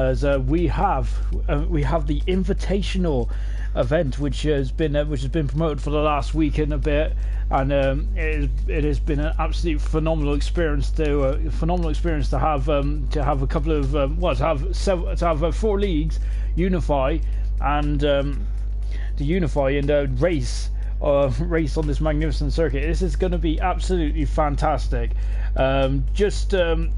as we have the Invitational event, which has been promoted for the last week and a bit, and it has been an absolute phenomenal experience to have a couple of to have 4 leagues unify and race on this magnificent circuit. This is going to be absolutely fantastic. Just a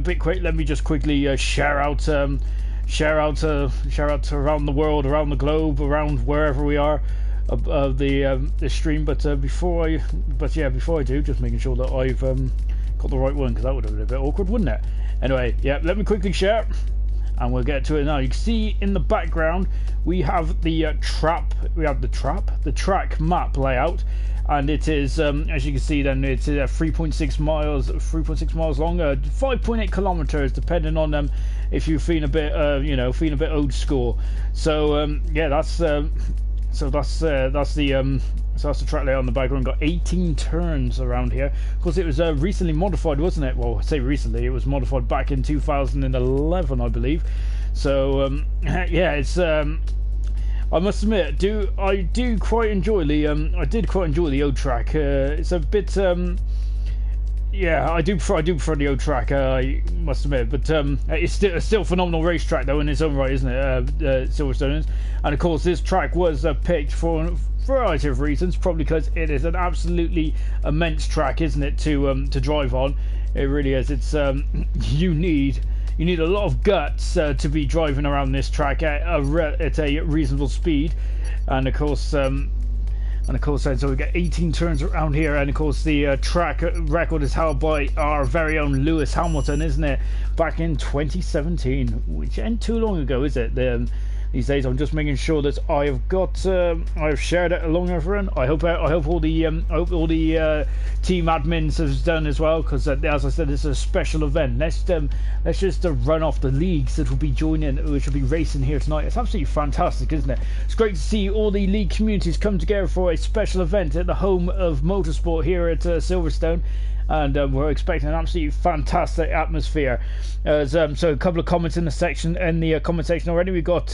bit quick. Let me just quickly share out around the world, around the globe, around wherever we are of the stream. But before I do, just making sure that I've got the right one, because that would have been a bit awkward, wouldn't it? Anyway, yeah, let me quickly share, and we'll get to it now. You can see in the background we have the track map layout, and it is as you can see, then it's 3.6 miles long, 5.8 kilometers, depending on if you're feeling a bit old school. So that's the track layout on the background. Got 18 turns around here. Of course, it was recently modified, wasn't it? Well, I say recently, it was modified back in 2011, I believe. So yeah, it's I must admit, I did quite enjoy the old track. It's a bit yeah, I do prefer the old track, I must admit, but it's still a phenomenal racetrack though in its own right, isn't it? Silverstone is. And of course, this track was picked for a variety of reasons, probably because it is an absolutely immense track, isn't it, to drive on. It really is. It's you need a lot of guts to be driving around this track at a reasonable speed, and of course, so we get 18 turns around here, and of course the track record is held by our very own Lewis Hamilton, isn't it? Back in 2017, which ain't too long ago, is it? These days, I'm just making sure that I've shared it along everyone. I hope all the team admins have done as well, because as I said, it's a special event. Let's just run off the leagues that will be joining, which will be racing here tonight. It's absolutely fantastic, isn't it? It's great to see all the league communities come together for a special event at the home of motorsport here at Silverstone. And we're expecting an absolutely fantastic atmosphere. So a couple of comments in the comment section already. We've got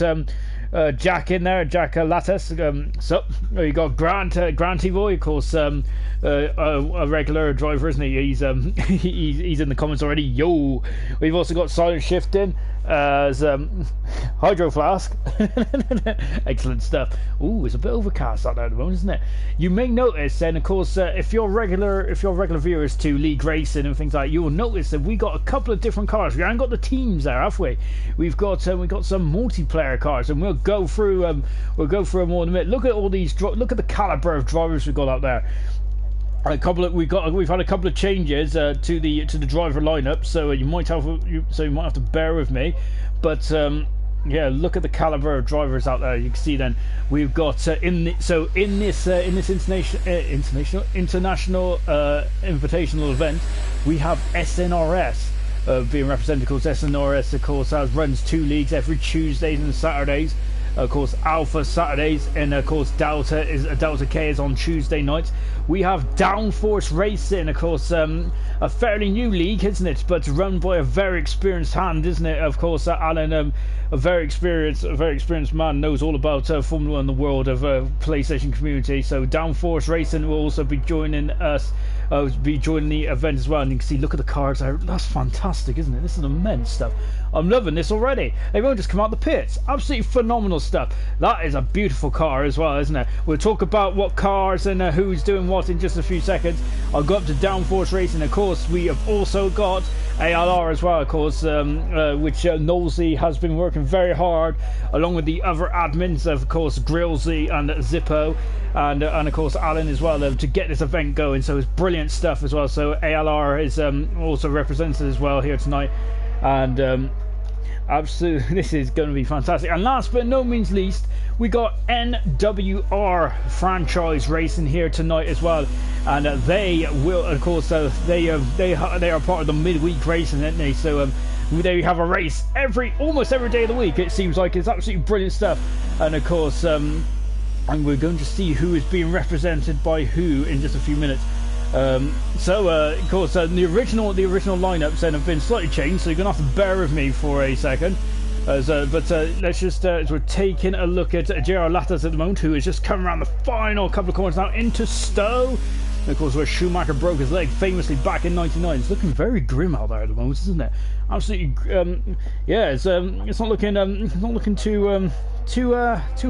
Jack in there, Jack Lattis. So you got Grant Boy, of course, a regular driver, isn't he? He's in the comments already. Yo, we've also got Silent Shift in as Hydro Flask. Excellent stuff. Ooh, it's a bit overcast out there at the moment, isn't it? You may notice, and of course, if you're regular viewers to League Racing and things like that, you will notice that we got a couple of different cars. We haven't got the teams there, have we? We've got some multiplayer cars, and we'll go through them all in a minute. Look at all these. Look at the caliber of drivers we've got out there. We've had a couple of changes to the driver lineup, so you might have to bear with me, but yeah, look at the caliber of drivers out there. You can see then we've got in this international invitational event, we have SNRS being represented. Of course, SNRS runs 2 leagues every Tuesdays and Saturdays. Of course, Alpha Saturdays, and of course Delta K is on Tuesday nights. We have Downforce Racing, of course, a fairly new league, isn't it? But run by a very experienced hand, isn't it? Of course, Alan, a very experienced man, knows all about Formula 1 in the world of PlayStation community. So Downforce Racing will also be joining us. Be joining the event as well, and you can see, look at the cars there. That's fantastic, isn't it? This is immense stuff. I'm loving this already. They won't just come out the pits. Absolutely phenomenal stuff. That is a beautiful car as well, isn't it? We'll talk about what cars and who's doing what in just a few seconds. I'll go up to Downforce Racing. Of course, we have also got ALR as well, of course, which Knowlesy has been working very hard, along with the other admins, of course, Grillsy and Zippo, and of course Alan as well, to get this event going. So it's brilliant stuff as well. So ALR is also represented as well here tonight, and absolutely, this is going to be fantastic. And last but no means least, we got NWR Franchise Racing here tonight as well, and they will, of course, they are part of the midweek racing, aren't they? So they have a race almost every day of the week. It seems like it's absolutely brilliant stuff, and of course, and we're going to see who is being represented by who in just a few minutes. Of course, the original lineups then have been slightly changed, so you're gonna have to bear with me for a second. Let's just as we're taking a look at JR Lattas at the moment, who is just coming around the final couple of corners now into Stowe. And of course, where Schumacher broke his leg famously back in '99. It's looking very grim out there at the moment, isn't it? Absolutely, yeah. It's not looking too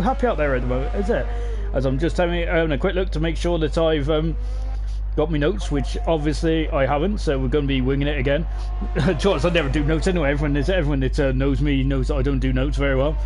happy out there at the moment, is it? As I'm just having a quick look to make sure that I've got my notes, which obviously I haven't, so we're going to be winging it again. To honest, I never do notes anyway. Everyone that knows me knows that I don't do notes very well.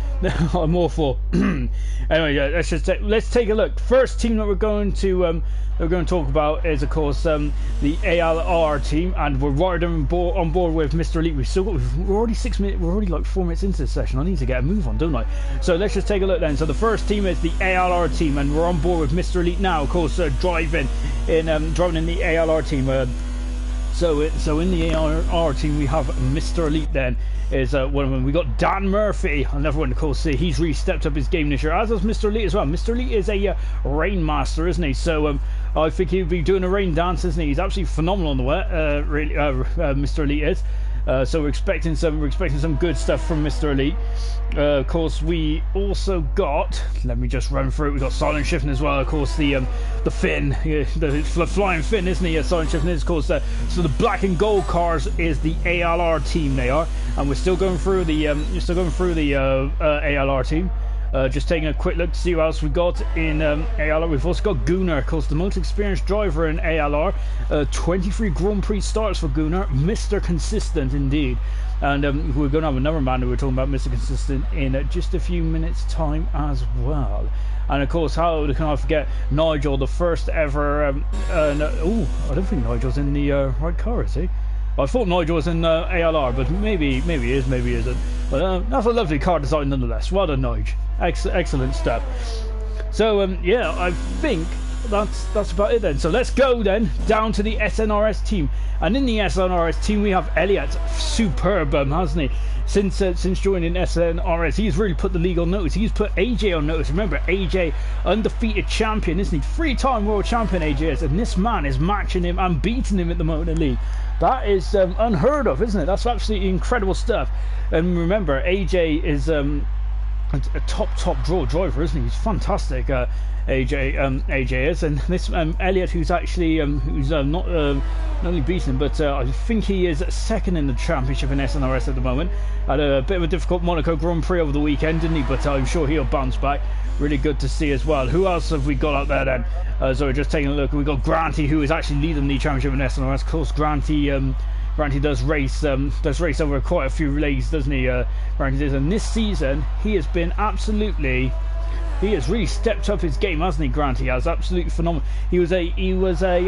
I'm awful. Anyway, yeah, let's take a look. First team that we're going to talk about is, of course, the ALR team, and we're right on board with Mr. Elite. We're already 6 minutes. We're already like 4 minutes into this session. I need to get a move on, don't I? So let's just take a look then. So the first team is the ALR team, and we're on board with Mr. Elite now. Of course, driving in the ALR team. So in the ALR team we have Mr. Elite. Then is one of them. We got Dan Murphy, another one. Of course, he's really stepped up his game this year, as does Mr. Elite as well. Mr. Elite is a rain master, isn't he? So I think he'll be doing a rain dance, isn't he? He's absolutely phenomenal on the wet. Really, Mr. Elite is. So we're expecting some good stuff from Mr. Elite. Of course, we also got. Let me just run through it. We got Silent Shifting as well. Of course, the Finn, the flying Finn, isn't he? Silent Shifting is, of course. So the black and gold cars is the ALR team. They are, and we're still going through the ALR team. Just taking a quick look to see what else we got in ALR. We've also got Gunnar, of course, the most experienced driver in ALR. 23 Grand Prix starts for Gunnar. Mr. Consistent indeed. And we're going to have another man who we're talking about, Mr. Consistent, in just a few minutes' time as well. And of course, how can I forget Nigel, the first ever... I don't think Nigel's in the right car, is he? I thought Nigel was in ALR, but maybe he is, maybe he isn't. But that's a lovely car design nonetheless. Well done, Nigel. Excellent stuff. So yeah, I think that's about it then. So let's go then down to the SNRS team. And in the SNRS team we have Elliot. Superb, hasn't he? Since joining SNRS, he's really put the league on notice. He's put AJ on notice. Remember, AJ, undefeated champion, isn't he? 3-time world champion AJ is, and this man is matching him and beating him at the moment in the league. That is unheard of, isn't it? That's absolutely incredible stuff. And remember, AJ is a top draw driver, isn't he? He's fantastic. AJ is, and this Elliot, who's actually not only beaten him, but I think he is second in the championship in SNRS at the moment. Had a bit of a difficult Monaco Grand Prix over the weekend, didn't he? But I'm sure he'll bounce back. Really good to see as well. Who else have we got out there then? So we're just taking a look. We've got Granty, who is actually leading the championship in SNRS. Of course, Granty does race over quite a few legs, doesn't he? Granty does, and this season he has been absolutely. He has really stepped up his game, hasn't he? Grant, he has, absolutely phenomenal. He was a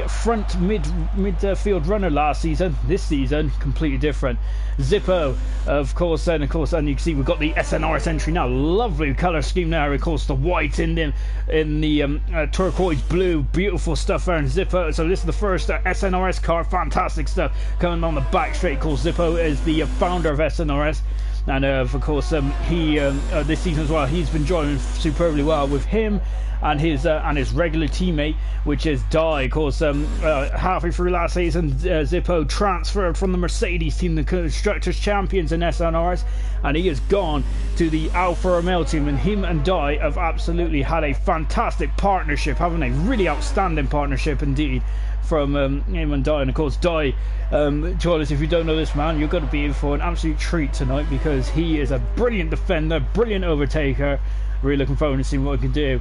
front midfield runner last season. This season, completely different. Zippo, of course, and you can see we've got the SNRS entry now. Lovely colour scheme there. Of course, the white in the turquoise blue, beautiful stuff there. And Zippo. So this is the first SNRS car. Fantastic stuff coming on the back straight. Of course, Zippo is the founder of SNRS. And of course, he this season as well, he's been driving superbly well with him and his regular teammate, which is Dai. Of course, halfway through last season, Zippo transferred from the Mercedes team, the constructors champions in SNRS, and he has gone to the Alfa Romeo team. And him and Dai have absolutely had a fantastic partnership, haven't they? Really outstanding partnership indeed. From him and Dai. And of course, Dai, Charles, if you don't know this man, you're going to be in for an absolute treat tonight, because he is a brilliant defender, brilliant overtaker. Really looking forward to seeing what he can do.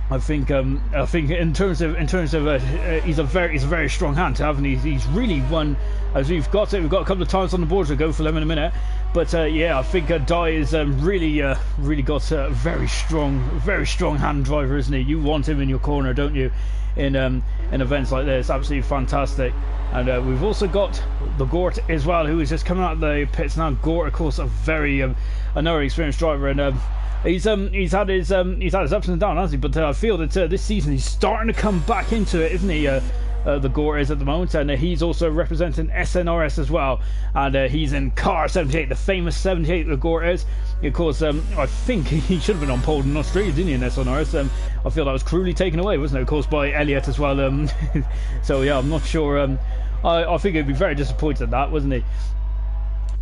I think in terms of he's a very strong hand to have, and he's really won. As we've got a couple of times on the board, so we'll go for them in a minute. But yeah, I think Dai is really got a very strong hand driver, isn't he? You want him in your corner, don't you? In events like this, absolutely fantastic. And we've also got the Gort as well, who is just coming out of the pits now. Gort, of course, a very another experienced driver, and he's had his ups and downs, hasn't he? But I feel that this season he's starting to come back into it, isn't he? The Gort is at the moment, and he's also representing SNRS as well, and he's in car 78, the famous 78 the Gort is. Of course, I think he should have been on pole in Australia, didn't he, in SNRS? I feel that was cruelly taken away, wasn't it, of course, by Elliot as well. So yeah, I'm not sure. I think he'd be very disappointed at that, wasn't he?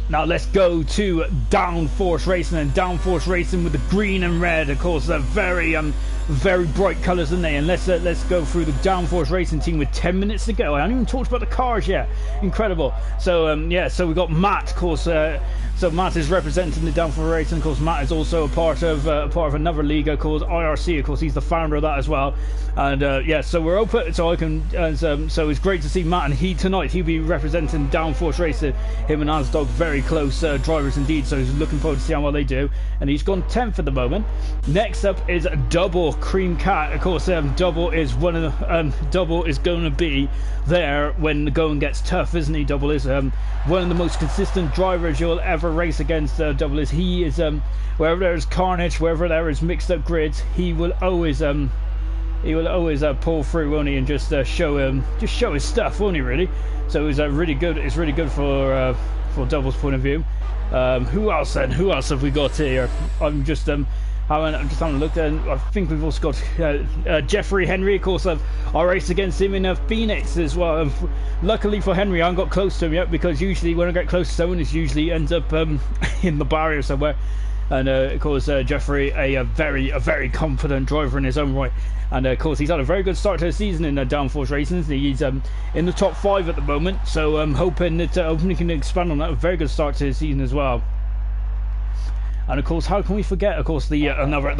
Now let's go to Downforce Racing, and Downforce Racing with the green and red. Of course, they're very bright colours, aren't they? And let's go through the Downforce Racing team with 10 minutes to go. I haven't even talked about the cars yet. Incredible. So yeah, so we got Matt, of course. So Matt is representing the Downforce Racing. Of course, Matt is also a part of another league called IRC. Of course, he's the founder of that as well. And yeah, so we're open. So I can. So it's great to see Matt, and he'll be representing Downforce Racing. Him and Asdog, very close drivers indeed. So he's looking forward to see how well they do. And he's gone 10th at the moment. Next up is Double Cream Cat. Of course, Double is one of the, Double is going to be there when the going gets tough, isn't he? Double is one of the most consistent drivers you'll ever race against. Double is, he is wherever there is carnage, wherever there is mixed up grids, he will always pull through, won't he, and just show his stuff, won't he, really? So it's really good. It's really good for Double's point of view. Who else then? Who else have we got here? I'm just having a look, and I think we've also got Jeffrey Henry. Of course, I raced against him in Phoenix as well. Luckily for Henry, I haven't got close to him yet, because usually when I get close to someone, it usually ends up in the barrier somewhere. And of course, Jeffrey, a very confident driver in his own right. And of course, he's had a very good start to the season in Downforce Racing. He's in the top 5 at the moment, so I'm hoping that he can expand on that. A very good start to the season as well. And of course, how can we forget, of course, the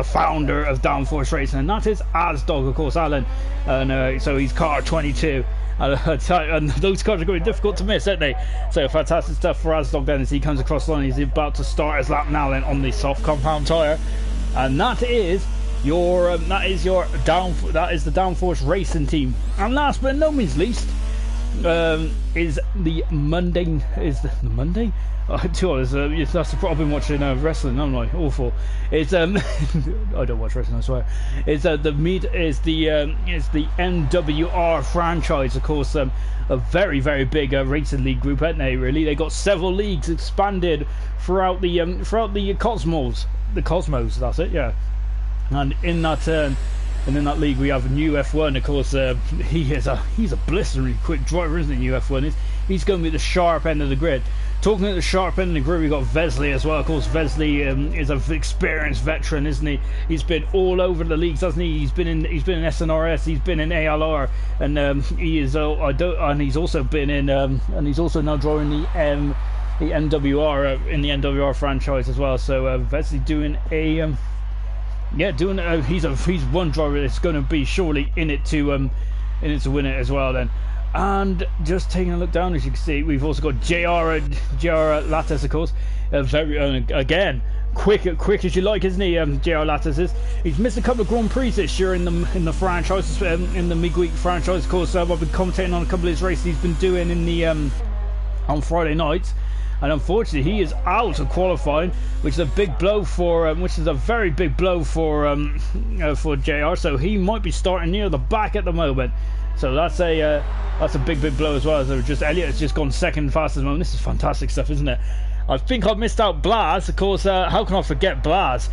founder of Downforce Racing, and that is Asdog, of course, Alan. And so he's car 22. And those cars are going to be difficult to miss, aren't they? So fantastic stuff for Asdog then, as he comes across the line. He's about to start his lap now then on the soft compound tyre. And that is the Downforce Racing team. And last but no means least, is the Monday. Is the Monday? To be honest, that's the problem. I've been watching wrestling, haven't I? Awful. It's I don't watch wrestling, I swear. It's the NWR franchise, of course. A very big racing league group, aren't they? Really, they got several leagues expanded throughout the Cosmos. The Cosmos, that's it, yeah. And in that league, we have new F1. Of course, he's a blisteringly quick driver, isn't he? New F1 is. He's going to be the sharp end of the grid. Talking at the sharp end of the grid, we've got Vesley as well. Of course, Vesley is an experienced veteran, isn't he? He's been all over the leagues, hasn't he? He's been in SNRS, he's been in ALR, and he's also been in, and he's also now drawing the NWR in the NWR franchise as well. So Vesley doing a he's one driver that's going to be surely in it to win it as well then. And just taking a look down, as you can see, we've also got JR Lattis, of course, very again quick as you like, isn't he? JR Lattis is. He's missed a couple of Grand Prix this year in the franchise, in the midweek franchise. Of course, I've been commentating on a couple of his races he's been doing in the on Friday nights. And unfortunately, he is out of qualifying, which is a big blow for, very big blow for JR. So he might be starting near the back at the moment. So that's a big blow as well. So Elliot has just gone second fastest at the moment. This is fantastic stuff, isn't it? I think I've missed out Blaz. Of course, how can I forget Blaz?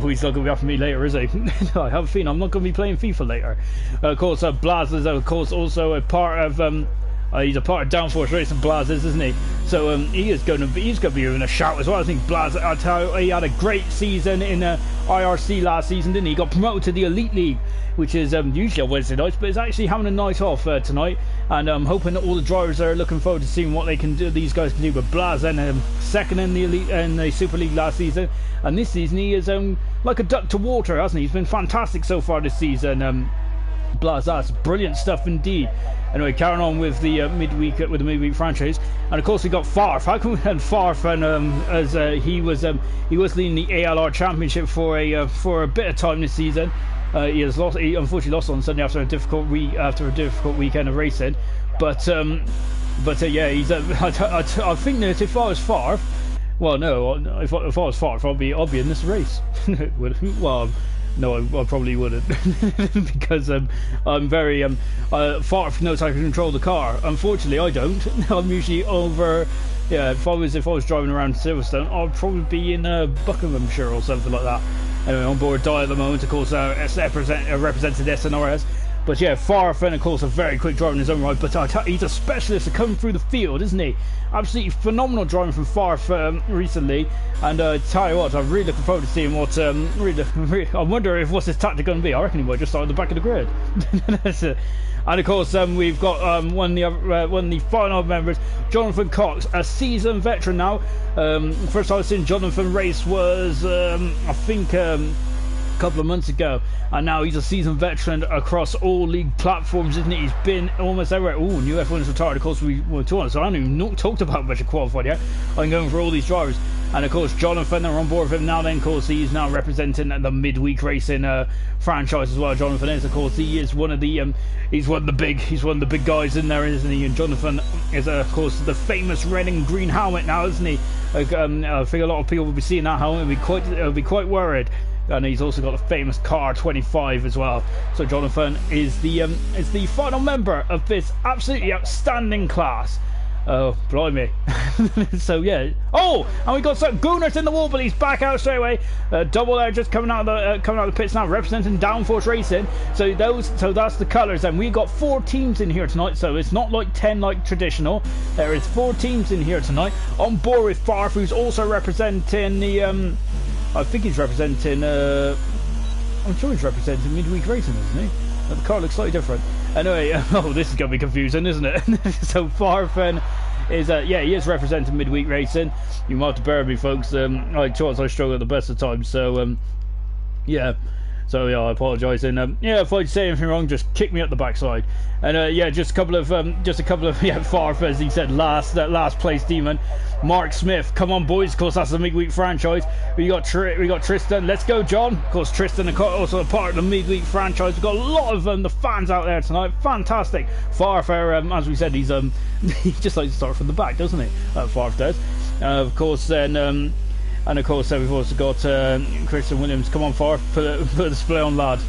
He's not going to be after me later, is he? No, I have a feeling I'm not going to be playing FIFA later. Of course, Blaz is of course also a part of. He's a part of Downforce Racing, Blaz is, isn't he? So he's going to be giving a shout as well. I think Blaz, I tell you, he had a great season in IRC last season, didn't he? He got promoted to the Elite League, which is usually on Wednesday nights, but it's actually having a night off tonight. And I'm hoping that all the drivers are looking forward to seeing what they can do. These guys can do. But Blaz then second in the Elite in the Super League last season, and this season he is like a duck to water, hasn't he? He's been fantastic so far this season. Blaz, that's brilliant stuff indeed. Anyway, carrying on with the midweek franchise, and of course we got Farf. How can we have Farf? And as he was leading the ALR Championship for a bit of time this season. He unfortunately lost on Sunday after a difficult weekend of racing. But yeah, he's. I think that if I was Farf, well, no, if I was Farf, I'd be in this race. Well. No, I probably wouldn't because I'm very Farf knows how to control the car. Unfortunately, I don't. I'm usually over. Yeah, if I was driving around Silverstone, I'd probably be in Buckinghamshire or something like that. Anyway, on board Di at the moment, of course, represented SNRS. But yeah, Farfen, of course, a very quick driver in his own right, but he's a specialist at coming through the field, isn't he? Absolutely phenomenal driving from Farf recently, and tell you what, I'm really looking forward to seeing what. I wonder if what's his tactic going to be. I reckon he might just start at the back of the grid. And of course, we've got one of the final members, Jonathan Cox, a seasoned veteran now. First I've seen Jonathan race was, I think, a couple of months ago, and now he's a seasoned veteran across all league platforms, isn't he? He's been almost everywhere. Oh, new F1's retired, of course, we were talking, so I haven't even talked about much of qualified yet. I'm going for all these drivers. And of course, Jonathan, they're on board with him now. Then, of course, he's now representing the midweek racing franchise as well. Jonathan is, of course, he is one of the he's one of the big guys in there, isn't he? And Jonathan is, of course, the famous red and green helmet now, isn't he? I think a lot of people will be seeing that helmet and be quite worried. And he's also got the famous car 25 as well. So Jonathan is the final member of this absolutely outstanding class. Oh, blimey. So, yeah. Oh, and we got Gunnar's in the wall, but he's back out straight away. Double there just coming out of the pits now, representing Downforce Racing. So that's the colours. And we got 4 teams in here tonight, so it's not like 10 like traditional. There is 4 teams in here tonight. On board with Farf, who's also representing the... I think he's representing... I'm sure he's representing midweek racing, isn't he? The car looks slightly different. Anyway, oh, this is going to be confusing, isn't it? So Farfen is, yeah, he is representing midweek racing. You might have to bear with me, folks. I struggle at the best of times, so yeah. So yeah, I apologise. And yeah, if I say anything wrong, just kick me up the backside. And yeah, just a couple of yeah, Farf, as he said, last place demon. Mark Smith, come on boys, of course that's the midweek franchise. We got Tristan, let's go John. Of course Tristan also a part of the midweek franchise. We've got a lot of the fans out there tonight, fantastic. Farf, as we said, he's he just likes to start from the back, doesn't he? Farf does. Of course then and of course we've also got Christian Williams. Come on Farf, put a display on lad.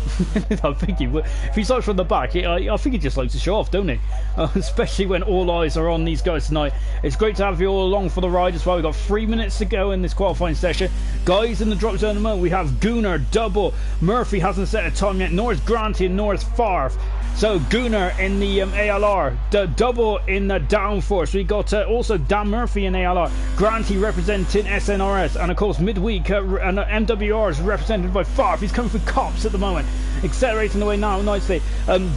I think he would. If he starts from the back, I think he just likes to show off, don't he? Especially when all eyes are on these guys tonight. It's great to have you all along for the ride as well. We've got 3 minutes to go in this qualifying session. Guys in the drop zone at the moment, we have Gunnar, Double, Murphy hasn't set a time yet, nor is Granty and nor is Farf. So Gunnar in the ALR, Double in the Downforce. We got also Dan Murphy in ALR, Granty representing SNRS, and of course midweek and MWR is represented by Farf. He's coming through cops at the moment, accelerating the way now nicely.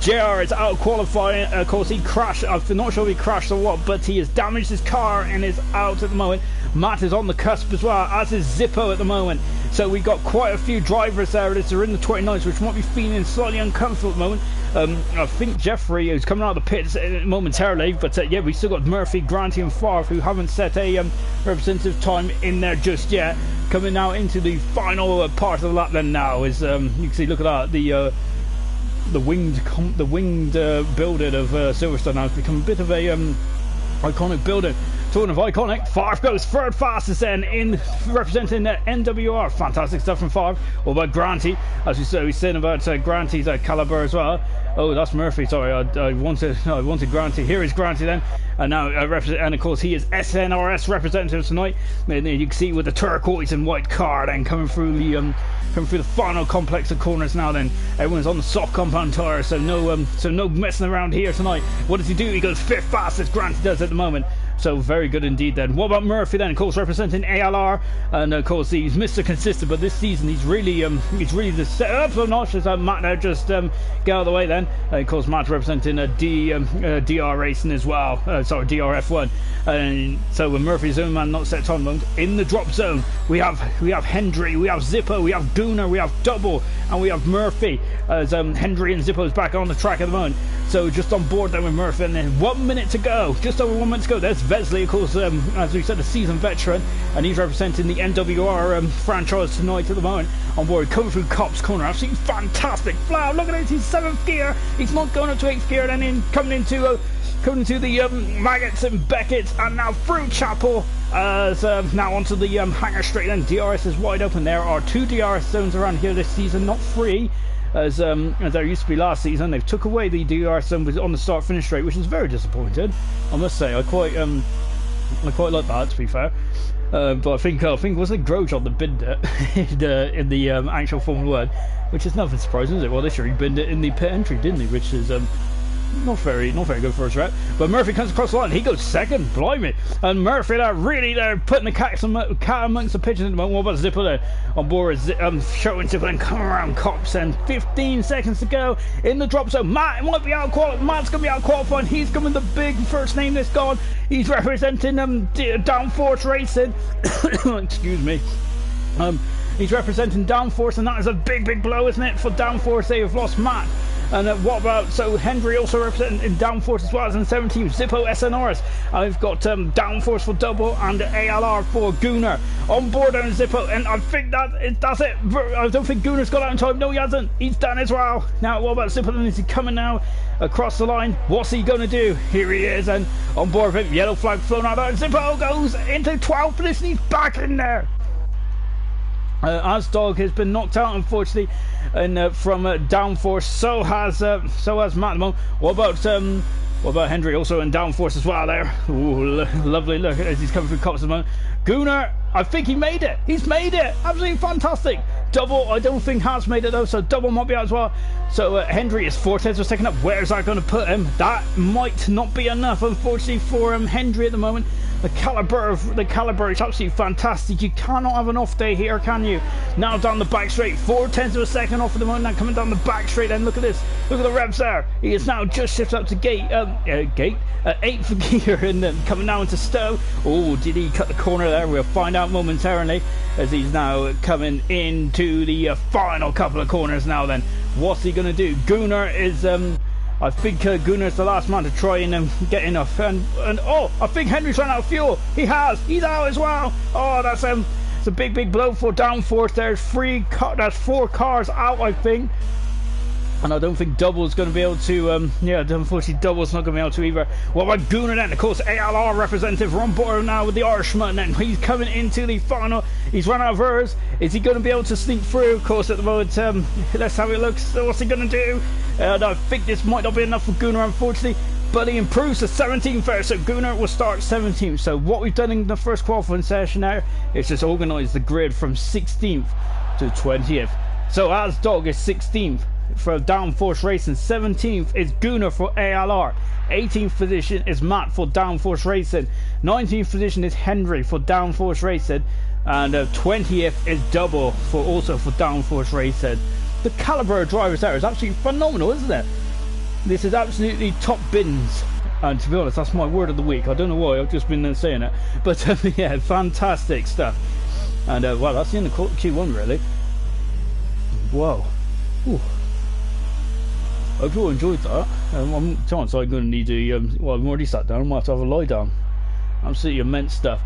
JR is out qualifying. Of course he crashed. I'm not sure if he crashed or what, but he has damaged his car and is out at the moment. Matt is on the cusp as well, as is Zippo at the moment. So we've got quite a few drivers there that are in the 29s, which might be feeling slightly uncomfortable at the moment. I think Jeffrey is coming out of the pits momentarily, but yeah, we still got Murphy, Granty and Farf, who haven't set a representative time in there just yet. Coming now into the final part of the lap then now is, you can see, look at that, the winged building of Silverstone now has become a bit of a iconic building. Talking of iconic, Farf goes third fastest then in representing the NWR. Fantastic stuff from Farf. What about Granty? As we said, we're saying about Granty's caliber as well. Oh, that's Murphy. Sorry, I wanted Granty. Here is Granty then, and now and of course he is SNRS representative tonight. And you can see with the turquoise and white car then coming through the final complex of corners now. Then everyone's on the soft compound tire, so no messing around here tonight. What does he do? He goes fifth fastest. Granty does at the moment. So very good indeed then. What about Murphy then? Of course representing ALR, and of course he's Mr. Consistent, but this season he's really the set up so notch as Matt now just get out of the way then. Of course Matt representing DR Racing as well. Sorry, DRF1. And so when Murphy's own man not set on moment in the drop zone, we have Hendry, we have Zippo, we have Gunnar, we have Double, and we have Murphy. As Hendry and Zippo's back on the track at the moment. So just on board then with Murphy, and then 1 minute to go, just over 1 minute to go. There's Vesley, of course, as we said, a seasoned veteran, and he's representing the NWR franchise tonight at the moment. On board, coming through Cops Corner, absolutely fantastic. Wow, look at it, he's 7th gear. He's not going up to 8th gear, then coming into the Maggots and Beckett, and now through Chapel. Now onto the hangar straight. Then DRS is wide open. There are 2 DRS zones around here this season, not 3. As there used to be last season. They've took away the DRS zone on the start finish straight, which is very disappointing, I must say. I quite I quite like that, to be fair. But I think wasn't it Grosjean that binned it in the actual Formula 1, which is nothing surprising, is it? Well, this year he binned it in the pit entry, didn't he? Which is not very good for us, right? But Murphy comes across the line. He goes second. Blimey! And Murphy, they're putting the cat amongst the pigeons at the moment. What about Zipper there? On board, showing Zipper and coming around Cops, and 15 seconds to go in the drop zone. Matt might be out qualified. Matt's gonna be out qualified. He's coming the big first name that's gone. He's representing Downforce Racing. Excuse me. He's representing Downforce, and that is a big blow, isn't it, for Downforce? They have lost Matt. And what about, so Hendry also representing Downforce as well as in 17, Zippo SNRs. I've got Downforce for double and ALR for Gunnar. On board on Zippo, and I think that's it. I don't think Gunnar's got out in time. No, he hasn't. He's done as well. Now, what about Zippo? Is he coming now across the line? What's he going to do? Here he is, and on board with him, yellow flag flown out. And Zippo goes into 12th position. He's back in there. Asdog has been knocked out, unfortunately, and from Downforce. So has Matt at the moment. What about Hendry also in Downforce as well there? Ooh, lovely look as he's coming through Cops at the moment. Gunnar, I think he made it. He's made it. Absolutely fantastic. Double, I don't think has made it though, so double might be out as well. So Hendry is 4 tenths of a second up. Where's that going to put him? That might not be enough, unfortunately, for Hendry at the moment. The caliber is absolutely fantastic. You cannot have an off day here, can you? Now down the back straight, 4 tenths of a second off at the moment. Now coming down the back straight, and look at this. Look at the revs there. He is now just shifted up to 8th gear, and then coming now into Stowe. Oh, did he cut the corner there? We'll find out momentarily as he's now coming into the final couple of corners now. Then what's he going to do? Gunnar is I think Gunnar's the last man to try and get enough, and oh, I think Henry's run out of fuel. He's out as well. Oh, it's a big blow for Downforce. There's 4 cars out, I think. And I don't think Double's going to be able to, unfortunately Double's not going to be able to either. What about Gunnar then? Of course, ALR representative on board now with the Irishman, and he's coming into the final. He's run out of hers. Is he going to be able to sneak through? Of course, at the moment, let's have a look. So what's he going to do? I think this might not be enough for Gunnar, unfortunately, but he improves to 17th there, so Gunnar will start 17th. So what we've done in the first qualifying session now is just organise the grid from 16th to 20th. So Asdog is 16th for Downforce Racing, 17th is Gunnar for ALR, 18th position is Matt for Downforce Racing, 19th position is Henry for Downforce Racing, and 20th is Double for Downforce Racing. The caliber of drivers there is absolutely phenomenal, isn't it? This is absolutely top bins, and to be honest, that's my word of the week. I don't know why, I've just been saying it, but yeah, fantastic stuff. And well, that's the end of Q1 really. Whoa. Ooh. I hope you all enjoyed that. I'm going to need to, well, I'm already sat down, I might have to have a lie down. Absolutely immense stuff.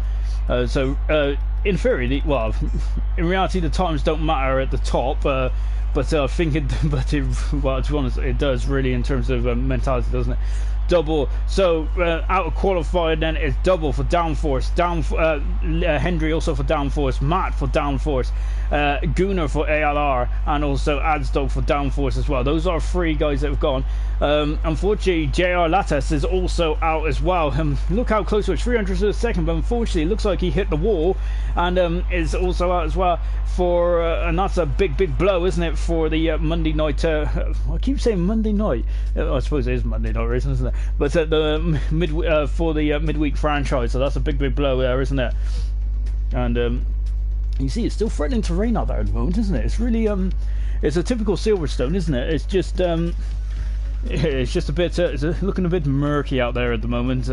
In theory, well, in reality, the times don't matter at the top, but I think well, to be honest, it does really in terms of mentality, doesn't it? Double, so out of qualified then is Double for Downforce, Hendry also for Downforce, Matt for Downforce, Gunnar for ALR, and also Adsdog for Downforce as well. Those are 3 guys that have gone. Unfortunately, JR Lattis is also out as well. Look how close it was, 300 of a second, but unfortunately it looks like he hit the wall, and is also out as well for and that's a big blow, isn't it, for the Monday night, I keep saying Monday night, I suppose it is Monday night racing, isn't it, but the for the midweek franchise, so that's a big blow there, isn't it? And you see it's still threatening to rain out there at the moment, isn't it? It's really it's a typical Silverstone, isn't it? It's just a bit it's looking a bit murky out there at the moment,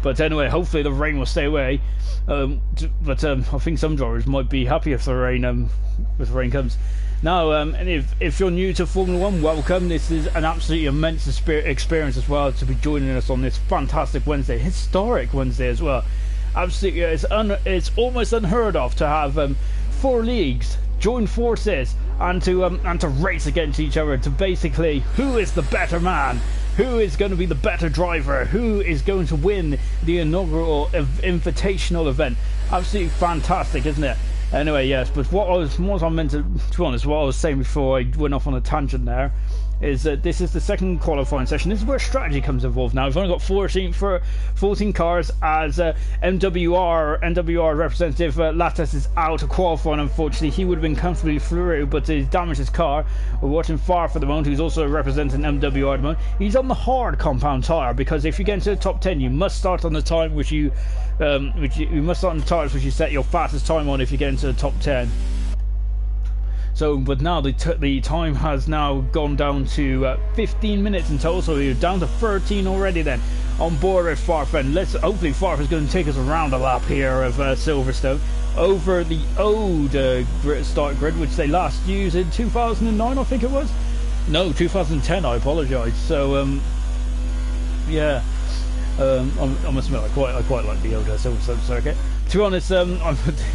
but anyway, hopefully the rain will stay away. But I think some drivers might be happy if the rain comes. Now, and if you're new to Formula 1, welcome. This is an absolutely immense experience as well to be joining us on this fantastic Wednesday, historic Wednesday as well. Absolutely, it's almost unheard of to have 4 leagues join forces and to race against each other to basically who is the better man, who is going to be the better driver, who is going to win the inaugural Invitational event. Absolutely fantastic, isn't it? Anyway, yes, but what I was saying before I went off on a tangent there, is that this is the second qualifying session. This is where strategy comes involved now. We've only got 14 cars as NWR representative Lattis is out of qualifying, unfortunately. He would have been comfortably through, but he's damaged his car. We're watching Far for the moment, who's also representing MWR at the moment. He's on the hard compound tyre, because if you get into the top 10, you must start on the time which you must start on the tyres which you set your fastest time on if you get into the top 10. So, but now the time has now gone down to 15 minutes in total, so we're down to 13 already then, on board with Farfen. Hopefully Farf is going to take us around a lap here of Silverstone, over the old start grid, which they last used in 2009, I think it was? No, 2010, I apologise. So, yeah. I must admit, I quite like the old Silverstone circuit. To be honest,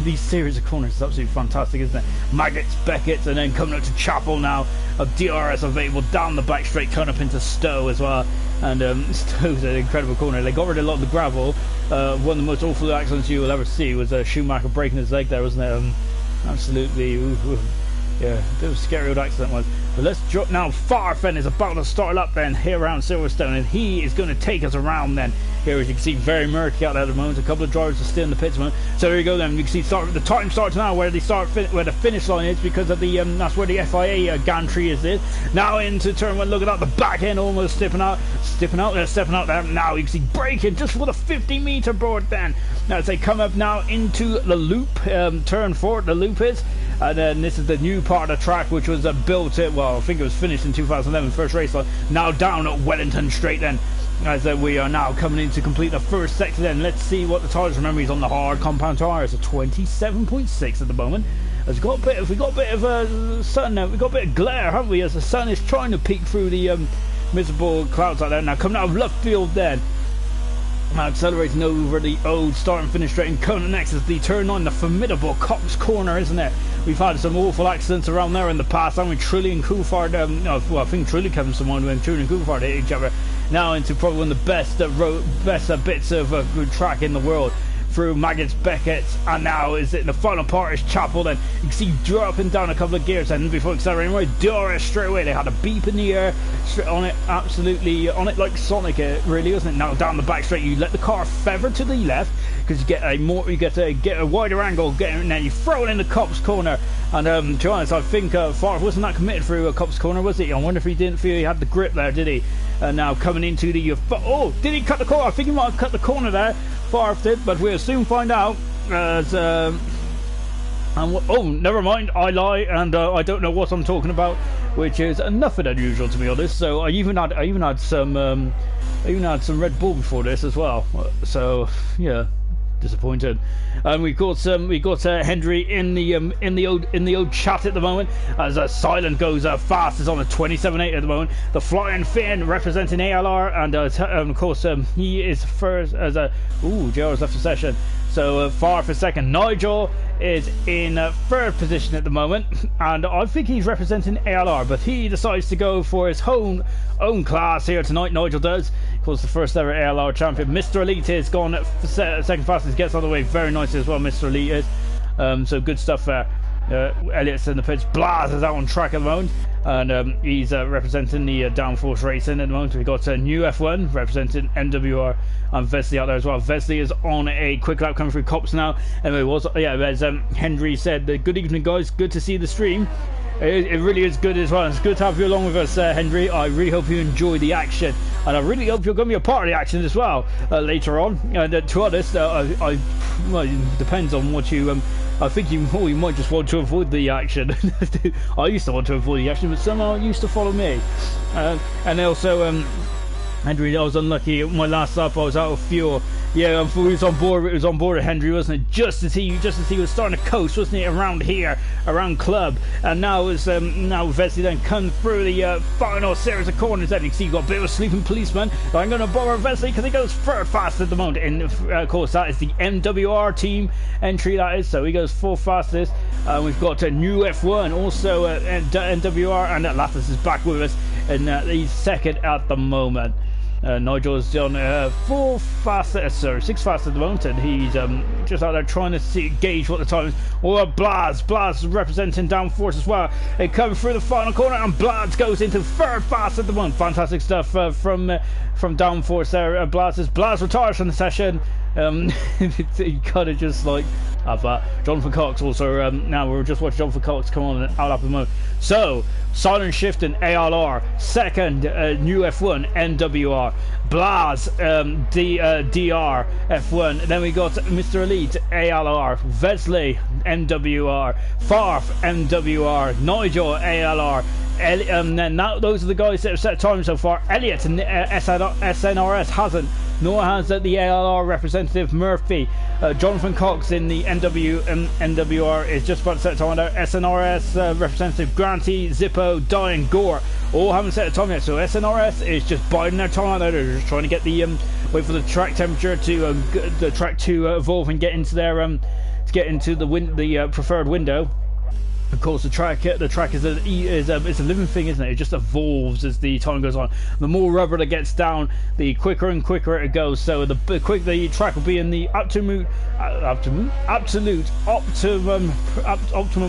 these series of corners is absolutely fantastic, isn't it? Maggots, Beckett's, and then coming up to Chapel now. DRS available down the back straight, coming up into Stowe as well. And Stowe's an incredible corner. They got rid of a lot of the gravel. One of the most awful accidents you will ever see was Schumacher breaking his leg there, wasn't it? Absolutely, yeah, it was a scary old accident was. But let's drop now. Farfen is about to start up then here around Silverstone, and he is going to take us around then. Here, as you can see, very murky out there at the moment. A couple of drivers are still in the pits at the moment. So there you go then. You can see the time starts now where the finish line is, because of the that's where the FIA gantry is. Now into turn one. Look at that, the back end almost stepping out there. Now you can see braking just for the 50-meter board then. Now as they come up now into the loop, turn 4, the loop is. And then this is the new part of the track, which was built, well, I think it was finished in 2011, first race line. Now down at Wellington Straight then, as we are now coming in to complete the first sector then. Let's see what the tyres. Remember, he's on the hard compound tyres, a 27.6 at the moment. We got a bit of sun now, we've got a bit of glare, haven't we, as the sun is trying to peek through the miserable clouds out there. Now coming out of left field then, accelerating over the old start and finish straight, and coming next is the turn 9, the formidable Cox Corner, isn't it? We've had some awful accidents around there in the past, haven't we? Trulli and Coulthard, well, I think Trulli comes to mind when Trulli and Coulthard hit each other. Now into probably one of the best bits of good track in the world, through Maggots, Beckett's, and now is it the final part is Chapel then. You can see dropping down a couple of gears and before accelerating right, DRS straight away. They had a beep in the air on it, absolutely on it like Sonic, it really, isn't it? Now down the back straight, you let the car feather to the left, because you get a wider angle, and then you throw it in the Copse Corner. And to be honest, I think Favre wasn't that committed through a Copse Corner, was he? I wonder if he didn't feel he had the grip there, did he? And now coming into the did he cut the corner? I think he might have cut the corner there. Favre did, but we'll soon find out. Never mind, I lie, and I don't know what I'm talking about, which is nothing unusual, to be honest. So I even had some Red Bull before this as well. So yeah, disappointed. And we got Hendry in the old chat at the moment, as Silent goes fast, is on a 27.8 at the moment. The Flying Finn representing ALR, and of course he is first as JR's left the session. So far for second. Nigel is in third position at the moment, and I think he's representing ALR, but he decides to go for his own class here tonight. Nigel does. Of course, the first ever ALR champion. Mr. Elite is gone second fastest, gets on the way very nicely as well. Mr. Elite is. So good stuff there. Elliot's in the pitch. Blaz is out on track at the moment, and he's representing the Downforce Racing at the moment. We've got New F1 representing MWR, and Vesley out there as well. Vesley is on a quick lap coming through Cops now. Anyway, as Henry said, good evening guys, good to see the stream. It really is good as well. It's good to have you along with us, Henry. I really hope you enjoy the action, and I really hope you're going to be a part of the action as well later on. And to be honest, well, it depends on what you. I think you might just want to avoid the action. I used to want to avoid the action, but somehow it used to follow me. And also, Henry, I was unlucky. My last lap, I was out of fuel. Yeah, it was on board. It was on board of Henry, wasn't it? Just as he was starting to coast, wasn't it? Around here, around club, and now Vesley then come through the final series of corners. Then you can see you got a bit of a sleeping policeman. But I'm going to bother Vesley because he goes third fast at the moment. And of course, that is the MWR team entry. That is, so he goes fourth fastest. We've got a new F1 also MWR, and Lattis is back with us, and he's second at the moment. Nigel's done 6 fast at the moment, and he's just out there trying to gauge what the time is. Oh, Blaz representing Downforce as well. It comes through the final corner, and Blaz goes into 3rd fast at the moment. Fantastic stuff from Downforce there. Blaz retires from the session. He kind of just like have that. Jonathan Cox also, now we're just watching Jonathan Cox come on and out at the moment. So, Silent Shift and ALR, second, new F1, NWR, Blaz, DR, F1, then we got Mr. Elite, ALR, Vesley, NWR, Farf, NWR, Nigel, ALR, and then now those are the guys that have set time so far. Elliot and SNRS hasn't, nor has the ALR representative Murphy. Jonathan Cox in the NWR is just about to set time there. SNRS representative Granty, Zippo, Dye and Gore all haven't set a time yet, so SNRS is just biding their time out there. They're just trying to get the wait for the track temperature to the track to evolve and get into their to get into the preferred window. Of course, the track is a living thing, isn't it? It just evolves as the time goes on. The more rubber that gets down, the quicker and quicker it goes. So the track will be in the absolute optimum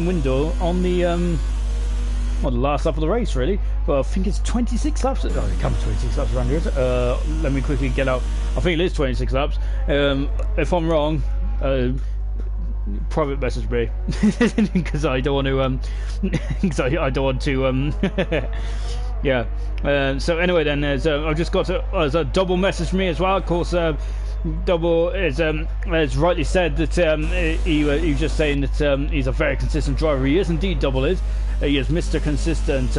window on the the last lap of the race, really. Well, I think it's 26 laps. Oh, it comes 26 laps around here. Let me quickly get out. I think it is 26 laps. If I'm wrong, private message me, because I don't want to I don't want to yeah. So anyway, then there's I've just got a double message me as well. Of course, Double is as rightly said that he was just saying that he's a very consistent driver. He is indeed. Double is. He is Mr. Consistent.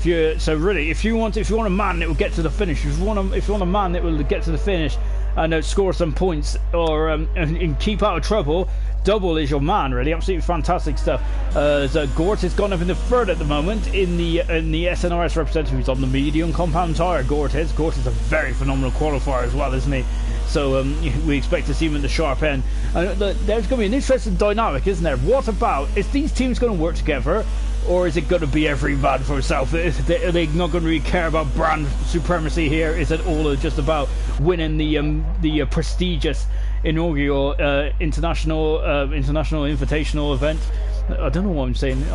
If you want a man that will get to the finish, if you want a man that will get to the finish and score some points or and keep out of trouble, Double is your man, really. Absolutely fantastic stuff. So Gort has gone up in the 3rd at the moment in the SNRS representative. He's on the medium compound tyre. Gort is a very phenomenal qualifier as well, isn't he? So we expect to see him in the sharp end. There's going to be an interesting dynamic, isn't there? What about, is these teams going to work together, or is it going to be every man for himself? Are they not going to really care about brand supremacy here? Is it all just about winning the prestigious inaugural international invitational event? I don't know what I'm saying.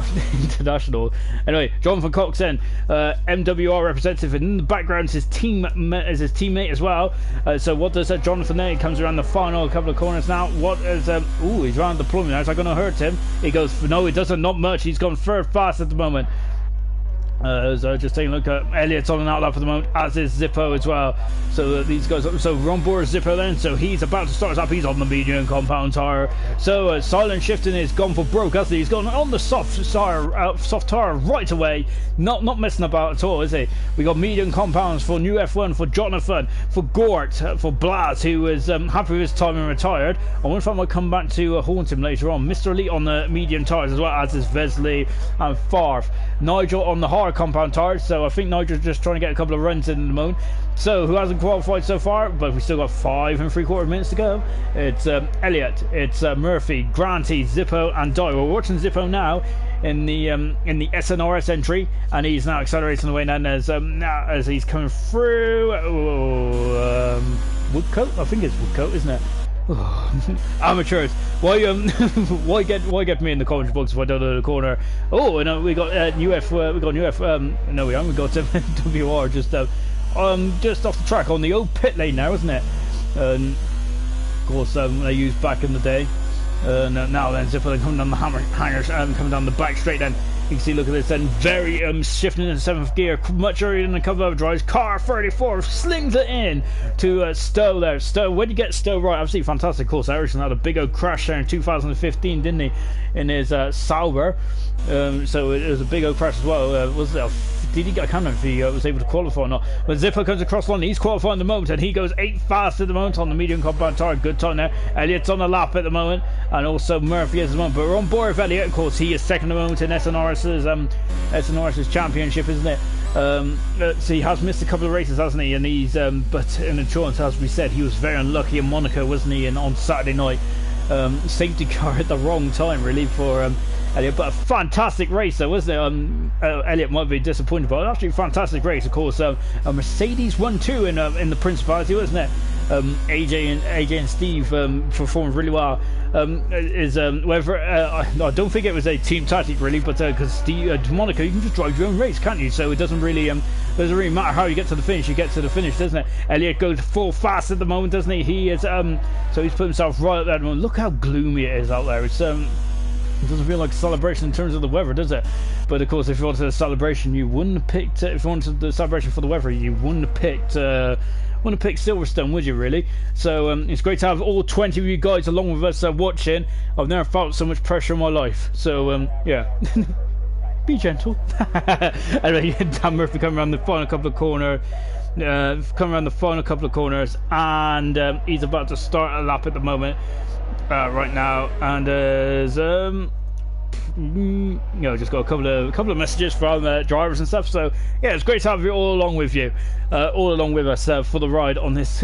International. Anyway, Jonathan Cox then, MWR representative, and in the background is his teammate as well. So what does Jonathan there? He comes around the final couple of corners now. What is he's around the plumb now. Is that going to hurt him? He goes, no, it doesn't. Not much. He's gone 3rd fast at the moment. So just taking a look at Elliot's on an outlap for the moment, as is Zippo as well. So these guys, so Ron Bohr is Zippo then, so he's about to start us up. He's on the medium compound tyre. So Silent Shifting is gone for broke, hasn't he? He's gone on the soft tyre right away. Not messing about at all, is he? We got medium compounds for new F1 for Jonathan, for Gort, for Blaz, who is happy with his time and retired. I wonder if I might come back to haunt him later on. Mr. Elite on the medium tyres as well, as is Vesley and Farf. Nigel on the hard compound tyres, so I think Nigel's just trying to get a couple of runs in the moment. So who hasn't qualified so far, but we still got 5 3/4 minutes to go. It's Elliot, it's Murphy, Granty, Zippo and Dye. We're watching Zippo now in the SNRS entry, and he's now accelerating away now as he's coming through Woodcote. I think it's Woodcote, isn't it? Amateurs, why get me in the commentary box if I don't know the corner? Oh, and we got we got WR just off the track on the old pit lane now, isn't it? Of course, they used back in the day. Now then, Zipper coming down the hangers, coming down the back straight. Then you can see, look at this, then very shifting in the 7th gear, much earlier than a couple of other drives. Car 34 slings it in to Stowe there. Stowe, when you get Stowe right, absolutely fantastic. Of course, Ericsson had a big old crash there in 2015, didn't he, in his Sauber? So it was a big old crash as well. Was it? Did he? I can't remember if he was able to qualify or not. But Zipper comes across line. He's qualifying at the moment, and he goes 8 fast at the moment on the medium compound tyre. Good time there. Elliot's on the lap at the moment, and also Murphy is at the moment. But we're on board with Elliot. Of course, he is second at the moment in SNRS's championship, isn't it? So he has missed a couple of races, hasn't he? And he's but in insurance, as we said, he was very unlucky in Monaco, wasn't he? And on Saturday night, safety car at the wrong time, really, for Elliot. But a fantastic race, though, wasn't it? Elliot might be disappointed, but actually a fantastic race. Of course, a Mercedes won too in the Principality, wasn't it? AJ and Steve performed really well. Whether I don't think it was a team tactic really, but because Monaco, you can just drive your own race, can't you? So it doesn't really matter how you get to the finish. You get to the finish, doesn't it? Elliot goes full fast at the moment, doesn't he? He is so he's put himself right up there at the moment. Look how gloomy it is out there. It's it doesn't feel like a celebration in terms of the weather, does it? But of course, if you wanted a celebration, you wouldn't have picked. If you wanted the celebration for the weather, you wouldn't have picked. Want to pick Silverstone, would you really? So it's great to have all 20 of you guys along with us watching. I've never felt so much pressure in my life. So yeah, be gentle. Anyway, Dan Murphy coming around the final couple of corners. And he's about to start a lap at the moment right now, and there's just got a couple of messages from drivers and stuff. So yeah, it's great to have you all along with us for the ride on this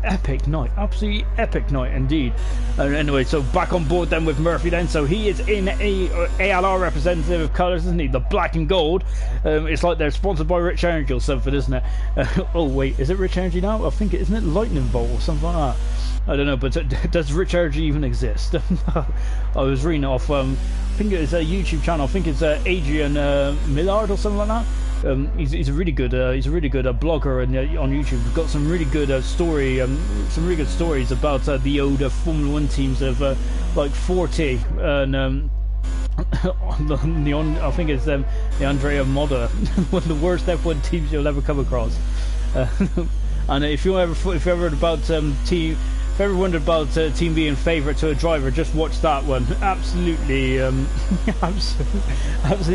epic night, absolutely epic night indeed. Anyway, so back on board then with Murphy then. So he is in a ALR representative colours, isn't he? The black and gold. It's like they're sponsored by Rich Energy or something, isn't it? Oh wait, is it Rich Energy now? I think isn't it Lightning Bolt or something like that? I don't know, but does Rich Energy even exist? I was reading off. I think it's a YouTube channel. I think it's Adrian Millard or something like that. He's a really good blogger on YouTube. He's got some really good some really good stories about the old Formula One teams of like 40 and. I think it's the Andrea Moda, one of the worst F1 teams you'll ever come across. And if you ever heard about if you ever wondered about team being favourite to a driver, just watch that one. Absolutely, absolutely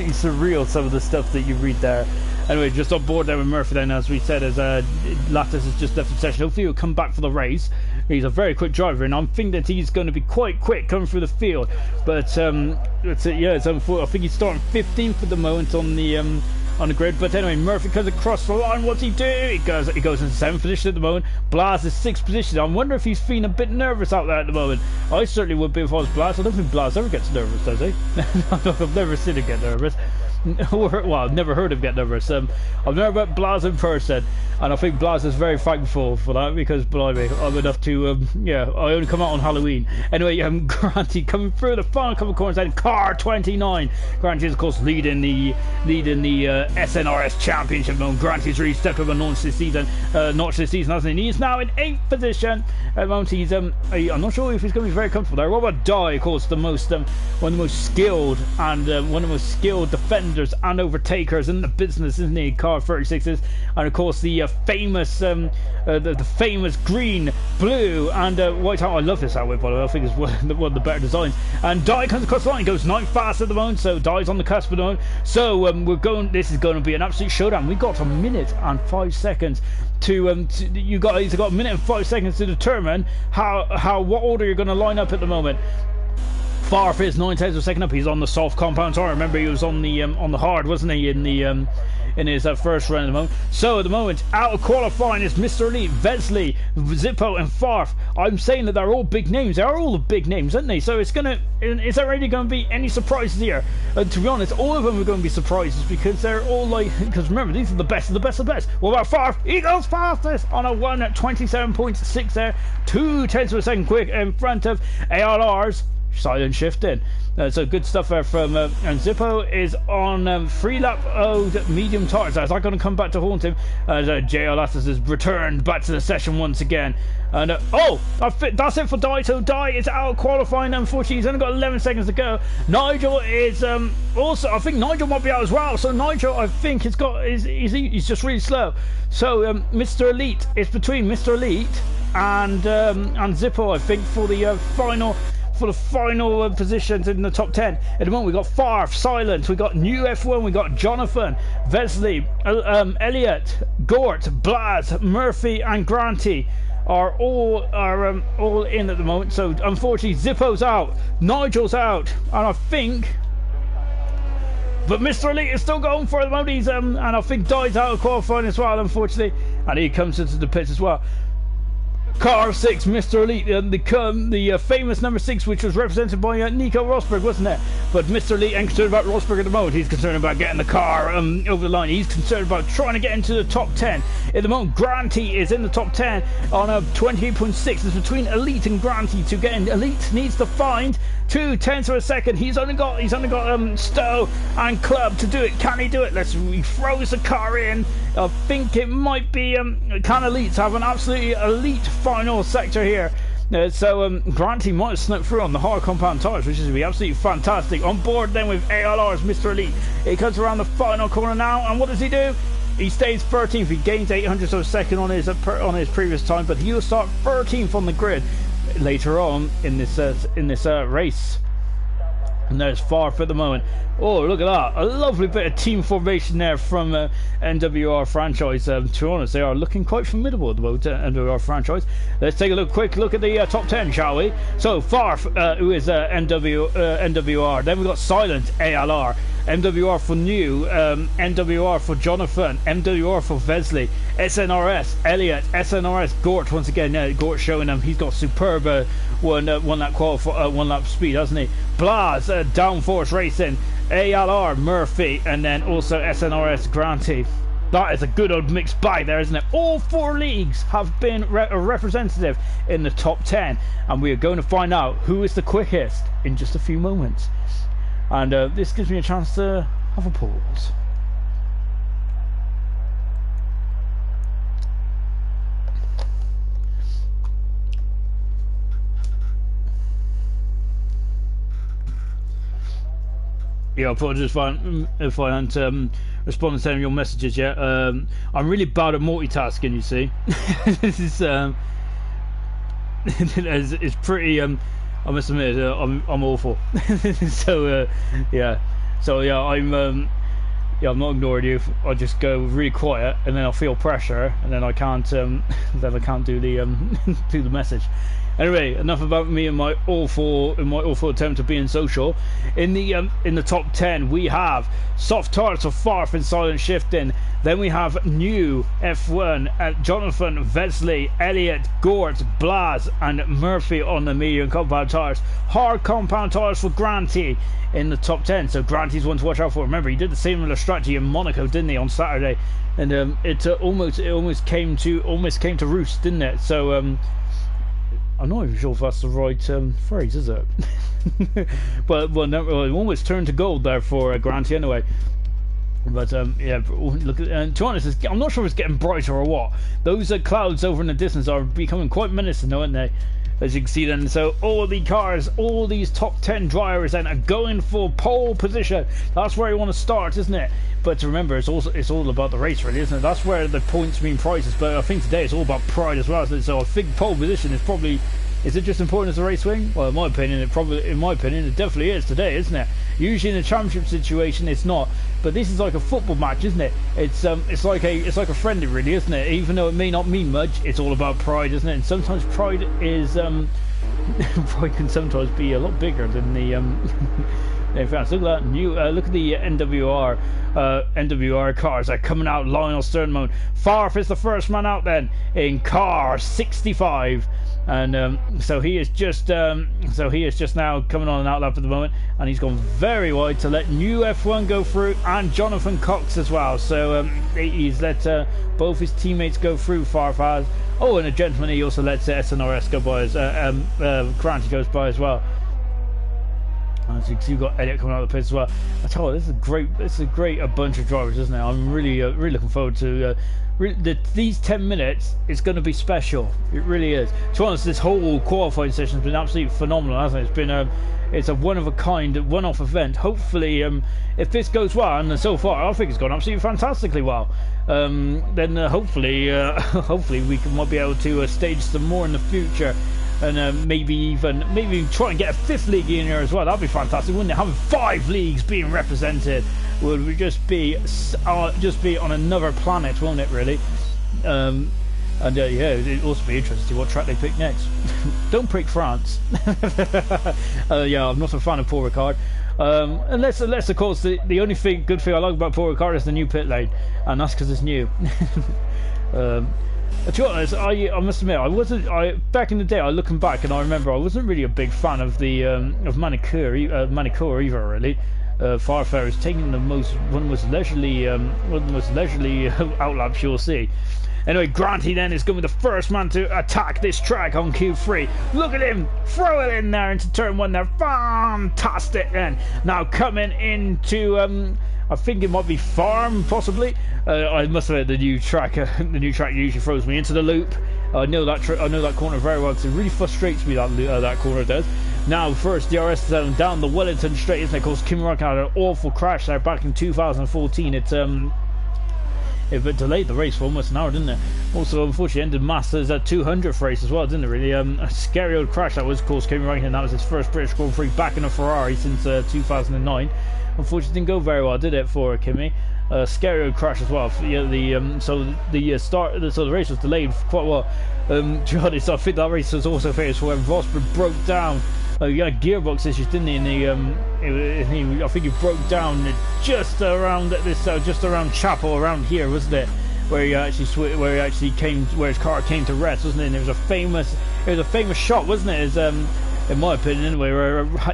surreal, some of the stuff that you read there. Anyway, just on board there with Murphy then, as we said, as Lattis has just left the session. Hopefully he'll come back for the race. He's a very quick driver, and I'm thinking that he's going to be quite quick coming through the field. But it's unfortunate. I think he's starting 15th at the moment on the grid. But anyway, Murphy comes across the line. What's he do? He goes into 7th position at the moment. Blas is 6th position. I wonder if he's feeling a bit nervous out there at the moment. I certainly would be if I was Blas. I don't think Blas ever gets nervous, does he? I've never seen him get nervous. Well, I've never heard him get nervous. I've never met Blas in person, and I think Blas is very thankful for that, because blimey, I'm enough to I only come out on Halloween. Anyway, Granty coming through the final couple of corners, and car 29. Granty is of course leading the SNRS Championship. Granty's really stepped up a notch this season, hasn't he? He's now in 8th position. At the moment, he's I'm not sure if he's going to be very comfortable there. What about Dye? Of course, one of the most skilled and one of the most skilled defenders and overtakers in the business, isn't he? Car 36s, and of course the famous the famous green, blue and white helmet. I love this outfit, by the way. I think it's one of the better designs. And Dye comes across the line, goes 9th fast at the moment, so Dye's on the cusp at the moment. So this is going to be an absolute showdown. We got a minute and 5 seconds to you guys have got a minute and 5 seconds to determine what order you're going to line up at the moment. Farf is 9 tenths of a second up. He's on the soft compound tire. Remember, he was on the hard, wasn't he, in his first run at the moment. So at the moment, out of qualifying is Mr. Elite, Vesley, Zippo and Farf. I'm saying that they're all big names. They are all big names, aren't they? So is there really going to be any surprises here? To be honest, all of them are going to be surprises, because they're all because remember, these are the best of the best of the best. What about Farf? He goes fastest on a 1:27.6 there, 2 tenths of a second quick in front of ARR's silent shift in. So good stuff there from and Zippo is on 3 lap medium tires. Is that going to come back to haunt him as JL Atlas has returned back to the session once again? And that's it for Dye. So Dye is out qualifying, unfortunately. He's only got 11 seconds to go. Nigel is also, I think Nigel might be out as well. So Nigel, I think he's just really slow. So Mr. Elite is between Mr. Elite and Zippo, I think, for the final positions in the top 10. At the moment, we got Farf, Silent, we got New F1, we got Jonathan, Vesley, Elliot, Gort, Blas, Murphy, and Granty are all in at the moment. So unfortunately, Zippo's out, Nigel's out, and I think. But Mr. Elite is still going for it at the moment. He's and I think Dye's out of qualifying as well, unfortunately, and he comes into the pits as well. Car 6, Mr. Elite, the famous number 6, which was represented by Nico Rosberg, wasn't it? But Mr. Elite ain't concerned about Rosberg at the moment. He's concerned about getting the car over the line. He's concerned about trying to get into the top 10. At the moment, Granty is in the top 10 on a 28.6. It's between Elite and Granty. To get in, Elite needs to find 2/10 of a second. He's only got Stowe and Club to do it. Can he do it? He throws the car in. I think it might be can Elite have an absolutely elite final sector here. So Granty might have snuck through on the hard compound tyres, which is be absolutely fantastic. On board then with ALR's Mr. Elite. He comes around the final corner now, and what does he do? He stays 13th. He gains 800 of a second on his previous time, but he'll start 13th on the grid later on in this race. And there's Farf at the moment. Oh, look at that. A lovely bit of team formation there from NWR franchise. To be honest, they are looking quite formidable at the moment, NWR franchise. Let's take a quick look at the top 10, shall we? So, Farf, who is NWR. Then we've got Silent, ALR. MWR for New, NWR for Jonathan, MWR for Vesley, SNRS, Elliot, SNRS, Gort, once again, Gort showing him he's got superb one lap speed, hasn't he? Blas, Downforce Racing, ALR, Murphy, and then also SNRS, Granty. That is a good old mixed bag there, isn't it? All 4 leagues have been a representative in the top 10, and we are going to find out who is the quickest in just a few moments. And this gives me a chance to have a pause. Yeah, apologies if I haven't responded to any of your messages yet. I'm really bad at multitasking, you see. This is it's pretty I must admit, I'm awful. So yeah, I'm not ignoring you. I just go really quiet, and then I feel pressure, and then I can't do the do the message. Anyway, enough about me and my awful attempt at being social. In the top 10, we have Soft Tarts of Farf and Silent Shifting. Then we have New F1, Jonathan, Vesley, Elliot, Gort, Blas, and Murphy on the medium compound tires. Hard compound tires for Granty in the top 10. So Granty's one to watch out for. Remember, he did the similar strategy in Monaco, didn't he, on Saturday? And it almost came to roost, didn't it? So I'm not even sure if that's the right phrase, is it? But no, it almost turned to gold there for Granty anyway. But yeah, look at, to be honest, I'm not sure if it's getting brighter or what. Those clouds over in the distance are becoming quite menacing, aren't they? As you can see then. So all the cars, all these top 10 drivers then are going for pole position. That's where you want to start, isn't it? But remember, it's all about the race, really, isn't it? That's where the points mean prizes. But I think today it's all about pride as well, isn't it? So I think pole position is probably, is it just important as a race wing? Well, in my opinion, it definitely is today, isn't it? Usually in a championship situation, it's not. But this is like a football match, isn't it? It's like a friendly, really, isn't it? Even though it may not mean much, it's all about pride, isn't it? And sometimes pride is pride can sometimes be a lot bigger than the in fact, look at that look at the NWR cars. They're coming out. Lionel Stern mode. Farf is the first man out then in car 65. And so he is just now coming on an outlap at the moment, and he's gone very wide to let New F1 go through, and Jonathan Cox as well. So he's let both his teammates go through. Farfaz. Oh, and a gentleman, he also lets SNRS go by as Granty goes by as well. As you can see, you've got Elliot coming out of the pits as well. I tell you, this is a great bunch of drivers, isn't it? I'm really looking forward to. These 10 minutes is going to be special. It really is. To be honest, this whole qualifying session has been absolutely phenomenal, hasn't it? It's been it's a one-of-a-kind, one-off event. Hopefully, if this goes well, and so far I think it's gone absolutely fantastically well, then hopefully we might be able to stage some more in the future. And maybe even try and get a 5th league in here as well. That'd be fantastic, wouldn't it? Having 5 leagues being represented would just be on another planet, won't it? Really. And yeah, it'd also be interesting to see what track they pick next. Don't pick France. Yeah, I'm not a fan of Paul Ricard. Unless of course the only good thing I like about Paul Ricard is the new pit lane, and that's because it's new. To be honest, I must admit, back in the day, looking back, and I remember I wasn't really a big fan of the of Manicure either, really. Farfair is taking one of the most leisurely outlaps you'll see. Anyway, Granty then is going to be the first man to attack this track on Q3. Look at him throw it in there into turn 1 there. Fantastic then. Now coming into I think it might be Farm, possibly. I must admit the new track usually throws me into the loop. I know that corner very well because it really frustrates me, that corner does. Now first DRS zone down the Wellington straight, isn't it? Of course, Kimi Räikkönen had an awful crash there back in 2014. It delayed the race for almost an hour, didn't it? Also, unfortunately, ended Masters at 200th race as well, didn't it? Really, a scary old crash that was. Of course, Kimi Räikkönen. That was his first British Grand Prix back in a Ferrari since 2009. Unfortunately, didn't go very well, did it, for Kimi? Scary old crash as well. Yeah, so the race was delayed quite a while. To be honest, I think that race was also famous for when Rosberg broke down. He had gearbox issues, didn't he? And I think he broke down just around Chapel, around here, wasn't it? Where his car came to rest, wasn't it? And it was a famous shot, wasn't it? In my opinion, anyway,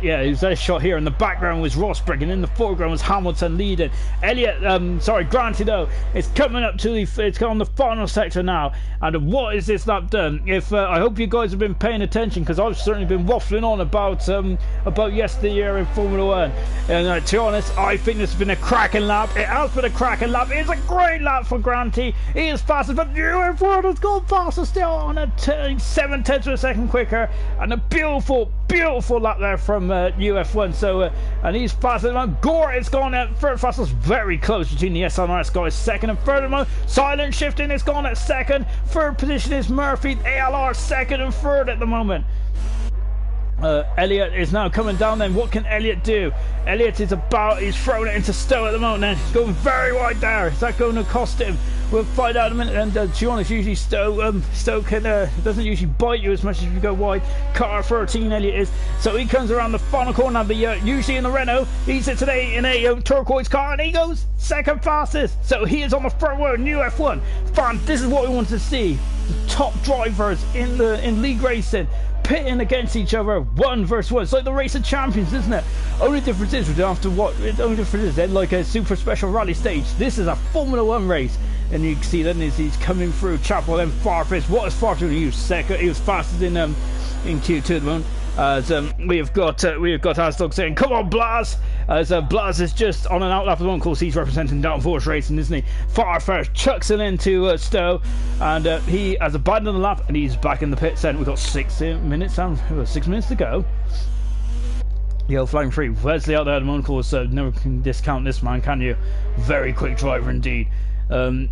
it was a shot here. In the background was Rosberg, and in the foreground was Hamilton leading. Granty though, it's coming up to it's on the final sector now. And what is this lap done? I hope you guys have been paying attention, because I've certainly been waffling on about yesteryear in Formula One. And to be honest, I think this has been a cracking lap. It has been a cracking lap. It's a great lap for Granty. He is faster, but UF1 has gone faster still on a 7/10 of a second quicker, and a beautiful lap there from UF1. So and he's faster than Gore. It's gone at third fastest, very close between the SNRS guys. Second and third at the moment. Silent shifting is gone at second. Third position is Murphy. ALR second and third at the moment. Elliott is now coming down then. What can Elliott do? Elliott is throwing it into Stowe at the moment then. He's going very wide there. Is that going to cost him? We'll find out in a minute. And to be honest, usually Stowe doesn't usually bite you as much as if you go wide. Car 13 Elliott is. So he comes around the final corner, usually in the Renault. He's today in a turquoise car, and he goes second fastest. So he is on the front row in UF1. This is what we want to see. The top drivers in league racing pitting against each other, 1 versus 1. It's like the race of champions, isn't it? Only difference is we don't have to watch. The only difference is then, like a super special rally stage. This is a Formula One race, and you can see then he's coming through Chapel. Then Farfus. What is Farfus going to use? Second. He was fastest in Q2 at the moment. As we have got Asdog saying, "Come on, Blas!" As Blas is just on an outlap at the moment. Of course, he's representing Downforce Racing, isn't he? Farfus chucks it into Stowe, and he has abandoned the lap, and he's back in the pit. We've got 6 minutes to go. Yo, flying free. Wesley out there at the moment. Of course, never can discount this man, can you? Very quick driver indeed. And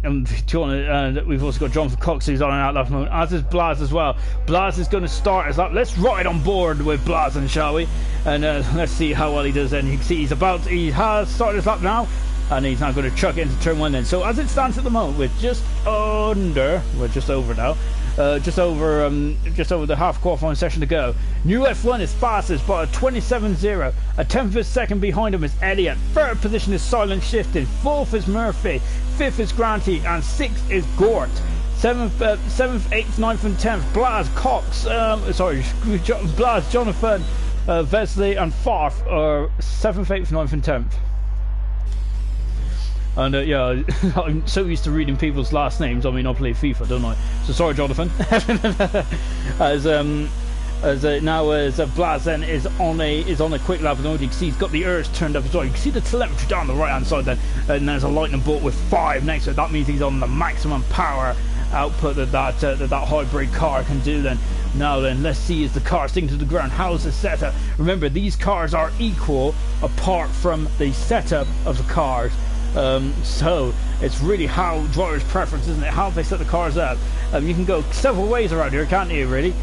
we've also got Jonathan Cox, who's on an outlap at the moment, as is Blas as well. Blas is going to start his lap. Let's ride on board with Blas, shall we? And let's see how well he does then. You can see he has started his lap now, and he's now going to chuck it into turn 1 then. So as it stands at the moment, we're just over now. Just over the half qualifying session to go. New F1 is fastest by a 27.0. A 10th of a second behind him is Elliott. Third position is Silent Shifted. Fourth is Murphy. Fifth is Granty, and sixth is Gort. Seventh, 8th, 9th, and 10th. Blas, Cox. Blas, Jonathan, Vesley, and Farf are 7th, 8th, 9th, and 10th. And I'm so used to reading people's last names. I mean, I play FIFA, don't I? So sorry, Jonathan. As Blas then is on a quick lap. You can see he's got the ERS turned up as well. You can see the telemetry down the right hand side then, and there's a lightning bolt with 5 next to it. That means he's on the maximum power output that hybrid car can do then. Now then, let's see, is the car sticking to the ground? How's the setup? Remember, these cars are equal apart from the setup of the cars. So it's really how drivers' preference, isn't it? How they set the cars up. You can go several ways around here, can't you? Really,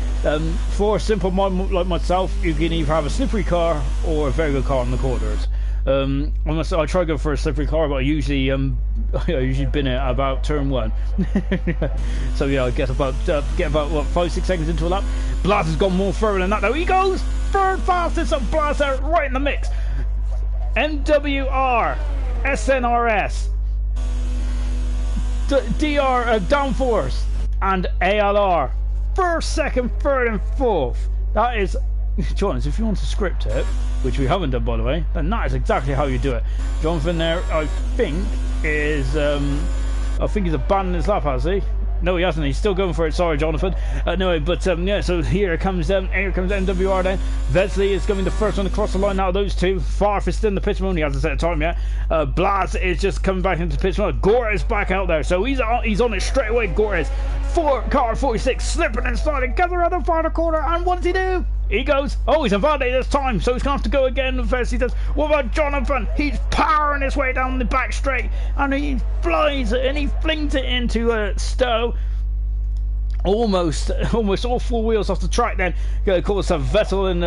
for a simple mod like myself, you can either have a slippery car or a very good car in the corners. I try to go for a slippery car, but I usually bin it about turn 1. So yeah, I get about 5-6 seconds into a lap. Blas has gone more further than that though. He goes third fastest, so Blas out right in the mix. MWR, SNRS, Downforce, and ALR. First, second, third, and fourth. That is, Jonathan, if you want to script it, which we haven't done by the way, then that is exactly how you do it. Jonathan there, I think he's abandoned his lap, has he? No, he hasn't. He's still going for it. Sorry, Jonathan. No, but yeah. So here comes MWR. Then Vesley is going to be the first one to cross the line. Now those two. Farf is still in the pitch mode. He hasn't set a time yet. Blaz is just coming back into the pitch mode. Gore is back out there, so he's on it straight away. Gore is car 46 slipping and sliding, comes around the final corner, and what does he do? He goes, oh, he's invalidated this time, so he's going to have to go again. First he does. What about Jonathan? He's powering his way down the back straight, and he flies it, and he flings it into Stowe. Almost all four wheels off the track. Then, of course, Vettel and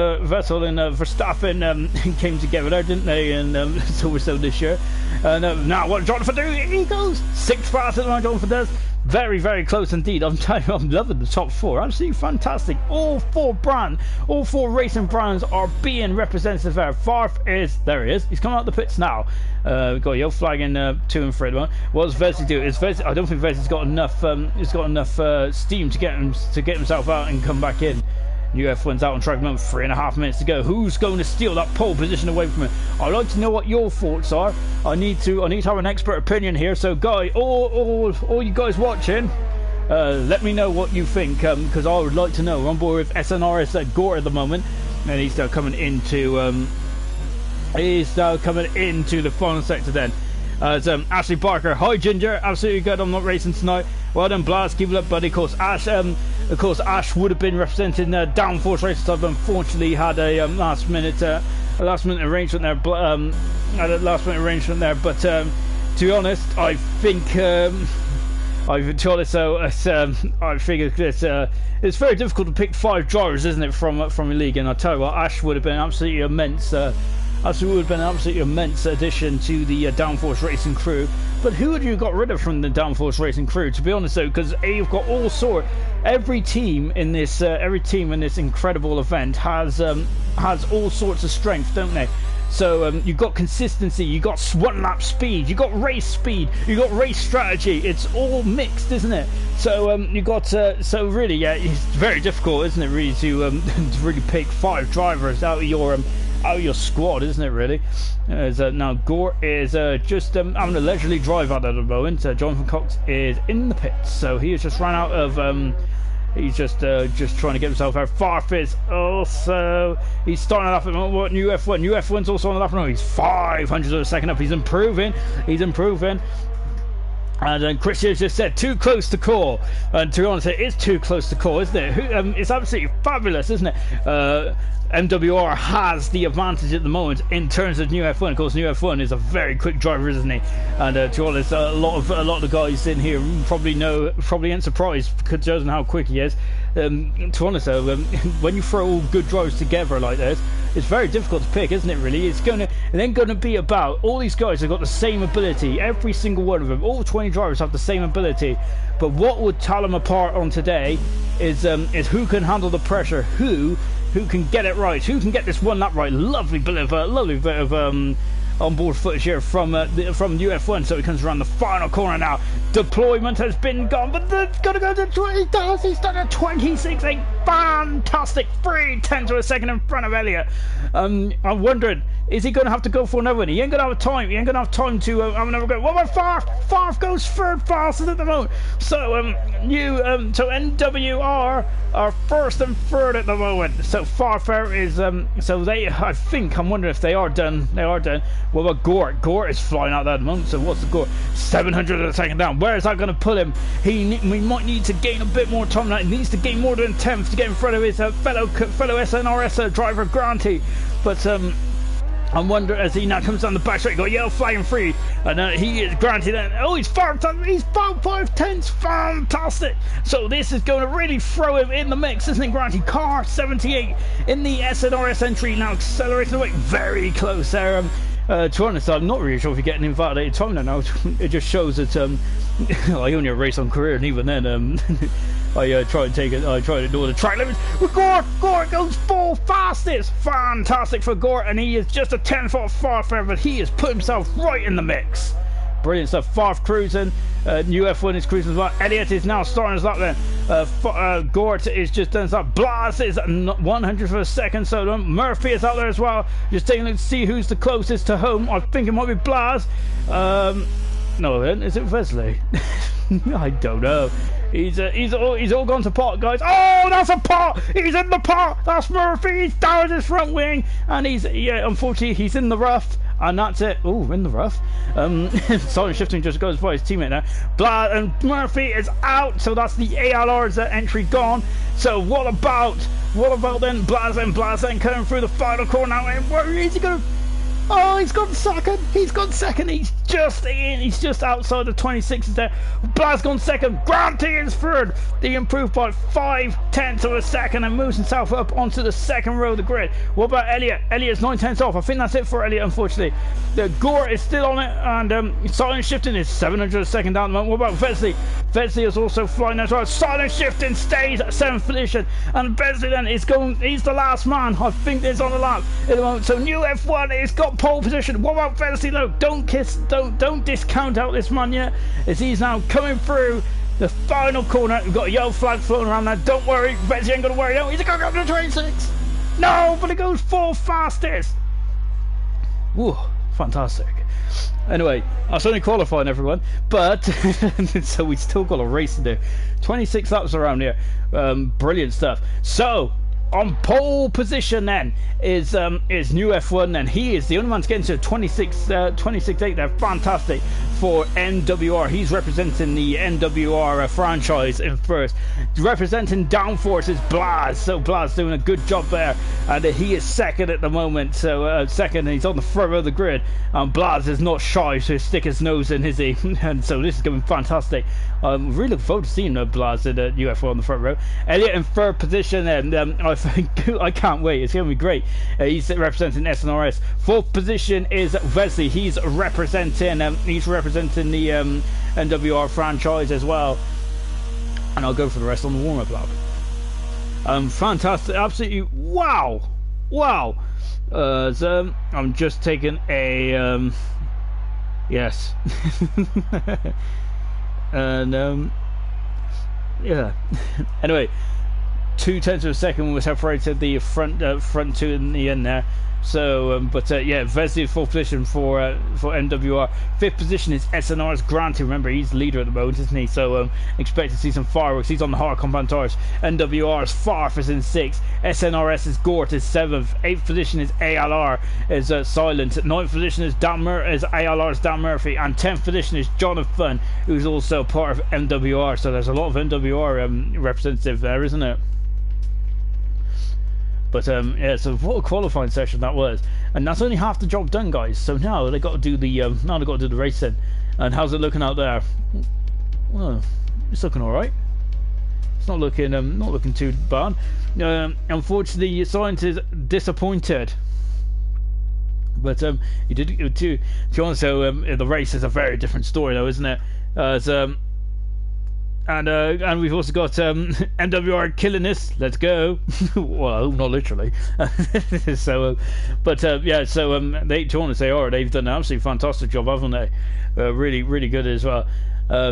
Verstappen came together there, didn't they? And Silverstone this year. And now, what Jonathan do? He goes 6th faster than Jonathan does. Very, very close indeed. I'm telling you, I'm loving the top four. Absolutely fantastic. All four racing brands are being represented there. Farf is, there he is. He's coming out the pits now. We've got yellow flag in 2 and 3 at the moment. What does Vesey do? I don't think Vesey's got enough. He's got enough steam to get himself out and come back in. New F1's out on track at the moment, 3.5 minutes to go. Who's going to steal that pole position away from it? I'd like to know what your thoughts are. I need to have an expert opinion here. So, guy, all you guys watching, let me know what you think, because I would like to know. We're on board with SNRS at Gore at the moment, and he's now coming into the final sector. Then, Ashley Barker, hi Ginger, absolutely good. I'm not racing tonight. Well done, Blast. Keep it up, buddy. Of course, Ash would have been representing Downforce races. I've unfortunately had a last minute arrangement there. But to be honest, I think I figured it's very difficult to pick 5 drivers, isn't it, from a league? And I tell you what, Ash would have been absolutely immense. Would have been an absolutely immense addition to the Downforce racing crew. But who had you got rid of from the Downforce racing crew? To be honest, though, because you've got every team in this incredible event has all sorts of strength, don't they? So you've got consistency, you've got one lap speed, you've got race speed, you've got race strategy. It's all mixed, isn't it? So you got so really, yeah, it's very difficult, isn't it, really, to really pick 5 drivers out of your squad, isn't it, really? Now Gore is just having a leisurely drive out at the moment. Jonathan Cox is in the pits, so he has just run out of he's just trying to get himself out. Farf is also, he's starting off at what New F1's also on the lap now. He's 500 of a second up. He's improving. And Christian just said, too close to call. And to be honest, it is too close to call, isn't it? It's absolutely fabulous, isn't it? MWR has the advantage at the moment in terms of New F1. Of course, New F1 is a very quick driver, isn't he? And to be honest, a lot of the guys in here probably ain't surprised because judging how quick he is. To be honest, though, when you throw all good drivers together like this, it's very difficult to pick, isn't it? Really, it's going to be about all these guys have got the same ability. Every single one of them, all 20 drivers have the same ability. But what would tell them apart on today is who can handle the pressure, who can get it right, who can get this one lap right. Lovely bit of onboard footage here from UF1. So he comes around the final corner now. Deployment has been gone, but they're gonna go to 20. He's done a 26, a fantastic 3/10 of a second in front of Elliott. I'm wondering, is he going to have to go for another one? He ain't going to have time. He ain't going to have time to have another go. What about Farf? Farf goes third fastest at the moment. So so NWR are first and third at the moment. So Farf is so they. I'm wondering if they are done. They are done. What about Gore? Gore is flying out there at the moment. So what's the Gore? 700 of a second down. Where is that going to put him? We might need to gain a bit more time. He needs to gain more than 10th to get in front of his fellow SNRS driver Granty. But I wonder, as he now comes down the back straight, got yellow flying free, and he is Granted. He's 5/10, fantastic. So this is going to really throw him in the mix, isn't it, Granted? Car 78 in the SNRS entry, now accelerating away, very close there. To be honest, I'm not really sure if you're getting invalidated time now. It just shows that I only race on career, and even then I try to ignore the track limits. With Gore goes 4 fastest. Fantastic for Gore, and he is just a 10th off far, but he has put himself right in the mix. Brilliant stuff. Farf cruising. New F1 is cruising as well. Elliott is now starting us up then. Gort is just done up. Blas is 100 for a second. So Murphy is out there as well. Just taking a look to see who's the closest to home. I think it might be Blas. No, then is it Wesley? I don't know. He's all gone to pot, guys. Oh, that's a pot. He's in the pot. That's Murphy. He's down his front wing, and unfortunately he's in the rough. And that's it. Oh, in the rough. Silent shifting just goes by his teammate now. Blas and Murphy is out, so that's the ALR's entry gone. So what about then Blas and coming through the final corner now? And where is he going? Oh, he's gone second. He's gone second. He's just in. He's just outside the 26 there. Blas gone second. Grant is third. He improved by 0.5 of a second and moves himself up onto the second row of the grid. What about Elliott? Elliott's 9/10 off. I think that's it for Elliott, unfortunately. The Gore is still on it, and silent shifting is 700 a second down the moment. What about Vesley? Vesley is also flying as well. Silent shifting stays at 7th position, and Vesley then is going. He's the last man. I think is on the lap at the moment. So new F1 has got pole position. What about Vesley though? Don't discount out this man yet, as he's now coming through the final corner. We've got a yellow flag floating around now. Don't worry, Vesley ain't gonna worry. No, he's going up to 26. No, but it goes 4th fastest. Whoa, fantastic. Anyway, that's only qualifying, everyone, but so we still got a race to do. 26 laps around here. Brilliant stuff. So on pole position then is new F1, and he is the only one to get into 26.8 there. Fantastic for NWR. He's representing the NWR franchise in first. Representing Downforce is Blas. So Blas doing a good job there, and he is second at the moment. So second, and he's on the front row of the grid. And Blas is not shy to stick his nose in, is he? And so this is going fantastic. Really looking forward to seeing Blas in the UF1 on the front row. Elliott in third position, and I think I can't wait. It's going to be great. He's representing SNRS. Fourth position is Wesley. He's representing the NWR franchise as well. And I'll go for the rest on the warm-up lap. Fantastic, absolutely wow. So I'm just taking a yes. And yeah. Anyway, 0.2 of a second we separated the front two in the end there. So yeah, Vesley is 4th position for NWR. 5th position is SNR's Grant. Remember, he's leader at the moment, isn't he? So expect to see some fireworks. He's on the hard compound tires. NWR's Farf is in 6th. SNRS's Gort is 7th. 8th position is ALR is Silent. 9th position is ALR's Dan Murphy, and 10th position is Jonathan, who's also part of NWR. So there's a lot of NWR representative there, isn't it? But yeah, so what a qualifying session that was, and that's only half the job done, guys. So now they got to do the racing. And how's it looking out there? Well, it's looking all right. It's not looking too bad. Unfortunately, Science is disappointed. But he did to be honest. So the race is a very different story, though, isn't it? And we've also got NWR killing this. Let's go. Well, not literally. So, but yeah. So they want to say, oh, they've done an absolutely fantastic job, haven't they? Really, really good as well.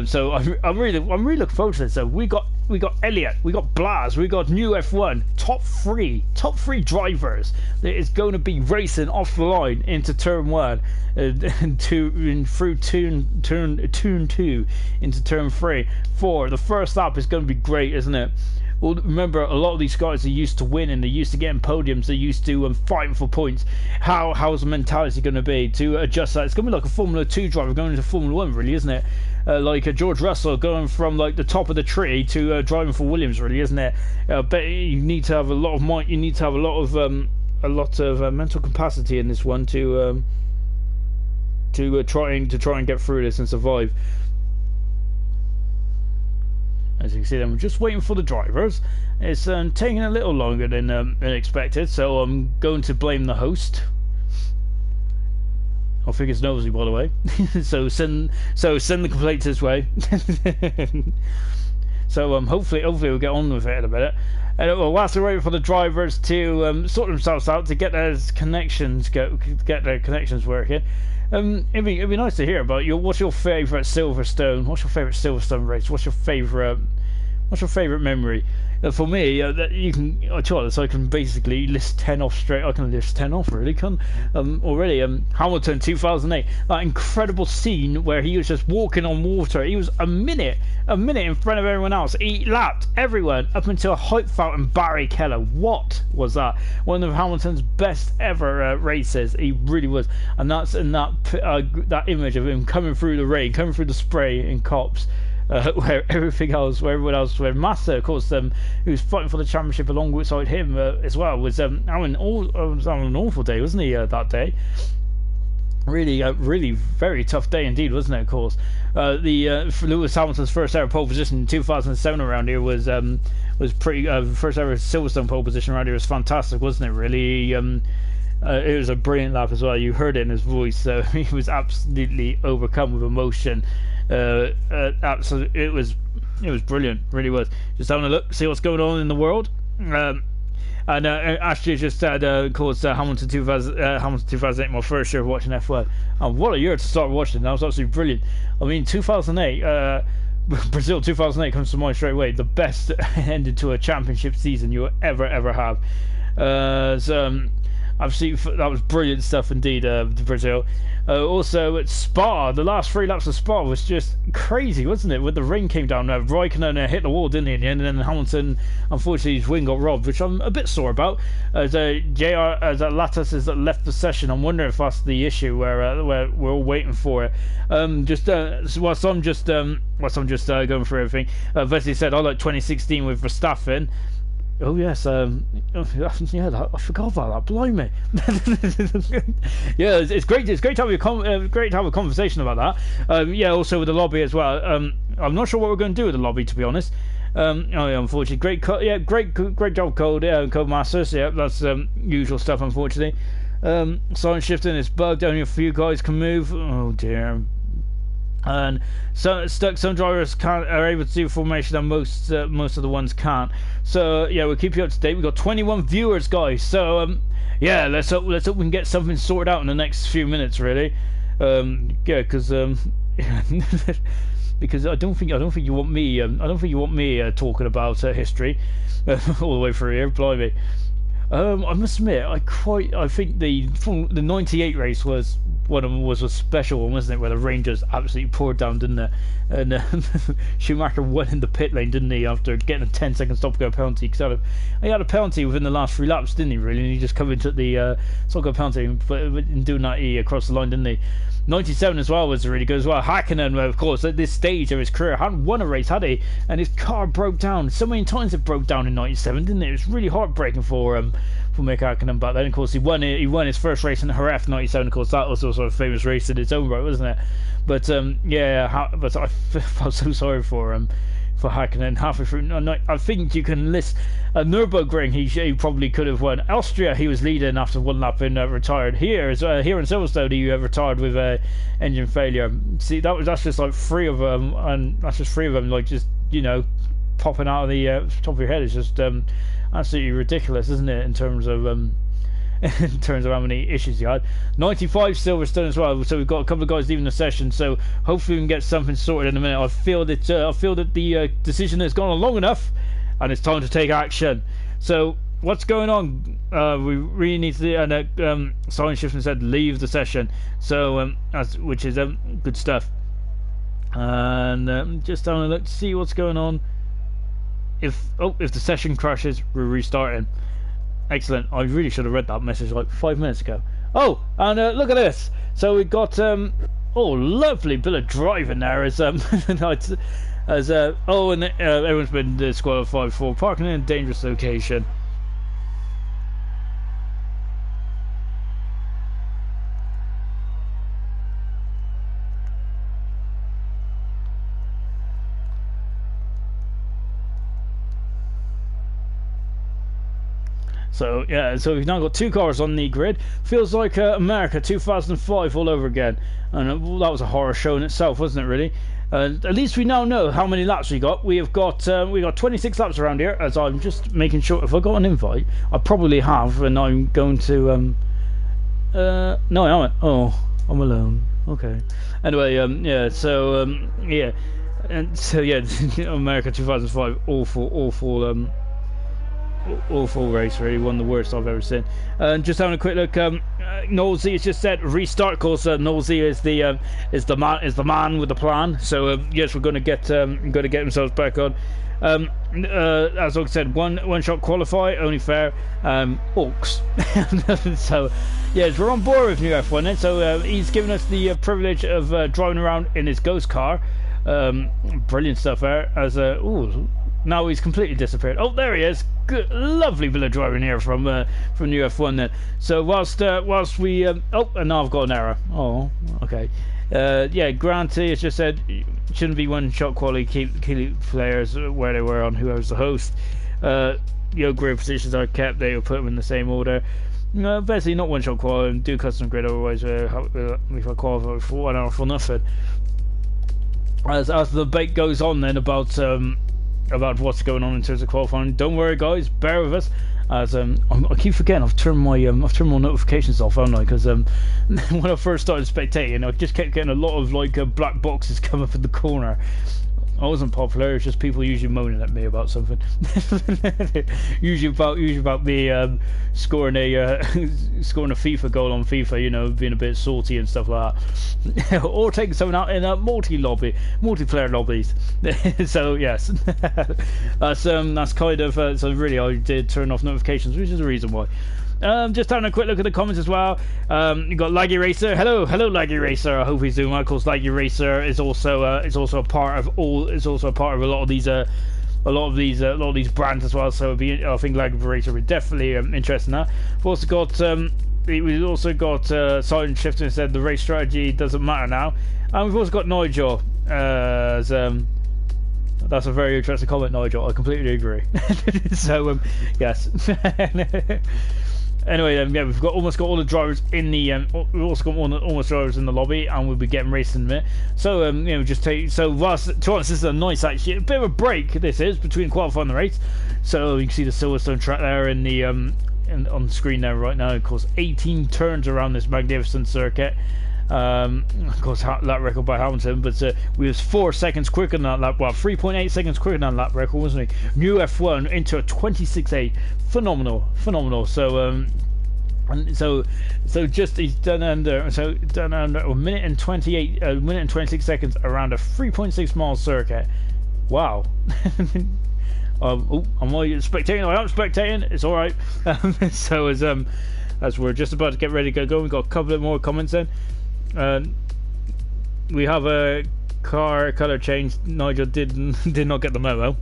So I'm really looking forward to this. So we got Elliott, we got Blas, we got new F1 top three drivers that is going to be racing off the line into turn 1 and through turn 2 into turn 3. 4. The first lap is going to be great, isn't it? Well, remember, a lot of these guys are used to winning, they're used to getting podiums, they're used to fighting for points. How's the mentality going to be to adjust that? It's going to be like a Formula 2 driver going into Formula 1, really, isn't it? Like a George Russell going from like the top of the tree to driving for Williams, really, isn't it? But you need to have a lot of might. You need to have a lot of mental capacity in this one to try and get through this and survive. As you can see, I'm just waiting for the drivers. It's taking a little longer than expected, so I'm going to blame the host. I think it's nosy, by the way. so send the complaints this way. So hopefully we'll get on with it in a minute. And whilst we're waiting for the drivers to sort themselves out to get their connections working, it'd be nice to hear about you. What's your favourite Silverstone? What's your favourite Silverstone race? What's your favourite memory? For me, that you can, so I can basically list 10 off straight. I can list 10 off really. Already. Hamilton 2008, that incredible scene where he was just walking on water. He was a minute in front of everyone else. He lapped everyone up until hype fountain Barry Keller. What was that? One of Hamilton's best ever races. He really was, and that image of him coming through the rain, coming through the spray in Cops. Where everyone else, where Massa, of course, who was fighting for the championship alongside him as well, was having an awful day, wasn't he? That day, really very tough day indeed, wasn't it? Of course, for Lewis Hamilton's first ever pole position in 2007 around here was pretty. First ever Silverstone pole position around here was fantastic, wasn't it? Really. It was a brilliant lap as well. You heard it in his voice. He was absolutely overcome with emotion. Absolutely, it was brilliant, really was. Just having a look, see what's going on in the world. And Ashley just said, of course, Hamilton 2008, my first year of watching F1. And what a year to start watching! That was absolutely brilliant. I mean, 2008, Brazil 2008 comes to mind straight away. The best ending to a championship season you will ever have. Absolutely, that was brilliant stuff indeed. Brazil. Also at Spa, the last 3 laps of Spa was just crazy, wasn't it? When the rain came down, Raikkonen hit the wall, didn't he? And then Hamilton, unfortunately, his wing got robbed, which I'm a bit sore about. As Lattis has left the session, I'm wondering if that's the issue where we're all waiting for it. Whilst I'm just going through everything, Vesey said I like 2016 with Verstappen. Oh yes, yeah, I forgot about that. Blimey. Yeah, it's great. It's great to have a conversation about that. Yeah, also with the lobby as well. I'm not sure what we're going to do with the lobby, to be honest. Unfortunately, great job, Code Masters. Yeah, that's usual stuff. Unfortunately, silent shifting is bugged. Only a few guys can move. Oh dear. And some drivers are able to do formation and most of the ones can't. So yeah, we'll keep you up to date. We've got 21 viewers, guys. So yeah, let's hope we can get something sorted out in the next few minutes, really. Yeah, because because I don't think you want me talking about history all the way through here. Blimey. I must admit, I think the 98 race was one of them was a special one, wasn't it? Where the Rangers absolutely poured down, didn't it? And Schumacher won in the pit lane, didn't he? After getting a 10-second stop-go penalty, because he had a penalty within the last 3 laps, didn't he? Really, and he just come into the stop-go penalty and doing that he across the line, didn't he? 97 as well was really good as well. Hakkinen, of course, at this stage of his career, hadn't won a race, had he? And his car broke down. So many times it broke down in 97, didn't it? It was really heartbreaking for Mick Hakkinen. But then, of course, he won his first race in Jerez 97. Of course, that was also a famous race in its own right, wasn't it? But yeah, but I felt so sorry for Hakkinen halfway through. I think you can list Nürburgring. He probably could have won. Austria, he was leading after 1 lap and retired. Here in Silverstone, he retired with engine failure. See, that's just like 3 of them, and that's just 3 of them, like just popping out of the top of your head. It's just absolutely ridiculous, isn't it? In terms of how many issues you had. 95 Silverstone as well. So we've got a couple of guys leaving the session. So hopefully we can get something sorted in a minute. I feel that the decision has gone on long enough, and it's time to take action. So what's going on? We really need to. And Silent Shifting said leave the session. So which is good stuff. And just having a look to see what's going on. If the session crashes, we're restarting. Excellent. I really should have read that message like 5 minutes ago. Oh, and look at this. So we got lovely bit of driving there as everyone's been disqualified for parking in a dangerous location. So yeah, so we've now got 2 cars on the grid. Feels like America 2005 all over again, and that was a horror show in itself, wasn't it? Really. At least we now know how many laps we got. We got 26 laps around here. As I'm just making sure, if I got an invite, I probably have, and I'm going to. No, I haven't. Oh, I'm alone. Okay. Anyway, yeah. So, yeah, and so yeah, America 2005, awful race. Really, one of the worst I've ever seen. And just having a quick look. Noel Z has just said restart. Of course, Noel Z is the man with the plan. So yes, we're going to get themselves back on. As I said, one shot qualify, only fair. Orcs. So yes, we're on board with new F1 then. So he's given us the privilege of driving around in his ghost car. Brilliant stuff there. Now he's completely disappeared. Oh, there he is. Good, lovely bit of driving here from new F1 then. So whilst we and now I've got an error. Oh, okay. Yeah, Granty has just said shouldn't be one shot quality. Keep players where they were on whoever's the host. Grid positions are kept. They will put them in the same order. Basically not one shot quality and do custom grid. Otherwise, if I qualify for 1 hour for nothing. As the debate goes on then about what's going on in terms of qualifying, don't worry guys, bear with us. As I keep forgetting I've turned my notifications off, haven't I? Because when I first started spectating, I just kept getting a lot of like black boxes come up in the corner. I wasn't popular. It's just people usually moaning at me about something. usually about me scoring a FIFA goal on FIFA. Being a bit salty and stuff like that, or taking someone out in a multiplayer lobbies. So yes, that's kind of so really I did turn off notifications, which is the reason why. Just having a quick look at the comments as well. You got Laggy Racer. Hello, Laggy Racer. I hope he's doing well. Of course, Laggy Racer is also a part of a lot of these brands as well. So I think Laggy Racer would definitely interested in that. We've also got Silent Shifter said the race strategy doesn't matter now, and we've also got Nigel. That's a very interesting comment, Nigel. I completely agree. So yes. Anyway, yeah, we've almost got all the drivers in the. We've also got almost drivers in the lobby, and we'll be getting raced in a minute. So to us, this is a nice, actually, a bit of a break. This is between qualifying and the race. So you can see the Silverstone track there in the on the screen there right now. Of course, 18 turns around this magnificent circuit. Of course, lap record by Hamilton, but we was 4 seconds quicker than that lap. Well, 3.8 seconds quicker than that lap record, wasn't he? New F1 into a 26.8. Phenomenal. So just he's done under a minute and 26 seconds around a 3.6 mile circuit. Wow. Am I spectating? I am spectating. It's all right. So as we're just about to get ready to go, we've got a couple of more comments in. We have a car color change. Nigel did not get the memo.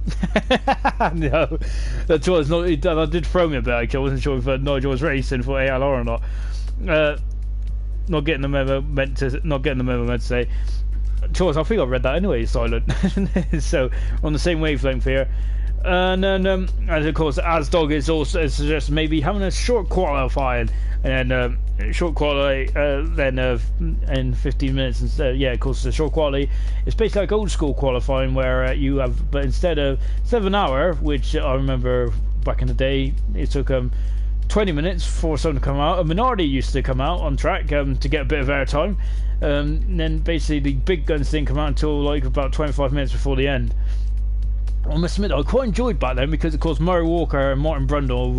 No, that's what that did throw me a bit. Actually, I wasn't sure if Nigel was racing for ALR or not. Not getting the memo meant to say. Choice. I think I read that anyway. Silent. So on the same wavelength here. And then, and of course, AsDog is also suggests maybe having a short qualifying and then short quality then in 15 minutes instead. Yeah, of course, the short quality is basically like old school qualifying where you have, but instead of an hour, which I remember back in the day, it took 20 minutes for someone to come out. A minority used to come out on track to get a bit of airtime. And then basically the big guns didn't come out until like about 25 minutes before the end. I must admit, I quite enjoyed back then because, of course, Murray Walker and Martin Brundle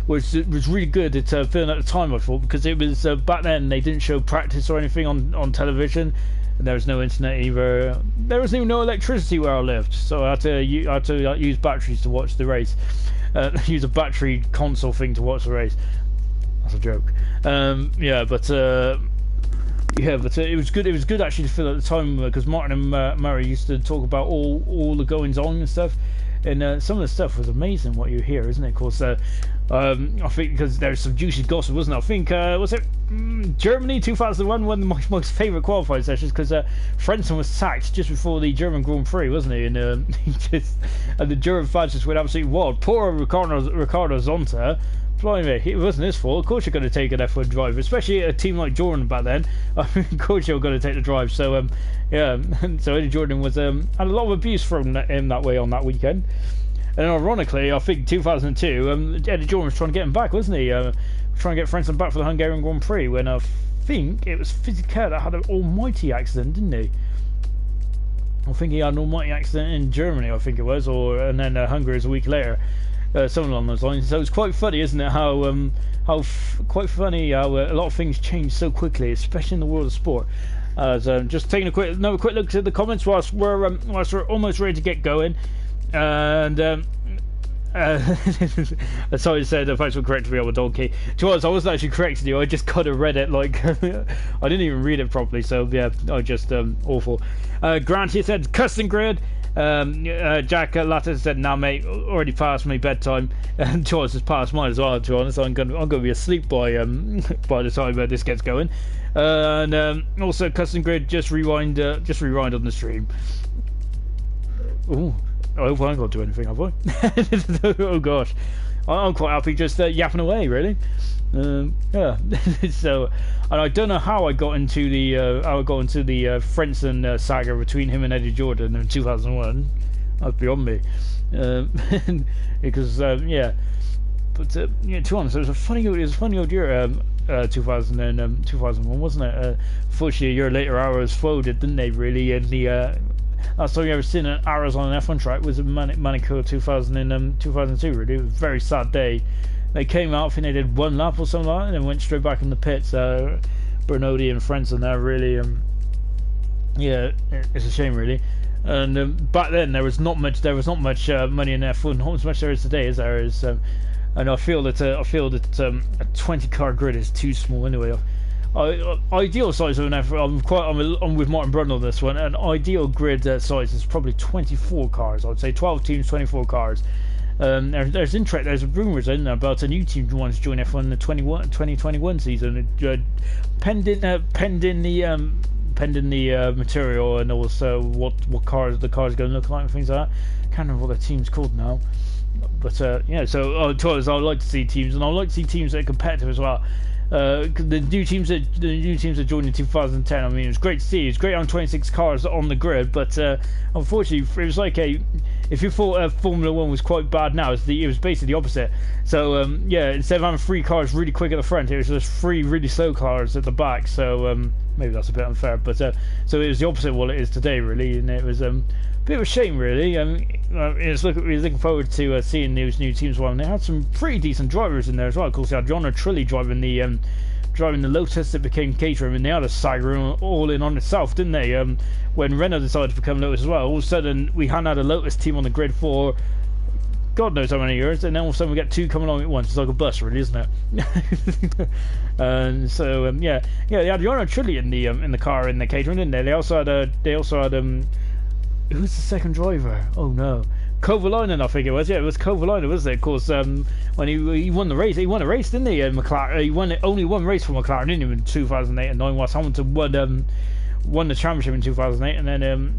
was really good at filming at the time. I thought because it was back then they didn't show practice or anything on television, and there was no internet either. There was even no electricity where I lived, so I had to use batteries to watch the race. Use a battery console thing to watch the race. That's a joke. Yeah, but it was good. It was good actually to feel at the time because Martin and Murray used to talk about all the goings on and stuff, and some of the stuff was amazing. What you hear, isn't it? Of course, I think because there's some juicy gossip, wasn't it? I think was it Germany 2001, one of my most favourite qualifying sessions because Frentzen was sacked just before the German Grand Prix, wasn't he? And and the German fans just went absolutely wild. Poor Ricardo Zonta. blimey, it wasn't his fault. Of course you're going to take an F1 driver, especially a team like Jordan back then. Of course you're going to take the drive. So yeah, so Eddie Jordan was had a lot of abuse from him that way on that weekend. And ironically, I think 2002, Eddie Jordan was trying to get him back, wasn't he? Trying to get Frentzen back for the Hungarian Grand Prix, when I think it was Fisichella that had an almighty accident, didn't he? I think he had an almighty accident in Germany, I think it was, and then Hungary was a week later, something along those lines. So it's quite funny, isn't it? Quite funny how a lot of things change so quickly, especially in the world of sport. Just taking another quick look at the comments whilst we're almost ready to get going. And sorry, said thanks for correcting me on the donkey. To be honest, I wasn't actually correcting you. I just kind of read it like I didn't even read it properly. So yeah, I just awful. Grant, he said custom grid. Jack Latta said, "Nah, mate, already past me bedtime." And Charles has passed mine as well. To be honest, I'm gonna be asleep by the time this gets going. And also, custom grid, just rewind on the stream. Ooh. I hope I ain't got to do anything, have I? Oh gosh, I'm quite happy just yapping away, really. Yeah. So, and I don't know how I got into the Frentzen saga between him and Eddie Jordan in 2001. That's beyond me. Because yeah, but yeah, to be honest, it was a funny old year. 2001, wasn't it? Unfortunately, a year later, Arrows folded, didn't they? Really, and the last time you ever seen an Arrows on an F1 track was a Monaco 2002. Really, it was a very sad day. They came out, I think they did one lap or something like that, and then went straight back in the pits. Bernodi and Frentzen there, really. Yeah, it's a shame, really. And back then there was not much money in F1, not as much there is today, as there is. And I feel that a 20-car grid is too small anyway. Ideal size of an F1, I'm with Martin Brundle on this one. An ideal grid size is probably 24 cars. I would say 12 teams, 24 cars. There's interest. There's rumours in there about a new team who wants to join F1 in the 2021 season, pending the material and also what cars the cars are going to look like and things like that. Can't remember what the team's called now. But yeah, so I would like to see teams, and I would like to see teams that are competitive as well. The new teams that joined in 2010. I mean, it was great to see. It was great on 26 cars on the grid, but unfortunately, it was like if you thought Formula One was quite bad now, it was basically the opposite. So yeah, instead of having 3 cars really quick at the front, it was just 3 really slow cars at the back. So maybe that's a bit unfair, but so it was the opposite of what it is today, really, and it was a bit of a shame, really. We're looking forward to seeing those new teams. Well, and they had some pretty decent drivers in there as well. Of course, they had John Trilli driving the Lotus that became Caterham, and they had a saga all in on itself, didn't they? When Renault decided to become Lotus as well, all of a sudden we hadn't had a Lotus team on the grid for God knows how many years, and then all of a sudden we get 2 coming along at once. It's like a bus, really, isn't it? And so yeah, they had John Trilli in the car in the Caterham, didn't they? They also had who's the second driver? Oh no, Kovalainen, I think it was. Yeah, it was Kovalainen, wasn't it? Of course, when he won the race, didn't he? McLaren, he won only one race for McLaren, didn't he? In 2008 and 9. Whilst Hamilton won the championship in 2008, and then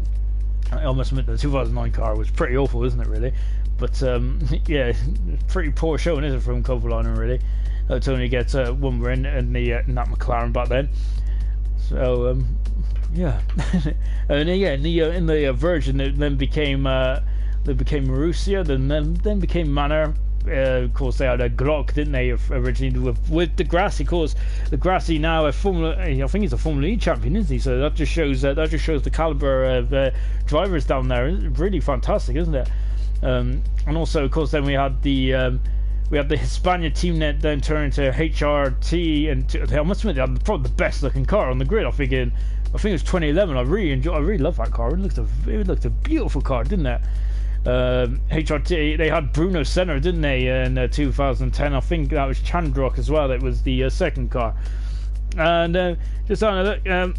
I must admit the 2009 car was pretty awful, isn't it? Really, but yeah, pretty poor showing, isn't it, from Kovalainen, really? To only get one win in that McLaren back then. So yeah, and yeah, in the version it then became Marussia, then became Manor. Of course, they had a Glock, didn't they? Originally with the Grassi. Of course, the Grassi now I think he's a Formula E champion, isn't he? So that just shows the caliber of drivers down there. It's really fantastic, isn't it? And also, of course, then we had the Hispania team that then turned into HRT, and I must admit they had probably the best looking car on the grid. I think it was 2011. I really love that car. It looked a beautiful car, didn't it? HRT, they had Bruno Senna, didn't they, in 2010? I think that was Chandrock as well. That was the second car. And just having a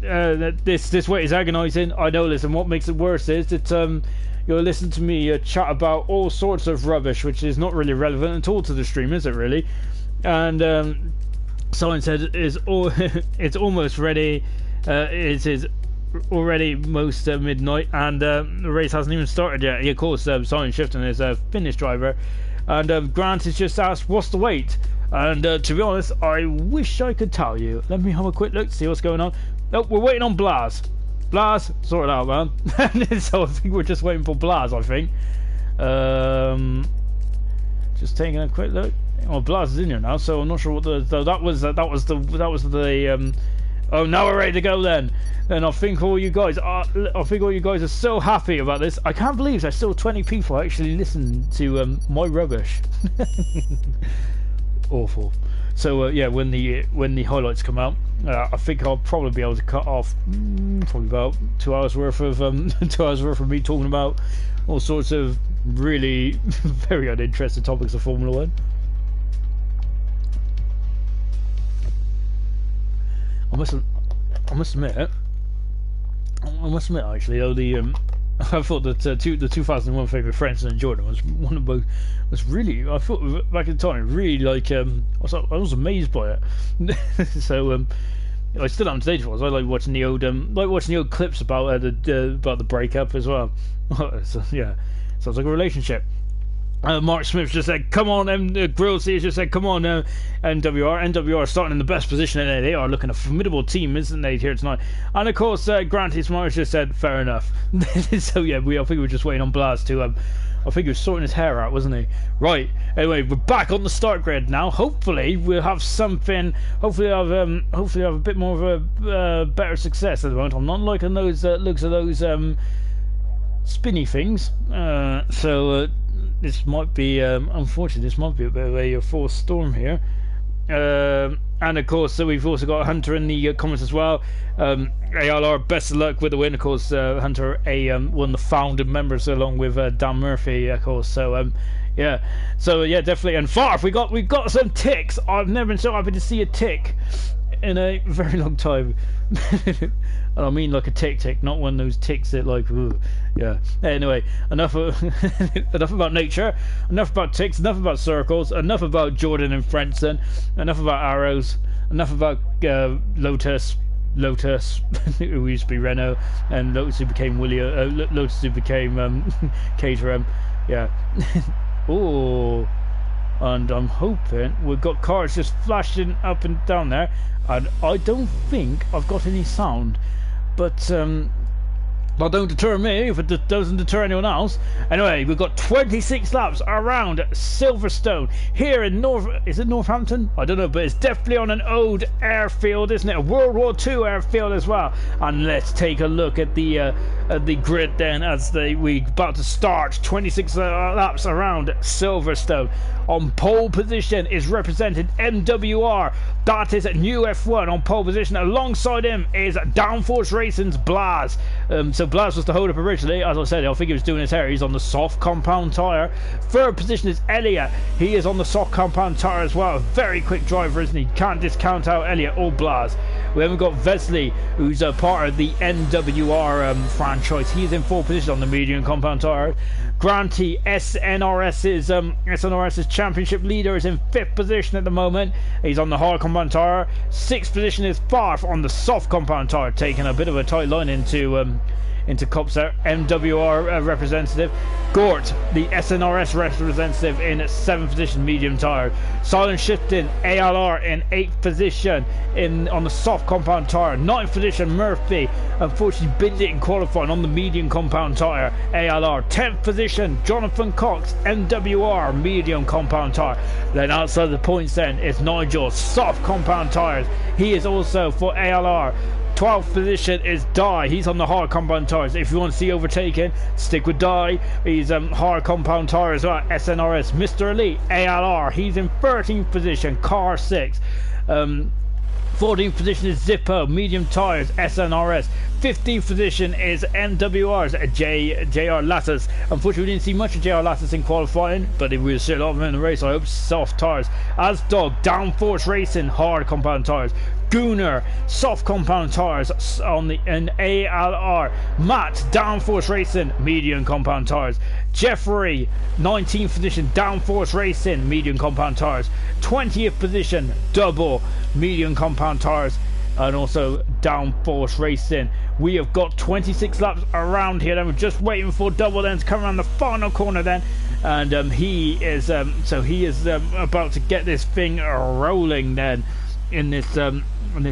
look, this wait is agonising. I know. Listen, what makes it worse is that you'll listen to me chat about all sorts of rubbish, which is not really relevant at all to the stream, is it really? And someone said it's almost ready. It is already most midnight, and the race hasn't even started yet. Of course, Simon Shifton is a Finnish driver, And Grant has just asked, what's the wait? And to be honest, I wish I could tell you. Let me have a quick look, see what's going on. Oh, we're waiting on Blaz. Blaz, sort it out, man. So I think we're just waiting for Blaz, I think. Just taking a quick look. Oh, Blaz is in here now, so I'm not sure what that was. Oh, now we're ready to go then. And I think all you guys are so happy about this. I can't believe there's still 20 people actually listen to my rubbish. Awful. So yeah, when the highlights come out, I think I'll probably be able to cut off probably about 2 hours worth of 2 hours worth of me talking about all sorts of really very uninteresting topics of Formula One. I must admit actually, though, I thought that the 2001 favourite Francis and Jordan was one of both. Was really, I thought back at the time, really like I was amazed by it. So I still am today. I like watching the old clips about the breakup as well. So, yeah, sounds like a relationship. Mark Smith just said, come on, Grills here just said, come on, NWR starting in the best position, and they are looking a formidable team, isn't they, here tonight? And of course, Granty Smart just said, fair enough. So yeah, I think we were just waiting on Blaz to, I think he was sorting his hair out, wasn't he? Right, anyway, we're back on the start grid now. Hopefully we'll have something, hopefully I'll have a bit more of a better success at the moment. I'm not liking those looks of those spinny things, so this might be, unfortunately, this might be a bit of a forced storm here. And of course, so we've also got Hunter in the comments as well. ALR, best of luck with the win. Of course, Hunter, one of the founding members, along with Dan Murphy, of course. So yeah, definitely. And Farf, we've got some ticks. I've never been so happy to see a tick in a very long time. And I mean like a tick, not one of those ticks that like, ooh, yeah. Anyway, enough about nature, enough about ticks, enough about circles, enough about Jordan and Frentzen, enough about arrows, enough about Lotus, who used to be Renault, and Lotus who became Lotus who became Caterham, yeah. Oh. And I'm hoping we've got cars just flashing up and down there, and I don't think I've got any sound, but that don't deter me if it doesn't deter anyone else. Anyway, we've got 26 laps around Silverstone here in is it Northampton? I don't know, but it's definitely on an old airfield, isn't it? A World War II airfield as well. And let's take a look at the grid then, as we about to start. 26 laps around Silverstone. On pole position is represented MWR. That is new F1 on pole position. Alongside him is Downforce Racing's Blaz. So Blaz was the hold up originally. As I said, I think he was doing his hair. He's on the soft compound tyre. Third position is Elliot. He is on the soft compound tyre as well. A very quick driver, isn't he? Can't discount out Elliot or Blaz. We haven't got Vesley, who's a part of the NWR franchise. He's in fourth position on the medium compound tyre. Granty, SNRS's championship leader, is in fifth position at the moment. He's on the hard compound tyre. Sixth position is Farf on the soft compound tyre, taking a bit of a tight line into Cops there. MWR representative. Gort, the SNRS representative, in 7th position, medium tyre. Silent shifting, ALR in 8th position on the soft compound tyre. 9th position, Murphy, unfortunately binned it in qualifying on the medium compound tyre. ALR. 10th position, Jonathan Cox, MWR, medium compound tyre. Then outside the points then is Nigel, soft compound tyres. He is also for ALR. 12th position is Dye. He's on the hard compound tyres. If you want to see overtaken, stick with Dye. He's hard compound tyre as well. SNRS. Mr. Elite, ALR. He's in 13th position, car 6. 14th position is Zippo, medium tyres, SNRS. 15th position is NWR's JR Lattis. Unfortunately, we didn't see much of JR Lattis in qualifying, but we will see a lot of him in the race. I hope soft tyres. As Dog, Downforce Racing, hard compound tyres. Gooner, soft compound tyres on the ALR. Matt, Downforce Racing, medium compound tyres. Jeffrey, 19th position, Downforce Racing, medium compound tyres. 20th position, Double, medium compound tyres. And also Downforce Racing We have got 26 laps around here, and we're just waiting for Double then to come around the final corner then. And he is about to get this thing rolling then in this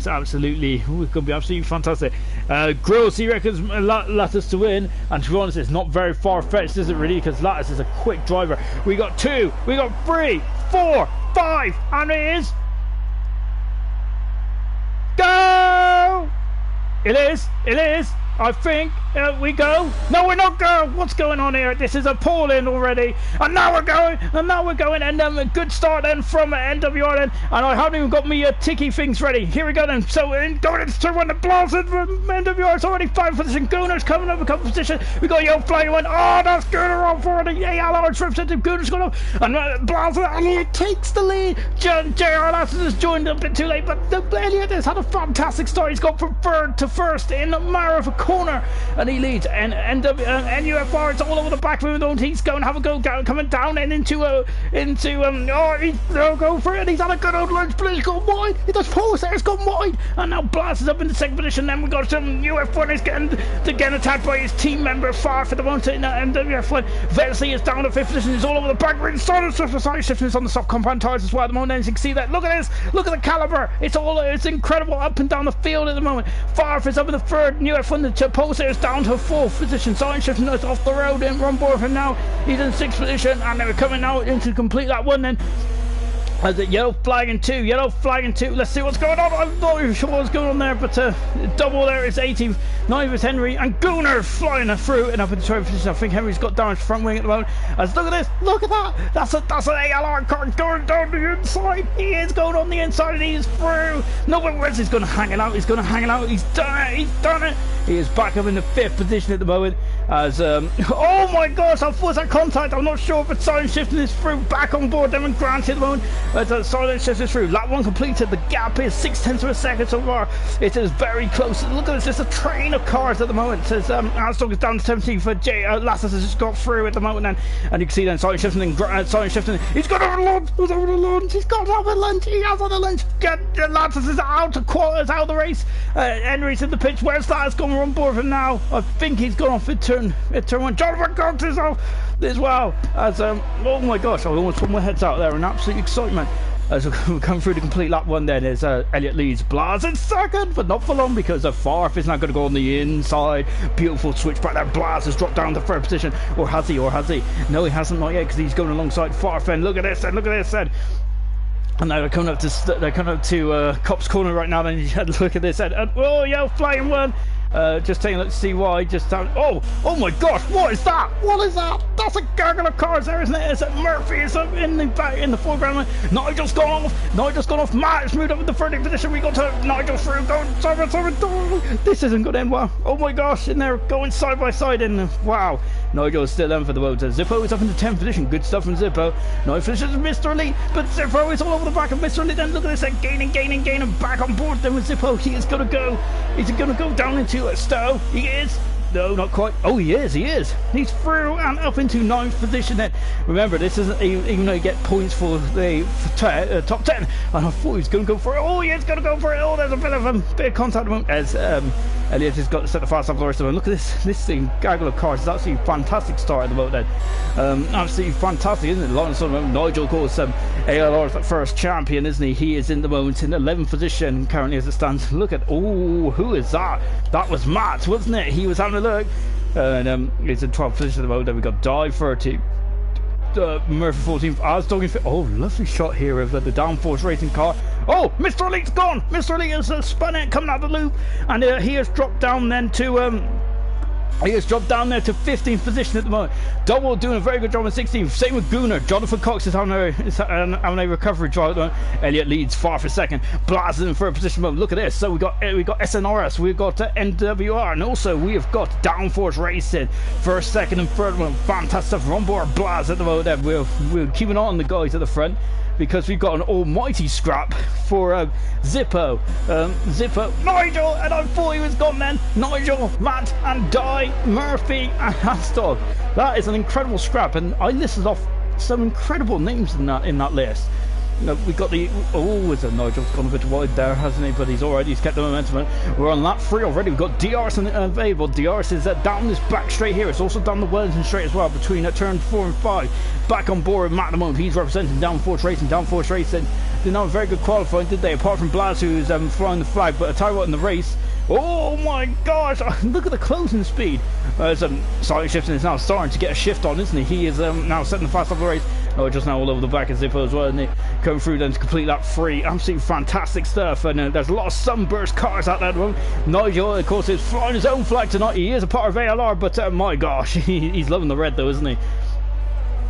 absolutely, it's going to be absolutely fantastic. Grills, he reckons Lattice to win, and to be honest, it's not very far-fetched, is it really, because Lattice is a quick driver. We got 2, we got 3, 4, 5, and it is go! It is. I think we go. No, we're not going. What's going on here? This is appalling already. And now we're going. And a good start then from NWR then. And I haven't even got me ticky things ready. Here we go then. So going into turn 1, the blasted from NWR. It's already 5 position. Gooner's coming up a couple position. We got Yo flying one. Oh, that's Gooner off for the ALR representative. Gooner's gone up and blasted, and he takes the lead. JR Lasses has joined a bit too late, but Elliot has had a fantastic start. He's got from third to first in a matter of a corner, and he leads. And NUFR is all over the back of him. He's going to have a go down, coming down and into oh, he's go for it, and he's had a good old lunge, but he's gone wide. He does pause there, it's gone wide, and now Blast is up in the second position. Then we got some UF1 is getting attacked by his team member Far for the moment in NWF1. Vesley is down to 5th position. He's all over the back. We're starting to side shifting on the soft compound tires as well at the moment. And you can see that. Look at this. Look at the caliber. It's incredible up and down the field at the moment. Far is up in the third. UF1 to post is down to 4th position. Side shifting is off the road and run board from now. He's in 6th position, and they're coming now in to complete that one then. As a yellow flagging two. Let's see what's going on. I'm not even sure what's going on there, but double there is 18th. 9th is Henry, and Gooner flying through and up in the 12th position. I think Henry's got down his front wing at the moment. As look at this, look at that. That's an ALR car going down the inside. He is going on the inside, and he is through. No, but where's he's going to hang it out? He's done it. He is back up in the 5th position at the moment. As oh my gosh, how was that contact? I'm not sure, but silent shifting is through back on board. Devon Grant at the moment. Silent shift is through. Lap 1 completed. The gap is 0.6 of a second so far. It is very close. Look at this. It's a train of cars at the moment. It says Armstrong is down to 17 for Lassus has just got through at the moment, and you can see then silent shifting and silent shifting. He's got over the launch. He's got over the lunge. He has on the lunge. Lassus is out of quarters, out of the race. Henry's in the pitch. Where's that? It's gone on board for now. I think he's gone off at turn 1. Jonathan Cox is off as well. As oh my gosh, I almost put my heads out there in absolute excitement. As we come through the complete lap 1 then is Elliot leads Blas in second, but not for long because Farf is now going to go on the inside. Beautiful switch back there. Blas has dropped down to 3rd position, or has he? No, he hasn't, not yet, because he's going alongside Farf. And look at this, and and now they're coming up to Cop's corner right now. Then look at this, and oh yeah, flying one. Just taking a look to see why. Just down. Oh my gosh! What is that? That's a gaggle of cars there, isn't it? It's Murphy is up in the foreground. Nigel's gone off. Matt has moved up in the 30th position. We got to Nigel through. This isn't going to end well. Oh my gosh! And they're going side by side. And wow, Nigel is still in for the world. Zippo is up in the 10th position. Good stuff from Zippo. 9th position is Mr. Elite, but Zippo is all over the back of Mr. Elite. Then look at this, gaining back on board. Then with Zippo, he is going to go. He's going to go down into a Stowe. He is. No, not quite. Oh, he is. He's through and up into 9th position then. Remember, this isn't even though you get points for the top 10. And I thought he was going to go for it. Oh, he is going to go for it. Oh, there's a bit of contact as Elliot has got to set the fast up the rest of them. Look at this thing, gaggle of cars. It's actually a fantastic start at the moment then. Absolutely fantastic, isn't it? Lawrence Nigel, of course, ALR's the first champion, isn't he? He is in the moment in 11th position currently as it stands. Look at, who is that? That was Matt, wasn't it? He was having a look. And he's in 12th position at the moment. Then we got Dive 30. Murphy 14th. I was talking. Oh, lovely shot here of the downforce racing car. Oh, Mr. Elite's gone. Mr. Elite has spun it, coming out of the loop, and he has dropped down then to He has dropped down there to 15th position at the moment. Double doing a very good job in 16th. Same with Gooner. Jonathan Cox is having a recovery drive at the moment. Elliot leads far for second. Blaz is in 3rd position. Look at this. So we got SNRS, we've got NWR, and also we have got Downforce Racing. 1st, 2nd, and 3rd one. Fantastic stuff. On board Blaz at the moment. We're keeping on the guys at the front, because we've got an almighty scrap for Zippo. Nigel, and I thought he was gone then. Nigel, Matt, and Di, Murphy, and Hasdog. That is an incredible scrap, and I listed off some incredible names in that list. No, we got the... Oh, it's a Nigel's gone a bit wide there, hasn't he? But he's alright, he's kept the momentum. We're on lap 3 already. We've got DRS available. DRS is down this back straight here. It's also down the Wellington straight as well, between turn 4 and 5. Back on board with Matt at the moment. He's representing Downforce Racing. Downforce Racing did not have a very good qualifying, did they? Apart from Blas, who's flying the flag. But I tell you what, in the race... Oh my gosh, look at the closing speed. Silent Shifting is now starting to get a shift on, isn't he? He is now setting the fast off the race. Oh, just now all over the back of Zippo as well, isn't he? Coming through then to complete lap 3. Absolutely fantastic stuff. And there's a lot of sunburst cars out there at the moment. Nigel, of course, is flying his own flag tonight. He is a part of ALR, but my gosh, he's loving the red though, isn't he?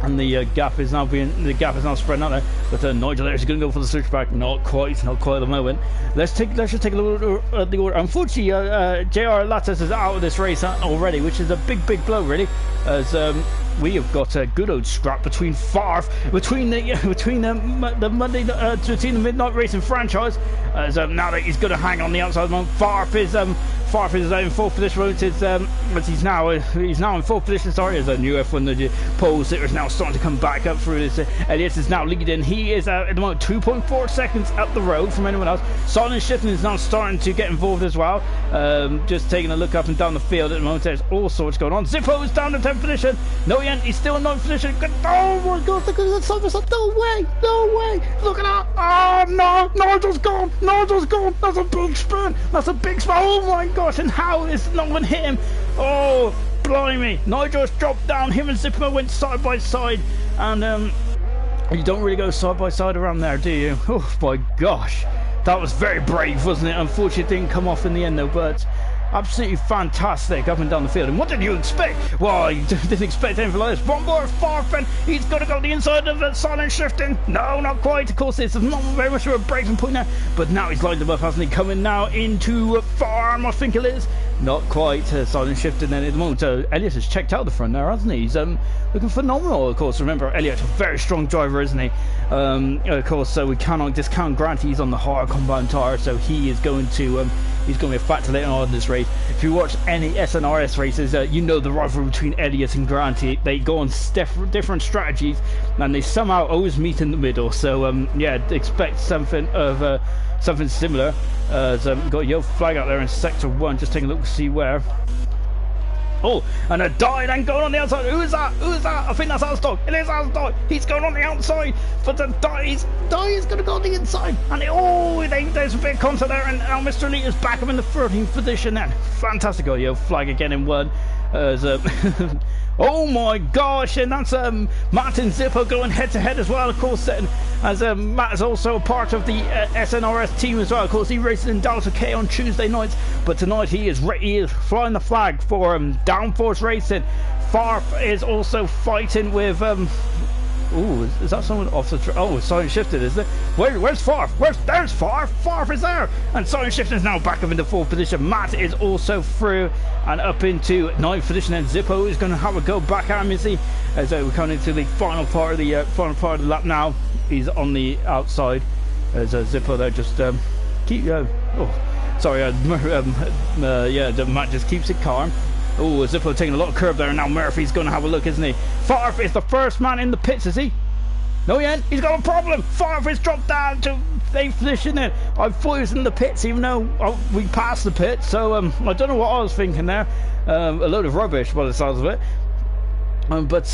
And the gap is now spreading out there. But Nigel there is going to go for the switchback. Not quite at the moment. Let's just take a look at the order. Unfortunately, JR Lattes is out of this race already, which is a big blow really, as we have got a good old scrap between Farf, between the Midnight Racing franchise, as now that he's going to hang on the outside of the moment. Farf is in fourth position. He's now in fourth position. Sorry, as a new F1 pole sitter is now starting to come back up through this. Elias is now leading. He is at the moment 2.4 seconds up the road from anyone else. Silent Shifting is now starting to get involved as well. Just taking a look up and down the field at the moment. There's all sorts going on. Zippo is down to 10th position. No, he's still in 9th position. Oh my god, look at that side by side. No way. Look at that. Oh no, Nigel's gone. That's a big spin. Oh my gosh, and how is no one hit him? Oh, blimey. Nigel's dropped down. Him and Zippo went side by side. And you don't really go side by side around there, do you? Oh my gosh. That was very brave, wasn't it? Unfortunately, it didn't come off in the end though, but absolutely fantastic up and down the field. And what did you expect? Well, you didn't expect anything like this. One more Farfen. He's got to go the inside of the Silent Shifting. No, not quite. Of course, it's not very much of a breaking point now. But now he's lined them up, hasn't he? Coming now into Farm, I think it is. Not quite. Silent Shifting then at the moment. Elliot has checked out the front there, hasn't he? He's looking phenomenal, of course. Remember, Elliot's a very strong driver, isn't he? Of course, so we cannot discount Grant. He's on the hard compound tyre, so he is going to... he's going to be a factor later on in this race. If you watch any SNRS races, you know the rivalry between Elliot and Grant. They go on different strategies, and they somehow always meet in the middle. So yeah, expect something of something similar. We've got a yellow flag out there in sector 1. Just taking a look to see where. Oh, and a die then going on the outside. Who is that? I think that's Asdog. It is Asdog. He's going on the outside, but the die is going to go on the inside. And there's a bit of contact there, and now Mr. Elite is back up in the 13th position then. Fantastic. Oh, yellow flag again in 1. Oh my gosh, and that's Matt and Zippo going head to head as well, of course, as Matt is also a part of the SNRS team as well. Of course, he races in Delta K on Tuesday nights, but tonight he is flying the flag for Downforce Racing. Farf is also fighting with ooh, is that someone off the track? Oh, Silent Shifted, is it? Where's Farf? There's Farf! Farf is there! And Silent Shifted is now back up into 4th position. Matt is also through and up into 9th position. And Zippo is going to have a go back at him, is he? As we're coming into the final part of the lap now. He's on the outside. As Zippo there just Matt just keeps it calm. Oh, Zippo taking a lot of curve there, and now Murphy's going to have a look, isn't he? Farf is the first man in the pits, is he? No, he ain't. He's got a problem. Farf has dropped down to 8th position then. I thought he was in the pits, even though we passed the pit. So I don't know what I was thinking there. A load of rubbish by the sounds of it. But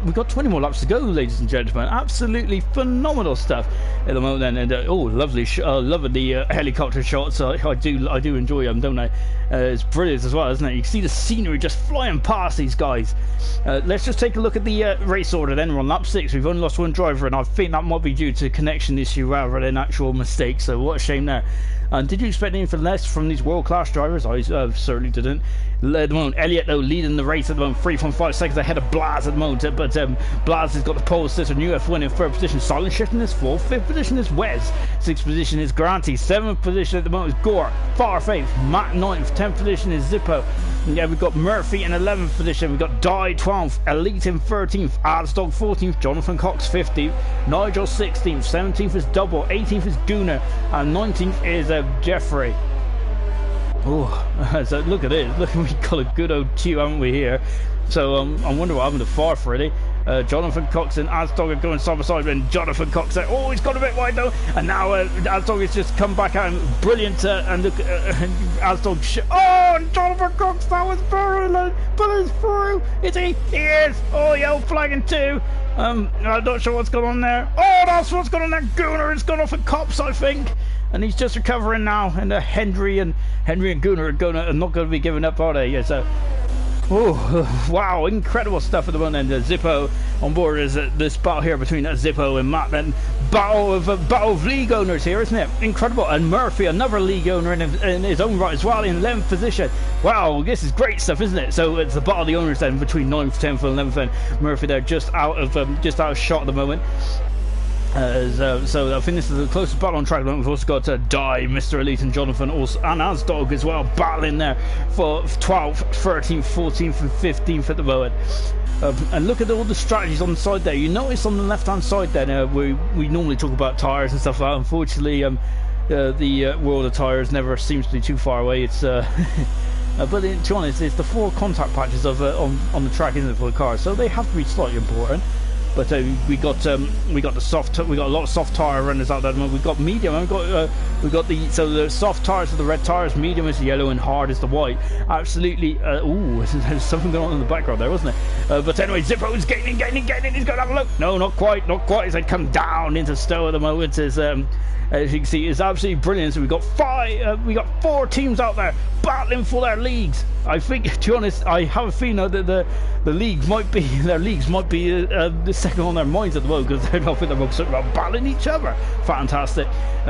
we've got 20 more laps to go, ladies and gentlemen. Absolutely phenomenal stuff at the moment. And lovely, loving the helicopter shots. I do enjoy them, don't I? It's brilliant as well, isn't it? You can see the scenery just flying past these guys. Let's just take a look at the race order. Then we're on lap 6. We've only lost one driver, and I think that might be due to connection issue rather than actual mistake. So what a shame there. Did you expect anything less from these world-class drivers? I certainly didn't. At the moment, Elliot, though, leading the race at the moment, 3.5 seconds ahead of Blas at the moment. But Blas has got the pole sister, new F1 in 3rd position. Silent Shifting is 4th. 5th position is Wes. 6th position is Granty. 7th position at the moment is Gore. Farf 8th. Matt 9th. 10th position is Zippo. Yeah, we've got Murphy in 11th position. We've got Dye 12th. Elite in 13th. Adsdog 14th. Jonathan Cox 15th. Nigel 16th. 17th is Double. 18th is Gooner. And 19th is Jeffrey. Oh, so look at this. Look, we got a good old queue, haven't we, here? So I wonder what happened to Farf, really. Jonathan Cox and Asdog are going side by side, and Jonathan Cox there. Oh, he's got a bit wide though, and now Asdog has just come back out, and brilliant, and look, Asdog, oh, and Jonathan Cox, that was very low, but he's through, is he? He is. Oh, yellow flagging too. I'm not sure what's going on there. Oh, that's what's going on there. Gunnar has gone off at Cops, I think, and he's just recovering now. And Henry and Gunnar are not going to be giving up, are they? Yeah, so, oh, wow, incredible stuff at the moment. And Zippo on board is this battle here between Zippo and Matt. Then battle of league owners here, isn't it? Incredible. And Murphy, another league owner in his own right as well, in 11th position. Wow, this is great stuff, isn't it? So it's the battle of the owners then between 9th, 10th, and 11th, and Murphy there just out of shot at the moment. So I think this is the closest battle on track. We've also got Die, Mr. Elite, and Jonathan, also, and Asdog as well, battling there for 12th, 13th, 14th, and 15th at the moment. And look at all the strategies on the side there. You notice on the left-hand side there, we normally talk about tyres and stuff like that. Unfortunately, the world of tyres never seems to be too far away. It's but to be honest, it's the 4 contact patches of on the track, isn't it, for the car? So they have to be slightly important. But we got the soft, we got a lot of soft tire runners out there. We've got medium, and we got the soft tires are the red tires, medium is the yellow, and hard is the white. Absolutely. Ooh, there's something going on in the background there, wasn't it? But anyway, Zippo is gaining. He's going to have a look. No, not quite. He's like come down into Stowe at the moment. As you can see, it's absolutely brilliant. So we got 4 teams out there battling for their leagues. I think, to be honest, I have a feeling that their leagues might be the second on their minds at the moment, because they're not about battling each other. Fantastic.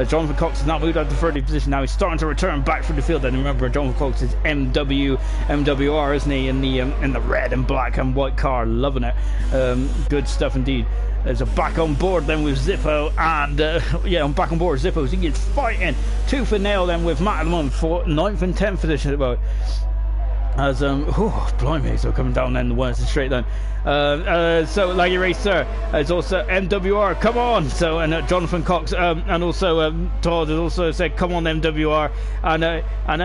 Jonathan Cox has now moved out to 30th position. Now he's starting to return back from the field. And remember, Jonathan Cox is MWR, isn't he? In the red and black and white car, loving it. Good stuff indeed. There's a back on board then with Zippo, and I'm back on board with Zippo. So he is fighting tooth and nail then with Matt at the moment for 9th and 10th position at the moment. As blimey, so coming down then the Wednesday straight then. So Laggy Racer is also MWR, come on. So, and Jonathan Cox and also Todd has also said come on MWR, and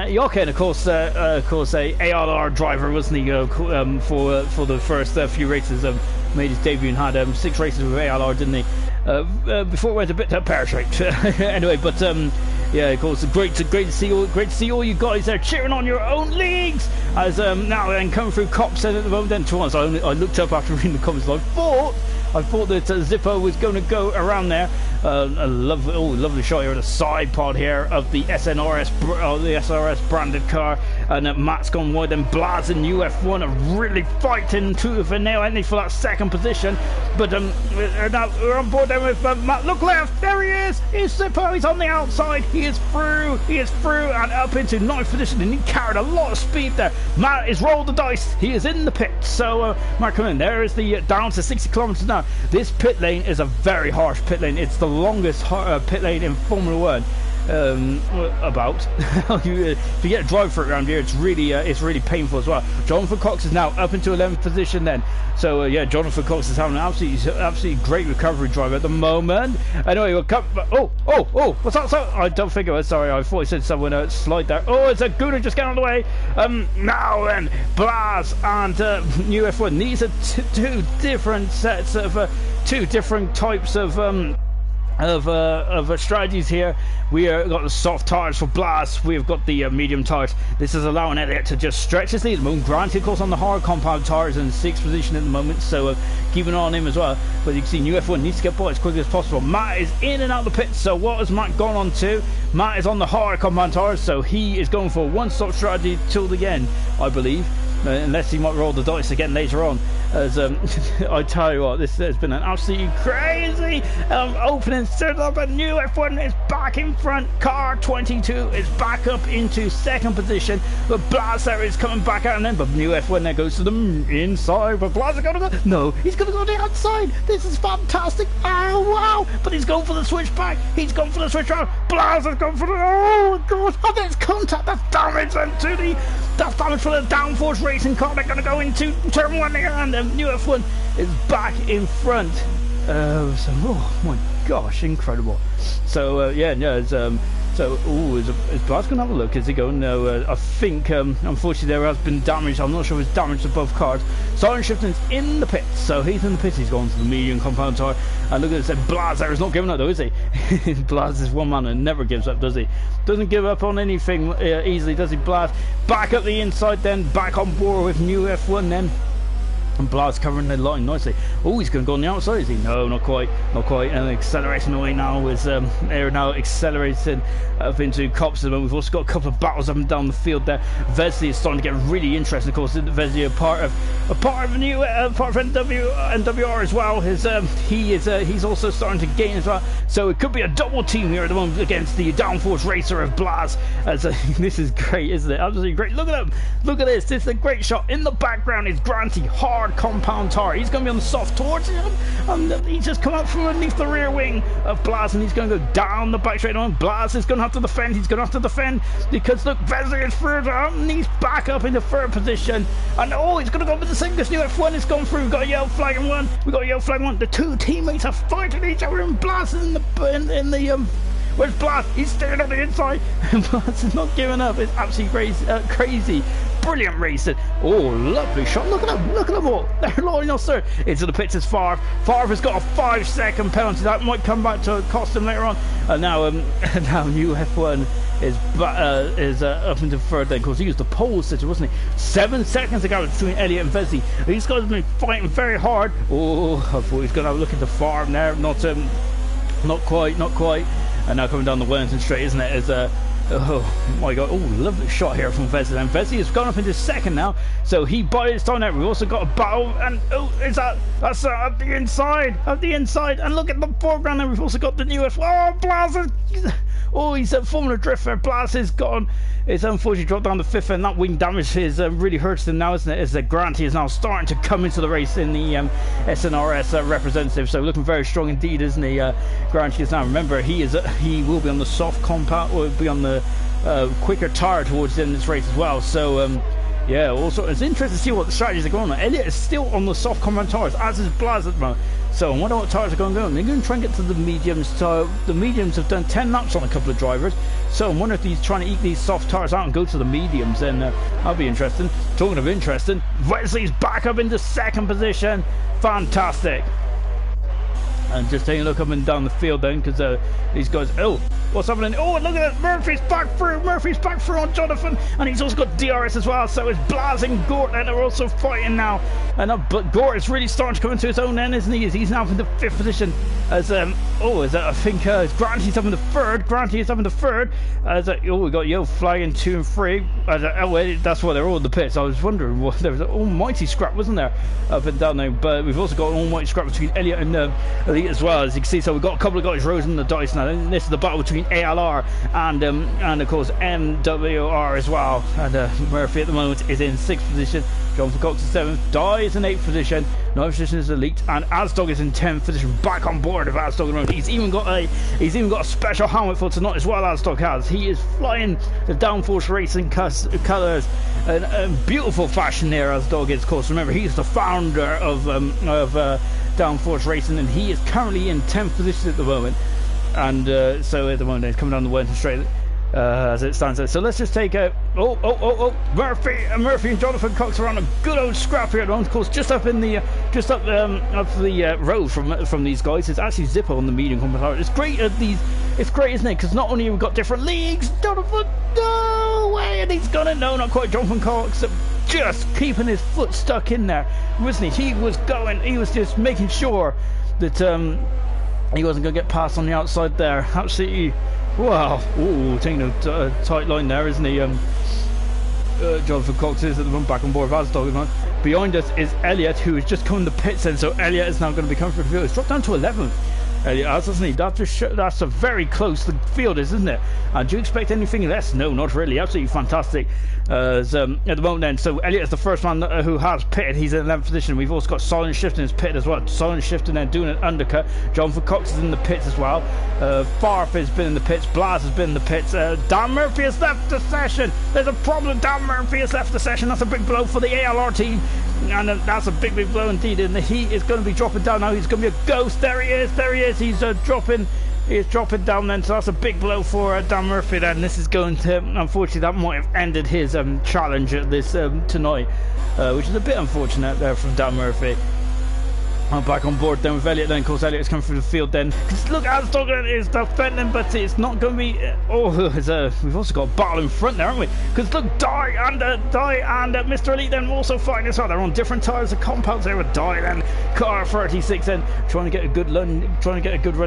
Yoken, of course a ALR driver, wasn't he, for the first few races, made his debut and had 6 races with ALR, didn't he, before it went a bit pear-shaped. Anyway, but yeah, of course, great to see all you guys there cheering on your own leagues. As now then coming through Cops at the moment. Then to once I looked up after reading the comments. And I thought that Zippo was going to go around there. A lovely shot here at the side pod here of the SRS branded car, and Matt's gone wide. And Blaz and UF1 are really fighting tooth and nail, ain't they, for that second position. But now we're on board then with Matt. Look left, there he is. It's Zippo. He's on the outside. He is through, and up into 9th position, and he carried a lot of speed there. Matt is rolled the dice. He is in the pit. So Matt, come in. There is the down to 60 kilometers now. This pit lane is a very harsh pit lane. It's the longest pit lane in Formula 1. If you get a drive for it around here, it's really painful as well. Jonathan Cox is now up into 11th position then. So yeah, Jonathan Cox is having an absolutely great recovery drive at the moment. Anyway, we'll come. Oh, what's that? So I don't think it was. Sorry, I thought I said someone slide there. Oh, it's a Gunnar just getting on the way. Now then, Blaz and UF1. These are two different sets of two different types of strategies here. We got the soft tires for Blast. We've got the medium tires. This is allowing Elliot to just stretch his lead at the moment. Granted, of course, on the hard compound tires in 6th position at the moment, so keep an eye on him as well. But you can see UF1 needs to get by as quickly as possible. Matt is in and out of the pit. So what has Matt gone on to? Matt is on the hard compound tires, so he is going for a one-stop strategy till the end, I believe. Unless he might roll the dice again later on. As I tell you what, this has been an absolutely crazy opening setup, and new F1 is back in front. Car 22 is back up into 2nd position, but Blazer is coming back out, and then but new F1 there goes to the inside, but Blazer going to go, no, he's going to go to the outside. This is fantastic. Oh wow, but he's going for the switchback. He's gone for the switchback. Blazer's gone for the, oh my god, and there's contact. That's damage then to the, that's damage for the downforce racing car. They're going to go into turn 1 here, and new F1 is back in front. So, oh my gosh, incredible. So it's So, ooh, is Blaz going to have a look? Is he going? No, I think, unfortunately, there has been damage. I'm not sure if it's damage to both cars. Silent Shifting's in the pits. So, he's in the pits. He's gone to the medium compound tire. And look at this. Blaz there is not giving up, though, is he? Blaz is one man and never gives up, does he? Doesn't give up on anything easily, does he? Blaz back up the inside, then back on board with new F1 then. And Blaz covering the line nicely. Oh, he's going to go on the outside, is he? No, not quite. Not quite. And acceleration away now is they're now accelerating up into Cops. We've also got a couple of battles up and down the field there. Vesely is starting to get really interesting. Of course, Vesely a part of a new part of NWR as well. He's also starting to gain as well. So it could be a double team here at the moment against the downforce racer of Blaz. This is great, isn't it? Absolutely great. Look at him. Look at this. This is a great shot. In the background is Granty, hard compound tire. He's going to be on the soft towards him, and he's just come up from underneath the rear wing of Blaz, and he's going to go down the back straight on. Blaz is going to have to defend. He's going to have to defend because look, Vesely is further out, and he's back up in the third position. And oh, he's going to go with the second. This new F1 has gone through. We've got a yellow flag in one. We've got a yellow flag in one. The two teammates are fighting each other, and Blaz is in the where's Blaz? He's staying on the inside. Blaz is not giving up. It's absolutely crazy. Brilliant racing. Oh, lovely shot. Look at them. Look at them all. They're lining us there. Into the pits is Favre. Favre has got a 5-second penalty. That might come back to cost him later on. And now, now new F1 is up into third then. Of course, he used the pole sitter, wasn't he? 7 seconds ago between Elliott and Vesey. These guys have been fighting very hard. Oh, I thought he was going to have a look at the Favre there. Not quite. And now coming down the Wellington straight, isn't it? Oh my god, oh, lovely shot here from Vesey. And Vesey has gone up into second now, so he buys time there. We've also got a battle, and oh, that's up the inside, and look at the foreground there. We've also got the new Blaz. Oh, he's Formula Drift there. Blaz is gone. It's unfortunately dropped down the fifth, and that wing damage is really hurts him now, isn't it? As the Granty is now starting to come into the race in the SNRS representative. So looking very strong indeed, isn't he? Granty is now. Remember, he will be on the soft compound, or will be on the quicker tire towards the end of this race as well. So yeah, also it's interesting to see what the strategies are going on. Elliott is still on the soft compound tires, as is Blaz at the moment. So I wonder what tires are going to go on. They're going to try and get to the mediums. So the mediums have done 10 laps on a couple of drivers. So I wonder if he's trying to eke these soft tires out and go to the mediums. Then that'll be interesting. Talking of interesting, Wesley's back up into second position. Fantastic. And just taking a look up and down the field then, because these guys, oh, what's happening? Oh, look at it, Murphy's back through on Jonathan, and he's also got DRS as well. So it's Blaz and Gort that are also fighting now, and but Gort is really starting to come into his own then, isn't he? He's now in the fifth position as I think Granty's up in the third. We got Yo flying 2 and 3. That's why they're all in the pits. I was wondering, there was an almighty scrap, wasn't there, up and down there? But we've also got an almighty scrap between Elliott and Elite as well, as you can see. So we've got a couple of guys rolling the dice now. And this is the battle between ALR and of course MWR as well. And Murphy at the moment is in 6th position. Jonathan Cox in 7th, Dies in 8th position, 9th position is Elite, and Asdog is in 10th position, back on board of Asdog at the moment. He's even got a special helmet for tonight as well. Asdog has. He is flying the Downforce Racing colours in beautiful fashion there. Asdog is, of course. Remember, he's the founder of Downforce Racing, and he is currently in 10th position at the moment. And so at the moment he's coming down the Wellington straight. As it stands there. So let's just take a Murphy and Jonathan Cox are on a good old scrap here at the moment. Of course, just up the road from these guys. It's actually Zippo on the medium compound. It's great it's great, isn't it? Because not only have we got different leagues, Jonathan, no way, and he's gonna not quite. Jonathan Cox just keeping his foot stuck in there, wasn't he? He was just making sure that he wasn't going to get past on the outside there. Absolutely. Wow. Ooh, taking a tight line there, isn't he? Jonathan Cox is at the moment back on board with Asdog. Behind us is Elliott, who has just come in the pits in, so Elliott is now going to be coming for the field. It's dropped down to 11th. Elliott has, doesn't he? That's a very close field, isn't it? And do you expect anything less? No, not really. Absolutely fantastic. At the moment then, so Elliott is the first man who has pitted. He's in 11th position. We've also got Silent Shifting is pitted as well. Silent Shifting then doing an undercut. Jonathan Cox is in the pits as well. Farf has been in the pits. Blaz has been in the pits. Dan Murphy has left the session. There's a problem. Dan Murphy has left the session. That's a big blow for the ALR team. And that's a big blow indeed. And he is going to be dropping down now. He's going to be a ghost. There he is. He's dropping He is dropping down then, so that's a big blow for Dan Murphy then. This is going to, unfortunately, that might have ended his challenge at this tonight, which is a bit unfortunate there from Dan Murphy. I'm back on board then with Elliot then. Of course, Elliot's coming through the field then. Look, Asdog is defending, but it's not going to be... we've also got a battle in front there, haven't we? Because look, Die and Mr. Elite then also fighting as well. They're on different tyres of compounds there with Die then. Car 36 then trying to get a good run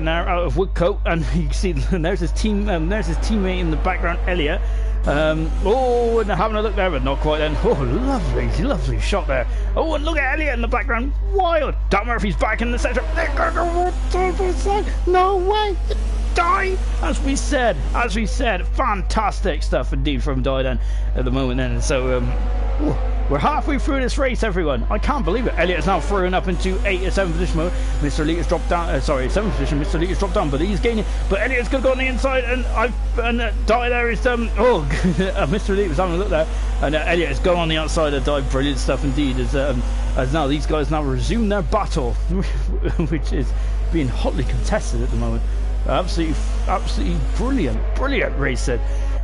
there out of Woodcote. And you can see there's his teammate in the background, Elliot. And having a look there, but not quite then. Oh, lovely shot there. Oh, and look at Elliot in the background. Wild. Dan Murphy's back in the centre. They're going to no way. Die. As we said. Fantastic stuff indeed from Die then at the moment then. So, we're halfway through this race, everyone. I can't believe it. Elliot is now thrown up into 7th position mode. Mr. Elite has dropped down. 7th position. Mr. Elite has dropped down, but he's gaining. But Elliot's going to go on the inside, and Die there is Mr. Elite was having a look there, and Elliot has gone on the outside of Die. Brilliant stuff indeed. As now these guys now resume their battle, which is being hotly contested at the moment. Absolutely brilliant racing.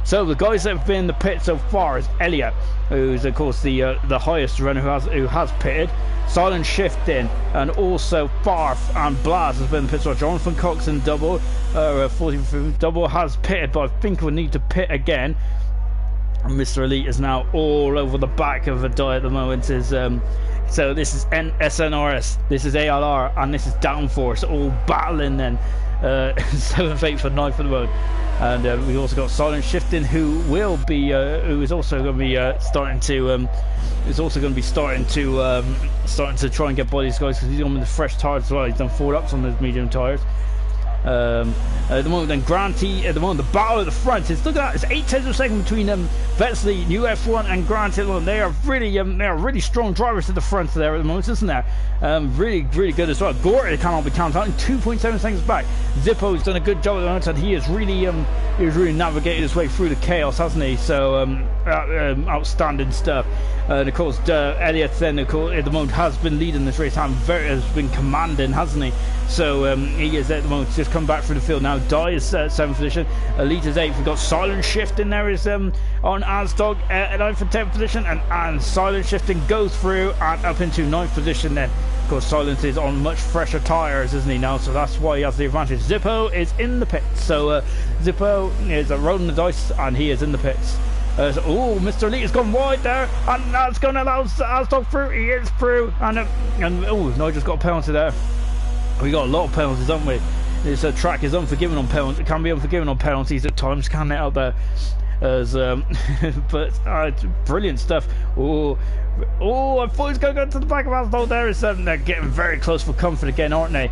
So the guys that have been in the pit so far is Elliot, who's of course the highest runner who has pitted. Silent Shifting and also Farf and Blaz has been in the pit. So Jonathan Cox and Double, 40 Double has pitted, but I think we'll need to pit again. And Mr. Elite is now all over the back of the Die at the moment. So this is SNRS, this is ALR, and this is Downforce, all battling then. 7th, 8th, and 9th for the moment. And we also got Silent Shifting, who is also going to be starting to try and get by these guys, because he's on with the fresh tyres as well. He's done 4 laps on those medium tyres. At the moment then Granty, at the moment the battle at the front is, look at that, it's 8 tenths of a second between Vetsley, New F1 and Granty at the moment. They are really strong drivers at the front there at the moment, isn't there? Really good as well. Gore cannot be counted out in 2.7 seconds back. Zippo's done a good job at the moment, and he has really navigated his way through the chaos, hasn't he? So outstanding stuff. And of course Elliot then of course at the moment has been leading this race, has been commanding, hasn't he? So he is at the moment just come back through the field now. Die is 7th position, Elite is 8th. We've got Silent Shifting there is on Asdog at 9th and 10th position, and Silent Shifting goes through and up into 9th position then. Of course, Silent is on much fresher tyres, isn't he now? So that's why he has the advantage. Zippo is in the pits. So Zippo is rolling the dice, and he is in the pits. Mr. Elite has gone wide there, and that's going to allow Asdog through. He is through, and Nigel's got a penalty there. We got a lot of penalties, haven't we? This track is unforgiving on penalties. It can be unforgiving on penalties at times, can't it, out there? But brilliant stuff. I thought he was going to go to the back of Asdog there. They're getting very close for comfort again, aren't they?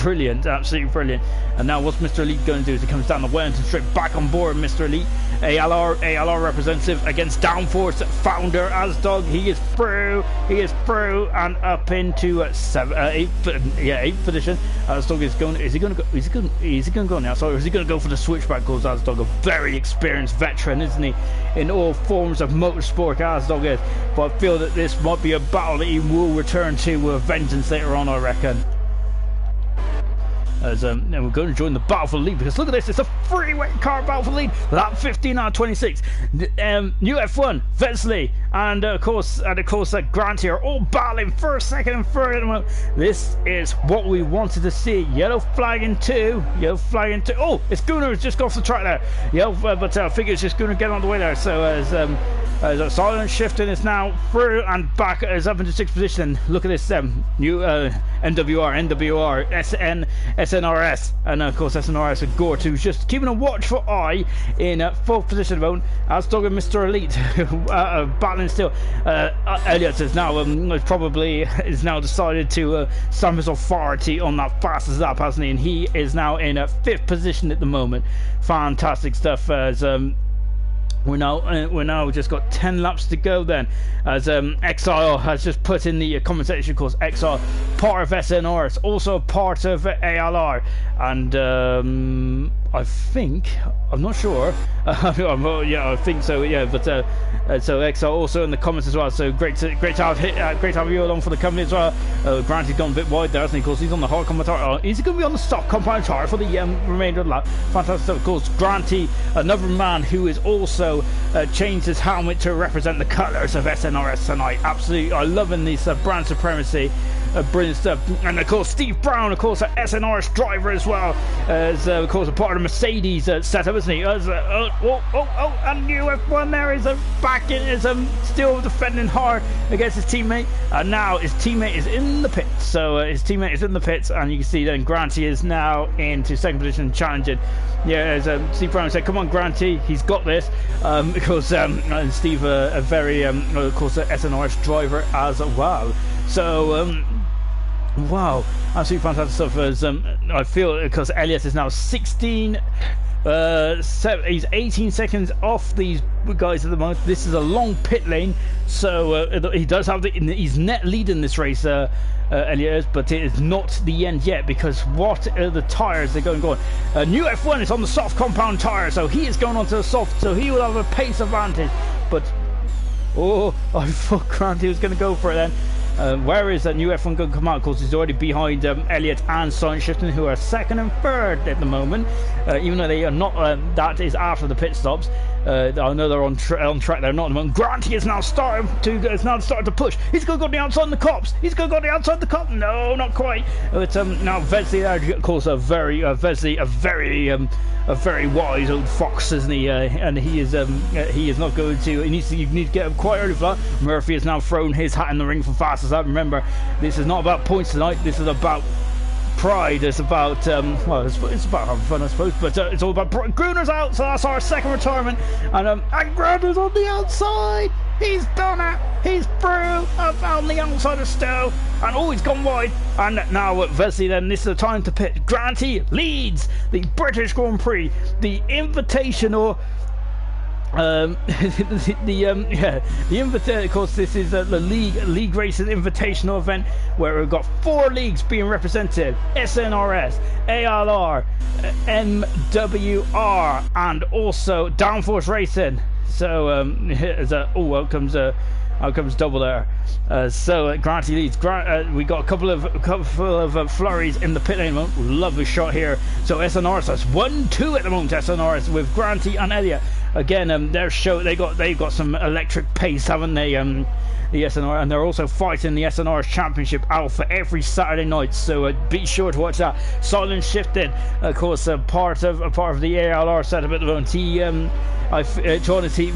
Brilliant, absolutely brilliant. And now what's Mr. Elite going to do as he comes down the Wellington straight back on board? Mr. Elite, ALR representative against Downforce founder Asdog. He is through, and up into 8th position. Asdog is going. Is he going to go on the outside, or is he going to go for the switchback? Because Asdog, a very experienced veteran, isn't he, in all forms of motorsport? Asdog is. But I feel that this might be a battle that he will return to vengeance later on, I reckon. As and we're going to join the battle for the lead, because look at this, it's a three-way car battle for the lead. Lap 15 out of 26. New F1, Vetsley, and of course Grant here, all battling first, second, and third. This is what we wanted to see. Yellow flag in two. Oh, it's Gunnar who's just got off the track there. But I figure it's just Gunnar getting on the way there. So as Silent Shifting is now through and back, is up into 6th position. Look at this new NWR, SNRS, and of course SNRS with Gort, who's just keeping a watchful eye in 4th position at the moment. Asdog and Mr. Elite battling still. Elliot is now decided to stamp his authority on that fastest lap, hasn't he? And he is now in 5th position at the moment. Fantastic stuff. As we're now just got 10 laps to go then, as Exile has just put in the comment section, of course, Exile, part of SNR, it's also part of ALR, and I think, I'm not sure. Yeah, I think so. Yeah, but so XR also in the comments as well. So great to have you along for the company as well. Grant, he's gone a bit wide there, hasn't he? Of course, he's on the hard compound tire. Is he going to be on the soft compound tire for the remainder of the lap? Fantastic stuff. Of course, Granty, another man who has also changed his helmet to represent the colours of SNRS tonight. Absolutely, I'm loving this brand supremacy. Brilliant stuff. And of course Steve Brown, of course, an SNRS driver as well, as of course a part of the Mercedes setup, isn't he? As and new F1 there is back in, is still defending hard against his teammate, and now his teammate is in the pits. So his teammate is in the pits, and you can see then Granty is now into second position challenging. Yeah, as Steve Brown said, come on Granty, he's got this, because and Steve a very of course a SNRS driver as well. So wow, absolutely fantastic stuff. As I feel, because Elliot is now 16, he's 18 seconds off these guys at the moment. This is a long pit lane, so he does have he's net leading this race, Elliot is, but it is not the end yet, because what are the tyres they're going on? New F1 is on the soft compound tyre, so he is going on to the soft, so he will have a pace advantage. But I thought Granty was going to go for it then. Where is that new F1 going to come out? Of course, he's already behind Elliot and Silent Shifting, who are second and third at the moment, even though they are not. That is after the pit stops. I know they're on track. They're not at the moment. Granty is now starting to push. He's going to go on the outside of the cops. He's going to go on the outside of the cop. No, not quite. It's now Vesley, of course, Vesley, a very wise old fox, isn't he? And he is not going to. You need to get him quite early for that. Murphy has now thrown his hat in the ring for fastest lap. Remember, this is not about points tonight. This is about pride. It's about well, it's about having fun, I suppose. But it's all about Gruner's out, so that's our second retirement. And Gruner's on the outside. He's done it. He's through up on the outside of Stowe, and he's gone wide. And now at Vesley, then this is the time to pit. Granty leads the British Grand Prix, the Invitational. The Invitational. Of course, this is the league races invitational event where we've got 4 leagues being represented: SNRS, ALR, MWR, and also Downforce Racing. So out comes double there. So Granty leads. We got a couple of flurries in the pit lane moment. Lovely shot here. So SNRS, that's 1-2 at the moment. SNRS with Granty and Elliot. Again, they've got some electric pace, haven't they? The SNR, and they're also fighting the SNR Championship Alpha every Saturday night, so be sure to watch that. Silent Shifted, of course, part of the ALR setup at the moment.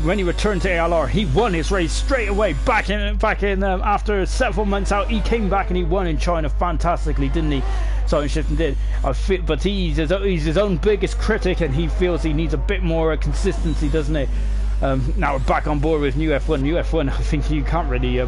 When he returned to ALR, he won his race straight away. Back in after several months out, he came back and he won in China fantastically, didn't he? Silent Shifting did. But he's his own biggest critic, and he feels he needs a bit more consistency, doesn't he? Now we're back on board with new F1. New F1, I think you can't really.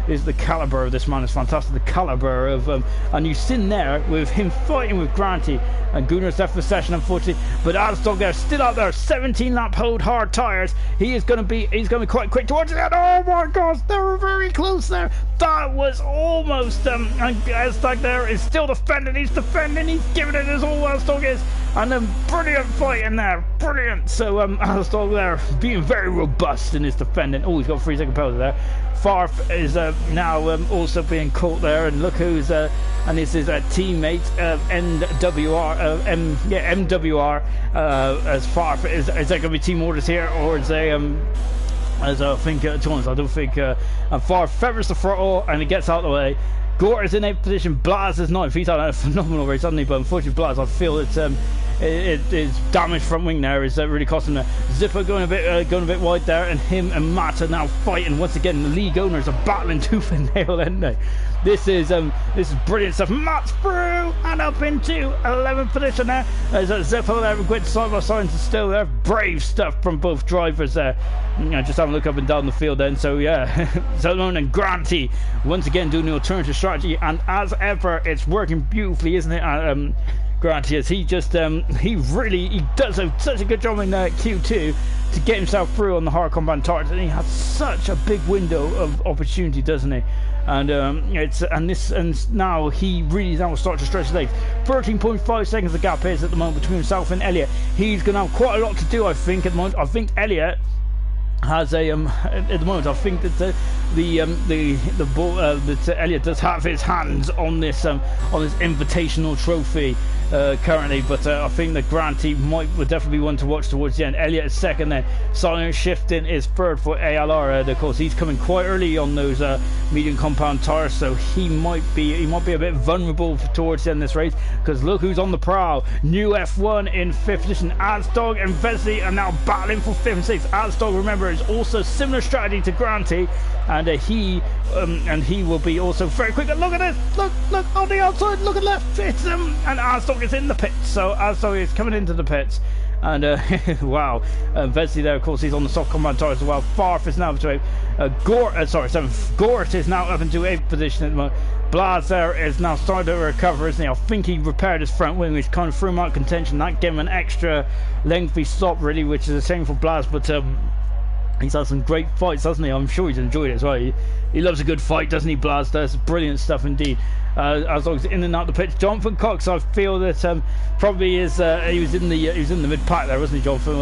Is the caliber of this man is fantastic. The caliber of and you've seen there with him fighting with Granty, and Gunner's left the session unfortunately. But Alsdog there still out there, 17 lap hold hard tyres. He's going to be quite quick towards it. Oh my gosh, they were very close there. That was almost and Alsdog there is still defending. He's defending. He's giving it his all. Alsdog is. And then brilliant fight in there, brilliant. So Alsdog there being very robust in his defending. Oh, he's got 3 second penalty there. Farf is now also being caught there, and look who's and this is a teammate MWR. As Farf is there going to be team orders here, or is they as I think I don't think Farf feathers the throttle and he gets out of the way. Gore is in 8th position. Blaz is 9th. He's had a phenomenal race, hasn't he? But unfortunately, Blaz, I feel it's his damaged front wing there is really costing him. Zipper going a bit wide there, and him and Matt are now fighting once again. The league owners are battling tooth and nail, aren't they? This is brilliant stuff. Matt's through and up into 11th position there. There's a Zipper there, good side by side to still there. Brave stuff from both drivers there. Just having a look up and down the field then. So yeah, Solomon and Granty once again doing the alternative strategy, and as ever, it's working beautifully, isn't it? Granty, as he just he does such a good job in Q2 to get himself through on the hard compound targets, and he has such a big window of opportunity, doesn't he? and now he really now will start to stretch his legs. 13.5 seconds the gap is at the moment between himself and Elliot. He's going to have quite a lot to do, I think, at the moment. I think Elliot has a at the moment. I think that the ball that Elliot does have his hands on this invitational trophy currently, but I think that Granty would definitely be one to watch towards the end. Elliot is second, then Silent Shifting is third for ALR. Of course, he's coming quite early on those medium compound tires, so he might be a bit vulnerable towards the end of this race. Because look who's on the prowl. New F1 in 5th position. Azdog and Vesey are now battling for 5th and 6th. Azdog, remember, is also similar strategy to Granty, and he will be also very quick. Look at this! Look on the outside. Look at left. It's and Azdog is in the pits. So Azdog is coming into the pits, and wow, Vesey there. Of course, he's on the soft compound tires as well. Farf is now up to 7th. Gort is now up into 8th position at the moment. Blaz there is now starting to recover, isn't he? I think he repaired his front wing, which kind of threw him out of contention. That gave him an extra lengthy stop, really, which is a shame for Blaz, but he's had some great fights, hasn't he? I'm sure he's enjoyed it as well. He loves a good fight, doesn't he, Blaz? Does brilliant stuff indeed. As long as in and out the pitch, Jonathan Cox, I feel that probably is he was in the mid pack there, wasn't he? Jonathan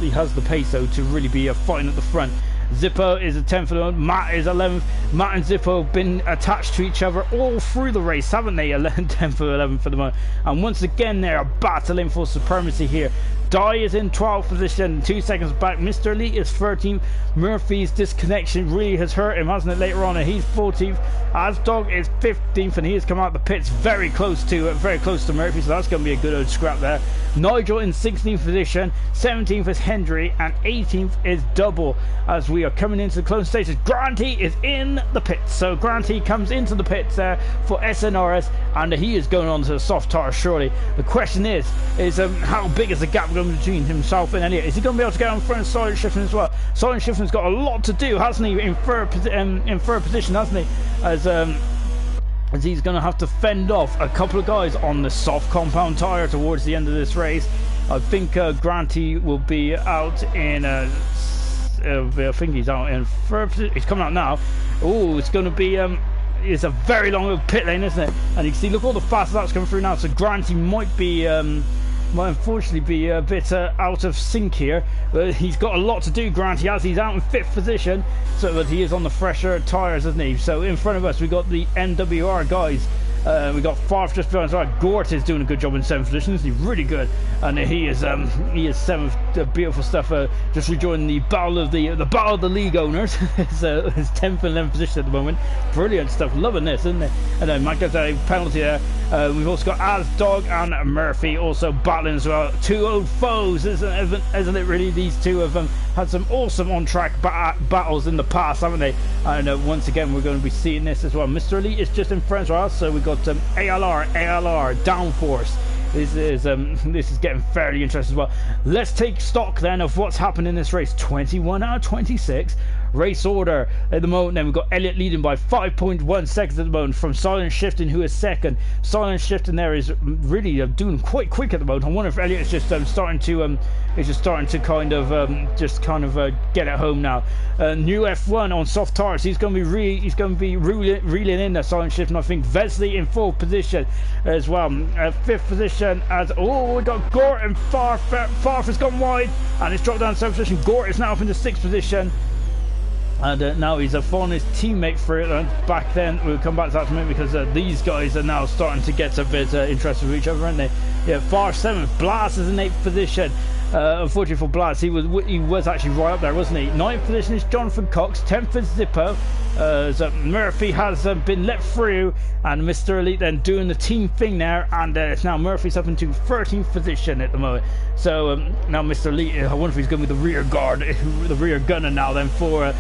he has the pace though to really be fighting at the front. Zippo is a 10th for the moment. Matt is 11th. Matt and Zippo have been attached to each other all through the race, haven't they? 10th or 11th for the moment. And once again, they're battling for supremacy here. Dye is in 12th position, 2 seconds back. Mr. Elite is 13th. Murphy's disconnection really has hurt him, hasn't it, later on? And he's 14th. Azdog is 15th, and he has come out the pits very close to Murphy, so that's going to be a good old scrap there. Nigel in 16th position, 17th is Hendry, and 18th is Double. As we are coming into the close stages, Granty is in the pits. So Granty comes into the pits there for SNRS, and he is going on to the soft tire surely. The question is how big is the gap going between himself and Elliot? Is he going to be able to get on front of Silent Shifting as well? Silent Shifting's got a lot to do, hasn't he, in third position, hasn't he? As he's going to have to fend off a couple of guys on the soft compound tyre towards the end of this race. I think Granty will be out in I think he's out in third position. He's coming out now. Oh, it's going to be it's a very long pit lane, isn't it? And you can see, look, all the fast laps coming through now, so Granty might unfortunately be a bit out of sync here, but he's got a lot to do, Granty, as he's out in 5th position, so that he is on the fresher tyres, isn't he? So in front of us we got the NWR guys. We got Farf just behind us. Right, Gort is doing a good job in 7th position, isn't he? Really good, and he is 7th. Beautiful stuff. Just rejoining the battle of the league owners. His 10th and 11th position at the moment. Brilliant stuff. Loving this, isn't it? And then Mike gets a penalty there. We've also got Azdog and Murphy also battling as well. Two old foes, isn't it? Really, these two have had some awesome on-track battles in the past, haven't they? And once again, we're going to be seeing this as well. Mr. Elite is just in front of us, so we've got ALR, Downforce. This is getting fairly interesting as well. Let's take stock then of what's happened in this race. 21 out of 26. Race order at the moment, then we've got Elliot leading by 5.1 seconds at the moment from Silent Shifting, who is second. Silent Shifting there is really doing quite quick at the moment. I wonder if Elliot is just starting to kind of get it home now. New F1 on soft tires. He's going to be reeling in there. Silent Shifting. I think Vesley in 4th position as well. 5th position as we got Gort and Farf. Farf has gone wide and it's dropped down to 7th position. Gort is now up into 6th position. And now he's following his teammate for it. Back then, we'll come back to that in a minute, because these guys are now starting to get a bit interested with each other, aren't they? Yeah, Far 7th. Blast is in 8th position. Unfortunately for Blast, he was actually right up there, wasn't he? 9th position is Jonathan Cox. 10th is Zippo. So Murphy has been let through, and Mr. Elite then doing the team thing there, and it's now Murphy's up into 13th position at the moment. So now Mr. Elite, I wonder if he's going to be the rear guard, the rear gunner now then for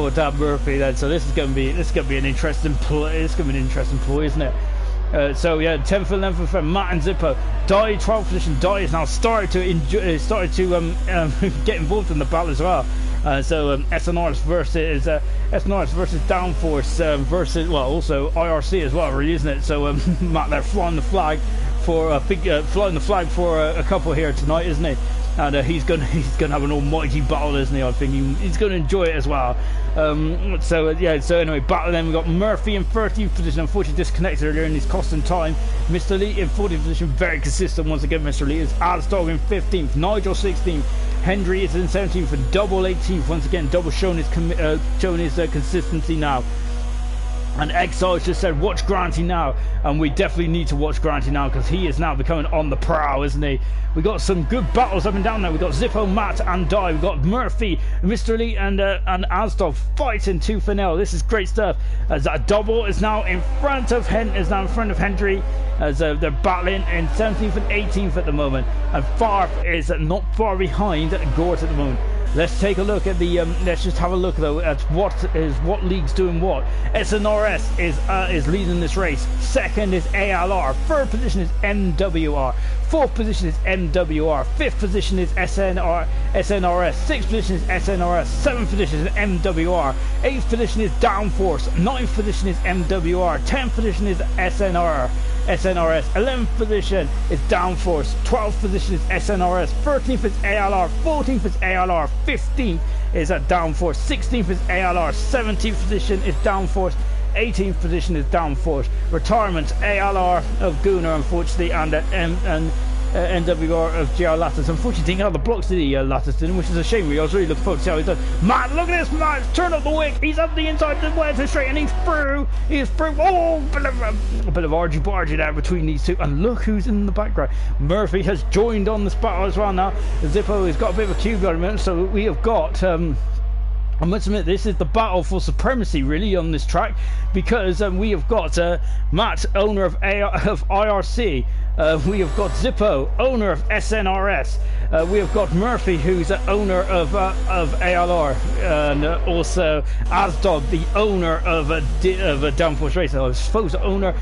Dab Murphy then. So this is going to be an interesting play. It's going to be an interesting play, isn't it? So yeah, 10th and 11th for Matt and Zippo. Dye 12th position. Dye is now started to get involved in the battle as well. So SNRS versus Downforce versus, well, also IRC as well, really, isn't it? So Matt there flying the flag for a couple here tonight, isn't he? and he's gonna have an almighty battle, isn't he? I think he's gonna enjoy it as well. So anyway, battle. Then we got Murphy in 13th position, unfortunately disconnected earlier, and he's costing time. Mr. Elite in 14th position, very consistent once again. Mr. Elite is Azdog in 15th, Nigel 16th, Hendry is in 17th, and Double 18th. Once again, Double showing his consistency now. And Exile just said, watch Granty now. And we definitely need to watch Granty now, because he is now becoming on the prowl, isn't he? We got some good battles up and down there. We got Zippo, Matt, and Di. We got Murphy, Mr. Elite, and Azdog fighting tooth and nail. This is great stuff. As that Double is now in front of Hendry, as they're battling in 17th and 18th at the moment. And Favre is not far behind Gort at the moment. Let's take a look at the. Let's just have a look though at what league's doing what. SNRS is leading this race. Second is ALR. Third position is MWR. Fourth position is MWR. Fifth position is SNRS. Sixth position is SNRS. Seventh position is MWR. Eighth position is Downforce. Ninth position is MWR. 10th position is SNRS. 11th position is Downforce. 12th position is SNRS. 13th is ALR. 14th is ALR. 15th is at Downforce. 16th is ALR. 17th position is Downforce. 18th position is Downforce. Retirements ALR of Gunnar, unfortunately, and NWR of GR Lattis. Unfortunately, didn't have the blocks, did he, Lattis didn't, which is a shame. I was really looking forward to see how he does. Matt, look at this, Matt, turn up the wick. He's up the inside, the way to straight, and he's through. He's through. Oh, a bit of argy-bargy there between these two. And look who's in the background. Murphy has joined on this battle as well now. Zippo has got a bit of a cube at the moment, so we have got... I must admit, this is the battle for supremacy, really, on this track, because we have got Matt, owner of IRC. We have got Zippo, owner of SNRS. We have got Murphy, who's owner of ALR, and also Azdog, the owner of a Downforce Racing. I suppose the owner.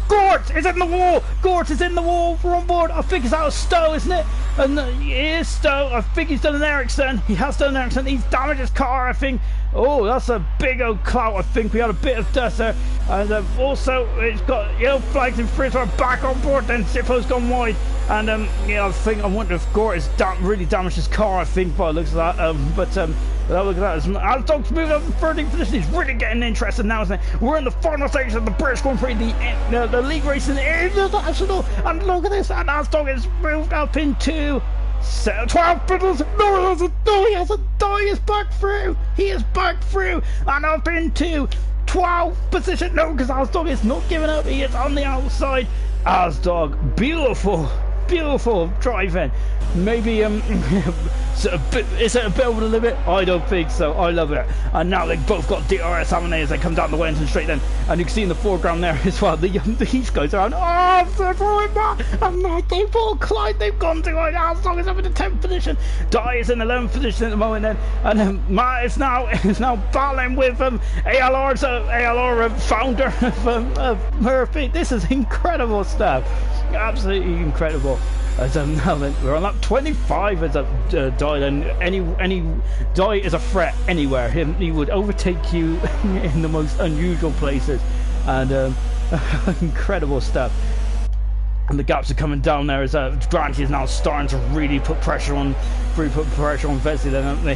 Gort is in the wall. Gort is in the wall. We're on board. I think it's out of Stowe, isn't it? And it is Stowe. I think he's done an Ericsson. He has done an Ericsson. He's damaged his car, I think. Oh, that's a big old clout. I think we had a bit of dust there. And also, it's got yellow flags in front. We're back on board. Then Zippo's gone wide. And I wonder if Gort has really damaged his car, I think, by the looks of that. Look at that. Azdog's moving up to 13th position. He's really getting interested now, isn't it? We're in the final stage of the British Grand Prix, the league racing international. And look at this. And Azdog has moved up into 12 battles. No, he has a die. He is back through. He is back through. And up into 12th position. No, because Azdog is not giving up. He is on the outside. Azdog, beautiful driving. Maybe is it a bit over the limit? I don't think so. I love it. And now they've both got DRS, haven't they, as they come down the Wellington straight then. And you can see in the foreground there as well, these guys around. Oh, they're throwing back. And they've all climbed. They've gone to Azdog is up in the 10th position. Di is in 11th position at the moment then. And Matt is now battling with ALR founder of Murphy. This is incredible stuff. Absolutely incredible. As we're on lap 25 as a Di, and any Di is a threat anywhere. He would overtake you in the most unusual places, and incredible stuff. And the gaps are coming down there as Granty is now starting to really put pressure on Vesey. Then they